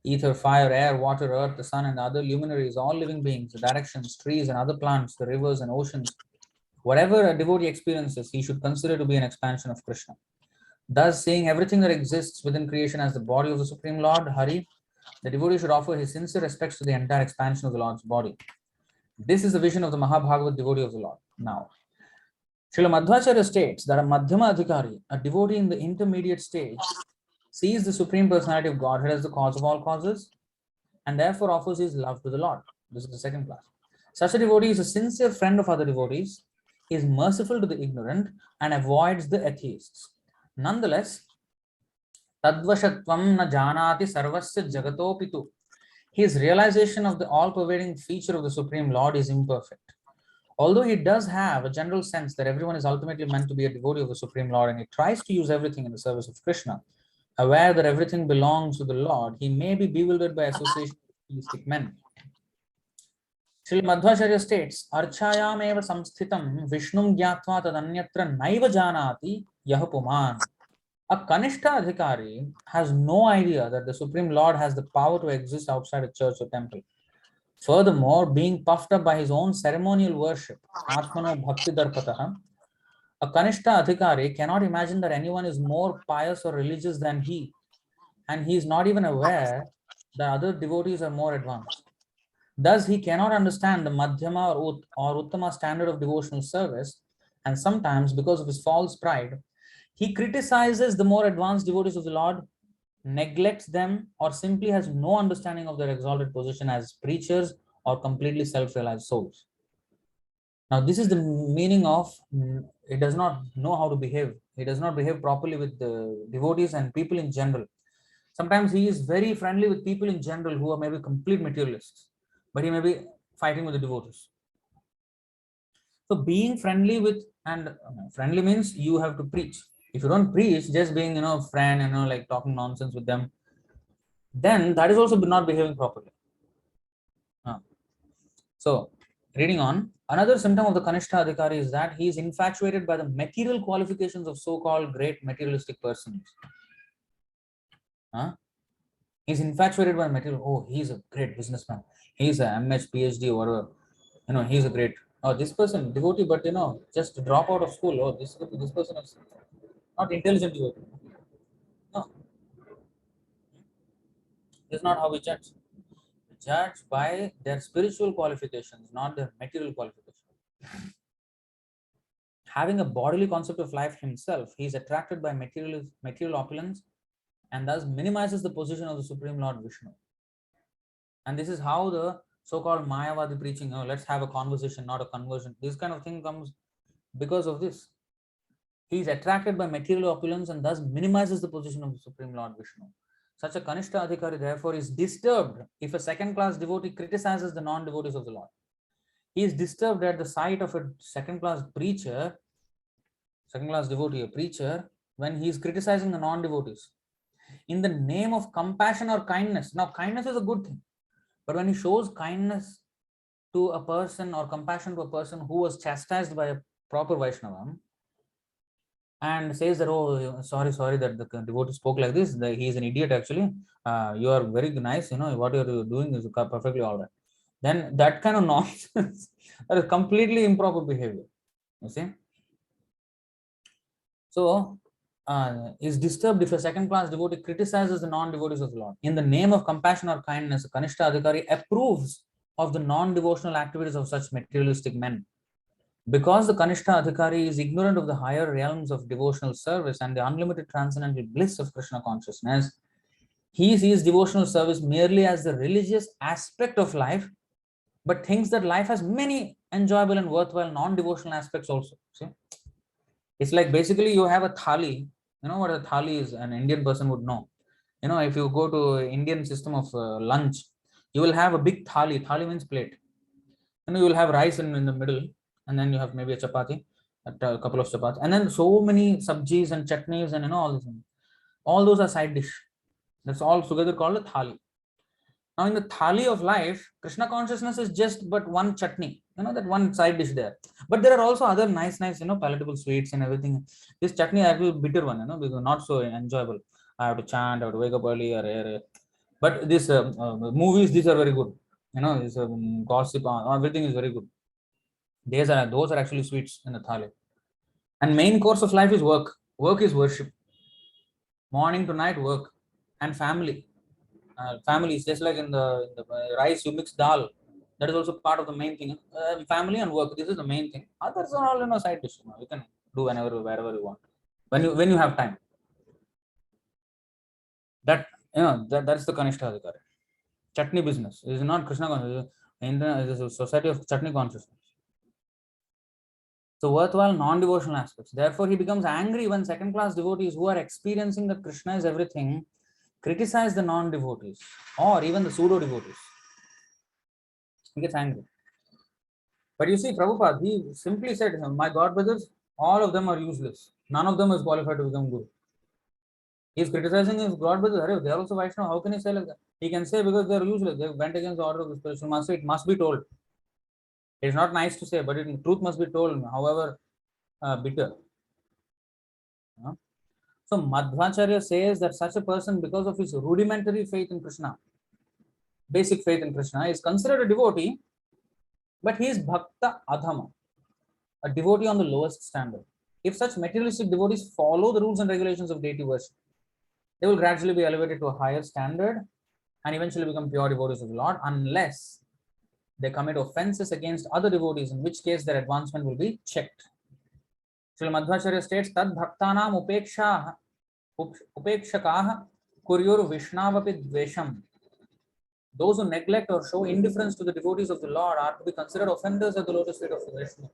Ether, fire, air, water, earth, the sun, and the other luminaries, all living beings, the directions, trees, and other plants, the rivers and oceans, whatever a devotee experiences, he should consider to be an expansion of Krishna. Thus, seeing everything that exists within creation as the body of the Supreme Lord, Hari, the devotee should offer his sincere respects to the entire expansion of the Lord's body. This is the vision of the Mahabhagavat devotee of the Lord. Now, Srila Madhvacharya states that a Madhyama Adhikari, a devotee in the intermediate stage, sees the Supreme Personality of Godhead as the cause of all causes and therefore offers his love to the Lord. This is the second class. Such a devotee is a sincere friend of other devotees, is merciful to the ignorant, and avoids the atheists. Nonetheless, Tadvashatvam na janati sarvasya jagatopitu. His realization of the all-pervading feature of the Supreme Lord is imperfect. Although he does have a general sense that everyone is ultimately meant to be a devotee of the Supreme Lord, and he tries to use everything in the service of Krishna, aware that everything belongs to the Lord, he may be bewildered by association with theistic men. Sri Madhvacharya states, Archayam eva samsthitam Vishnum gyatva tadanyatra naiva janati yahapuman. A Kanishta Adhikari has no idea that the Supreme Lord has the power to exist outside a church or temple. Furthermore, being puffed up by his own ceremonial worship, Atmano Bhakti Darpataha, a Kanishta Adhikari cannot imagine that anyone is more pious or religious than he, and he is not even aware that other devotees are more advanced. Thus, he cannot understand the Madhyama or Uttama standard of devotional service, and sometimes, because of his false pride, he criticizes the more advanced devotees of the Lord, neglects them, or simply has no understanding of their exalted position as preachers or completely self-realized souls. Now, this is the meaning of he does not know how to behave. He does not behave properly with the devotees and people in general. Sometimes he is very friendly with people in general who are maybe complete materialists, but he may be fighting with the devotees. So being friendly with, and friendly means you have to preach. If you don't preach, just being, friend, like talking nonsense with them, then that is also not behaving properly. So reading on, another symptom of the Kanishta Adhikari is that he is infatuated by the material qualifications of so-called great materialistic persons. He's infatuated by material. Oh, he's a great businessman. He's a MH, PhD, or whatever. He's a great. Oh, this person devotee, but just drop out of school. Oh, this person is not intelligent devotee. No, this is not how we judge. We judge by their spiritual qualifications, not their material qualifications. Having a bodily concept of life himself, he is attracted by material opulence, and thus minimizes the position of the Supreme Lord Vishnu. And this is how the so-called Mayavadi preaching, let's have a conversation, not a conversion. This kind of thing comes because of this. He is attracted by material opulence and thus minimizes the position of the Supreme Lord Vishnu. Such a Kanishta Adhikari, therefore, is disturbed if a second-class devotee criticizes the non-devotees of the Lord. He is disturbed at the sight of a second-class preacher, second-class devotee, a preacher, when he is criticizing the non-devotees in the name of compassion or kindness. Now, kindness is a good thing, but when he shows kindness to a person or compassion to a person who was chastised by a proper Vaishnava and says that, oh, sorry that the devotee spoke like this, he is an idiot actually, you are very nice, what you are doing is perfectly all right. Then that kind of nonsense, that is completely improper behavior, you see. So, is disturbed if a second-class devotee criticizes the non-devotees of the Lord. In the name of compassion or kindness, a Kanishta Adhikari approves of the non-devotional activities of such materialistic men. Because the Kanishta Adhikari is ignorant of the higher realms of devotional service and the unlimited transcendental bliss of Krishna consciousness, he sees devotional service merely as the religious aspect of life, but thinks that life has many enjoyable and worthwhile non-devotional aspects also. See? It's like basically you have a thali. You know what a thali is? An Indian person would know. If you go to Indian system of lunch, you will have a big thali. Thali means plate. You will have rice in the middle, and then you have maybe a chapati, a couple of chapatis, and then so many sabjis and chutneys and all these things. All those are side dish. That's all together called a thali. Now, in the thali of life, Krishna consciousness is just but one chutney, that one side dish there. But there are also other nice, palatable sweets and everything. This chutney is a bitter one, because not so enjoyable. I have to chant, I have to wake up early, but these movies, these are very good. This gossip, everything is very good. Those are actually sweets in the thali. And main course of life is work. Work is worship. Morning to night, work and family. Family is just like in the rice you mix dal. That is also part of the main thing. Family and work. This is the main thing. Others are all side dish. You can do wherever you want. When you have time. That's the Kanishta Adhikari. Chutney business. It is not Krishna consciousness. It is a society of chutney consciousness. So worthwhile non-devotional aspects. Therefore, he becomes angry when second-class devotees who are experiencing that Krishna is everything criticize the non-devotees or even the pseudo-devotees. He gets angry. But you see, Prabhupada, he simply said, my God brothers, all of them are useless. None of them is qualified to become Guru. He is criticizing his God brothers. They are also Vaishnava. How can he say like that? He can say because they are useless. They went against the order of the spiritual master. It must be told. It is not nice to say, but truth must be told, however bitter. So Madhvacharya says that such a person, because of his rudimentary faith in Krishna, basic faith in Krishna, is considered a devotee, but he is bhakta adhama, a devotee on the lowest standard. If such materialistic devotees follow the rules and regulations of deity worship, they will gradually be elevated to a higher standard and eventually become pure devotees of the Lord, unless they commit offenses against other devotees, in which case their advancement will be checked. Srila Madhvacharya states, Tad bhaktanam upekshakaha kuryur vishnavapi dvesham. Those who neglect or show indifference to the devotees of the Lord are to be considered offenders at the lotus feet of Krishna.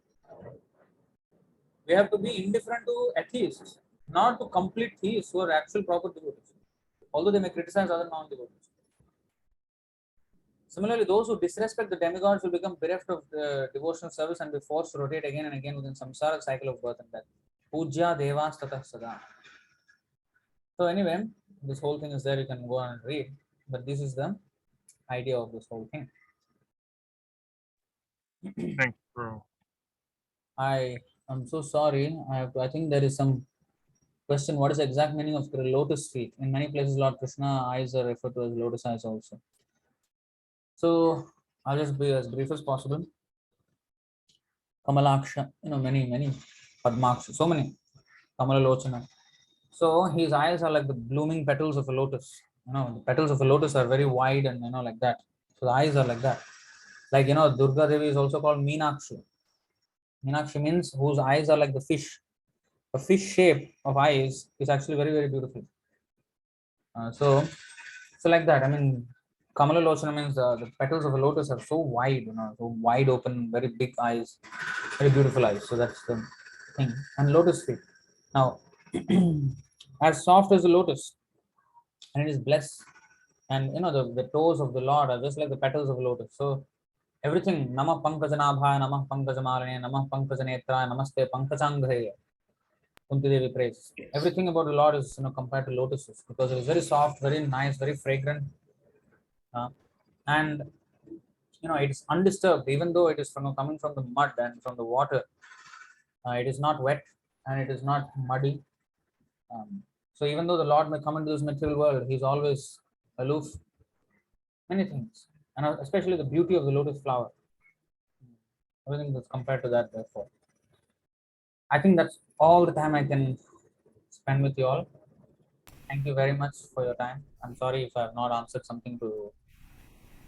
We have to be indifferent to atheists, not to complete theists who are actual proper devotees, although they may criticize other non-devotees. Similarly, those who disrespect the demigods will become bereft of the devotional service and be forced to rotate again and again within samsara cycle of birth and death. Pujya devas tatah sada. So anyway, this whole thing is there. You can go and read, but this is the idea of this whole thing. Thanks, bro. I'm so sorry. I think there is some question. What is the exact meaning of the lotus feet? In many places, Lord Krishna eyes are referred to as lotus eyes also. So I'll just be as brief as possible. Kamalaksha, many Padmaksha, so many Kamalalochana. So his eyes are like the blooming petals of a lotus. The petals of a lotus are very wide and like that. So the eyes are like that. Like Durga Devi is also called Meenakshi. Meenakshi means whose eyes are like the fish. A fish shape of eyes is actually very, very beautiful. So like that. I mean, Kamala Lochana means the petals of a lotus are so wide, so wide open, very big eyes, very beautiful eyes. So that's the thing. And lotus feet. Now, as soft as a lotus, and it is blessed. And the toes of the Lord are just like the petals of a lotus. So everything, Namah Pankajanabhaya, Namah Pankajamalane, Namah Pankajanetra, Namaste Pankajanghraya. Kunti Devi prays. Everything about the Lord is compared to lotuses because it is very soft, very nice, very fragrant, and it is undisturbed. Even though it is coming from the mud and from the water, it is not wet and it is not muddy. So even though the Lord may come into this material world, He is always aloof. Many things, and especially the beauty of the lotus flower. Everything is compared to that. Therefore, I think that's all the time I can spend with you all. Thank you very much for your time. I'm sorry if I have not answered something to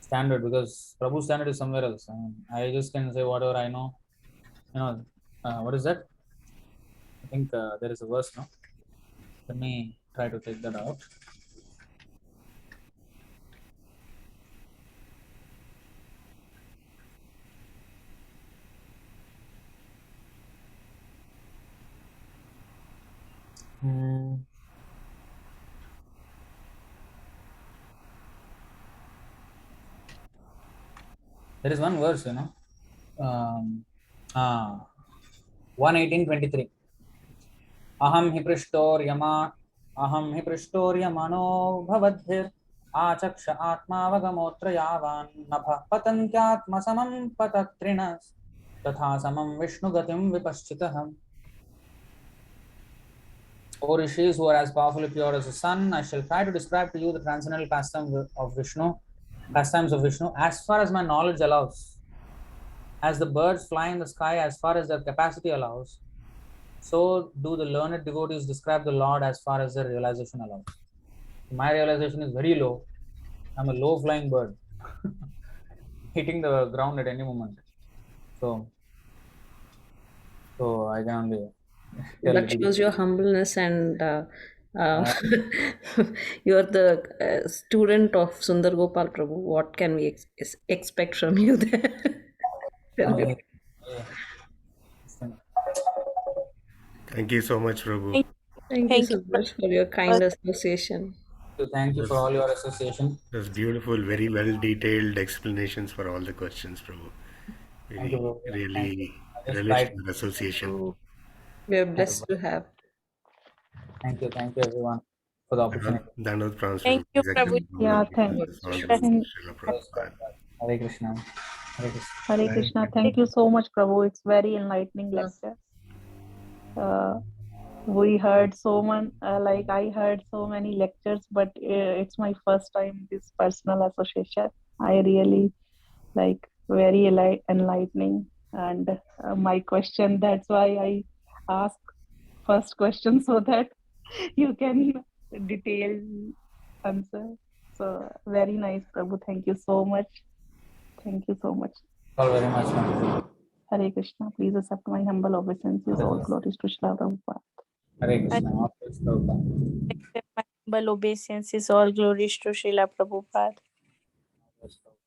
standard because Prabhu standard is somewhere else. I just can say whatever I know. What is that? I think there is a verse, no? Let me try to take that out. There is one verse, 1:18:23. अहं हि पृष्टोर्यमनो भवद्भिर् आचक्ष आत्मावगमोऽत्र यावान् नभः पतन्त्यात्मसमं पतत्रिणस् तथा समं विष्णुगतिं विपश्चितः. O rishis who are as powerfully pure as the sun, I shall try to describe to you the transcendental pastimes of Vishnu, as far as my knowledge allows. As the birds fly in the sky as far as their capacity allows, so do the learned devotees describe the Lord as far as their realization allows. My realization is very low. I'm a low flying bird, hitting the ground at any moment. So I can only tell That shows your humbleness, and you are the student of Sundar Gopal Prabhu. What can we expect from you there? Tell me. Thank you so much, Prabhu. Thank you Thank so you. much for your kind association. Thank you for all your association. That's beautiful, very well detailed explanations for all the questions, Prabhu. Thank you, Prabhu. Really I just relished tried your association. We are blessed to have. Thank you everyone for the opportunity. Dandavat pranams, Thank Prabhu. you, Please Prabhu. accept all Yeah, the thank blessings. All the Thank- blessings, Srila Prabhupada. Hare Krishna. Hare Krishna. Hare Krishna. Thank you so much, Prabhu. It's very enlightening lecture. We heard so much, like I heard so many lectures, but it's my first time this personal association. I really like very enlightening, and my question. That's why I ask first question so that you can detail answer. So very nice, Prabhu. Thank you so much. Thank you so much. All very much. Mataji. Hare Krishna. Please accept my humble obeisances. All glories to Shloka Prabhupada. Hare Krishna. All praise Prabhupada. My humble obeisances, all glories to Srila Prabhupada. All praise Prabhupada.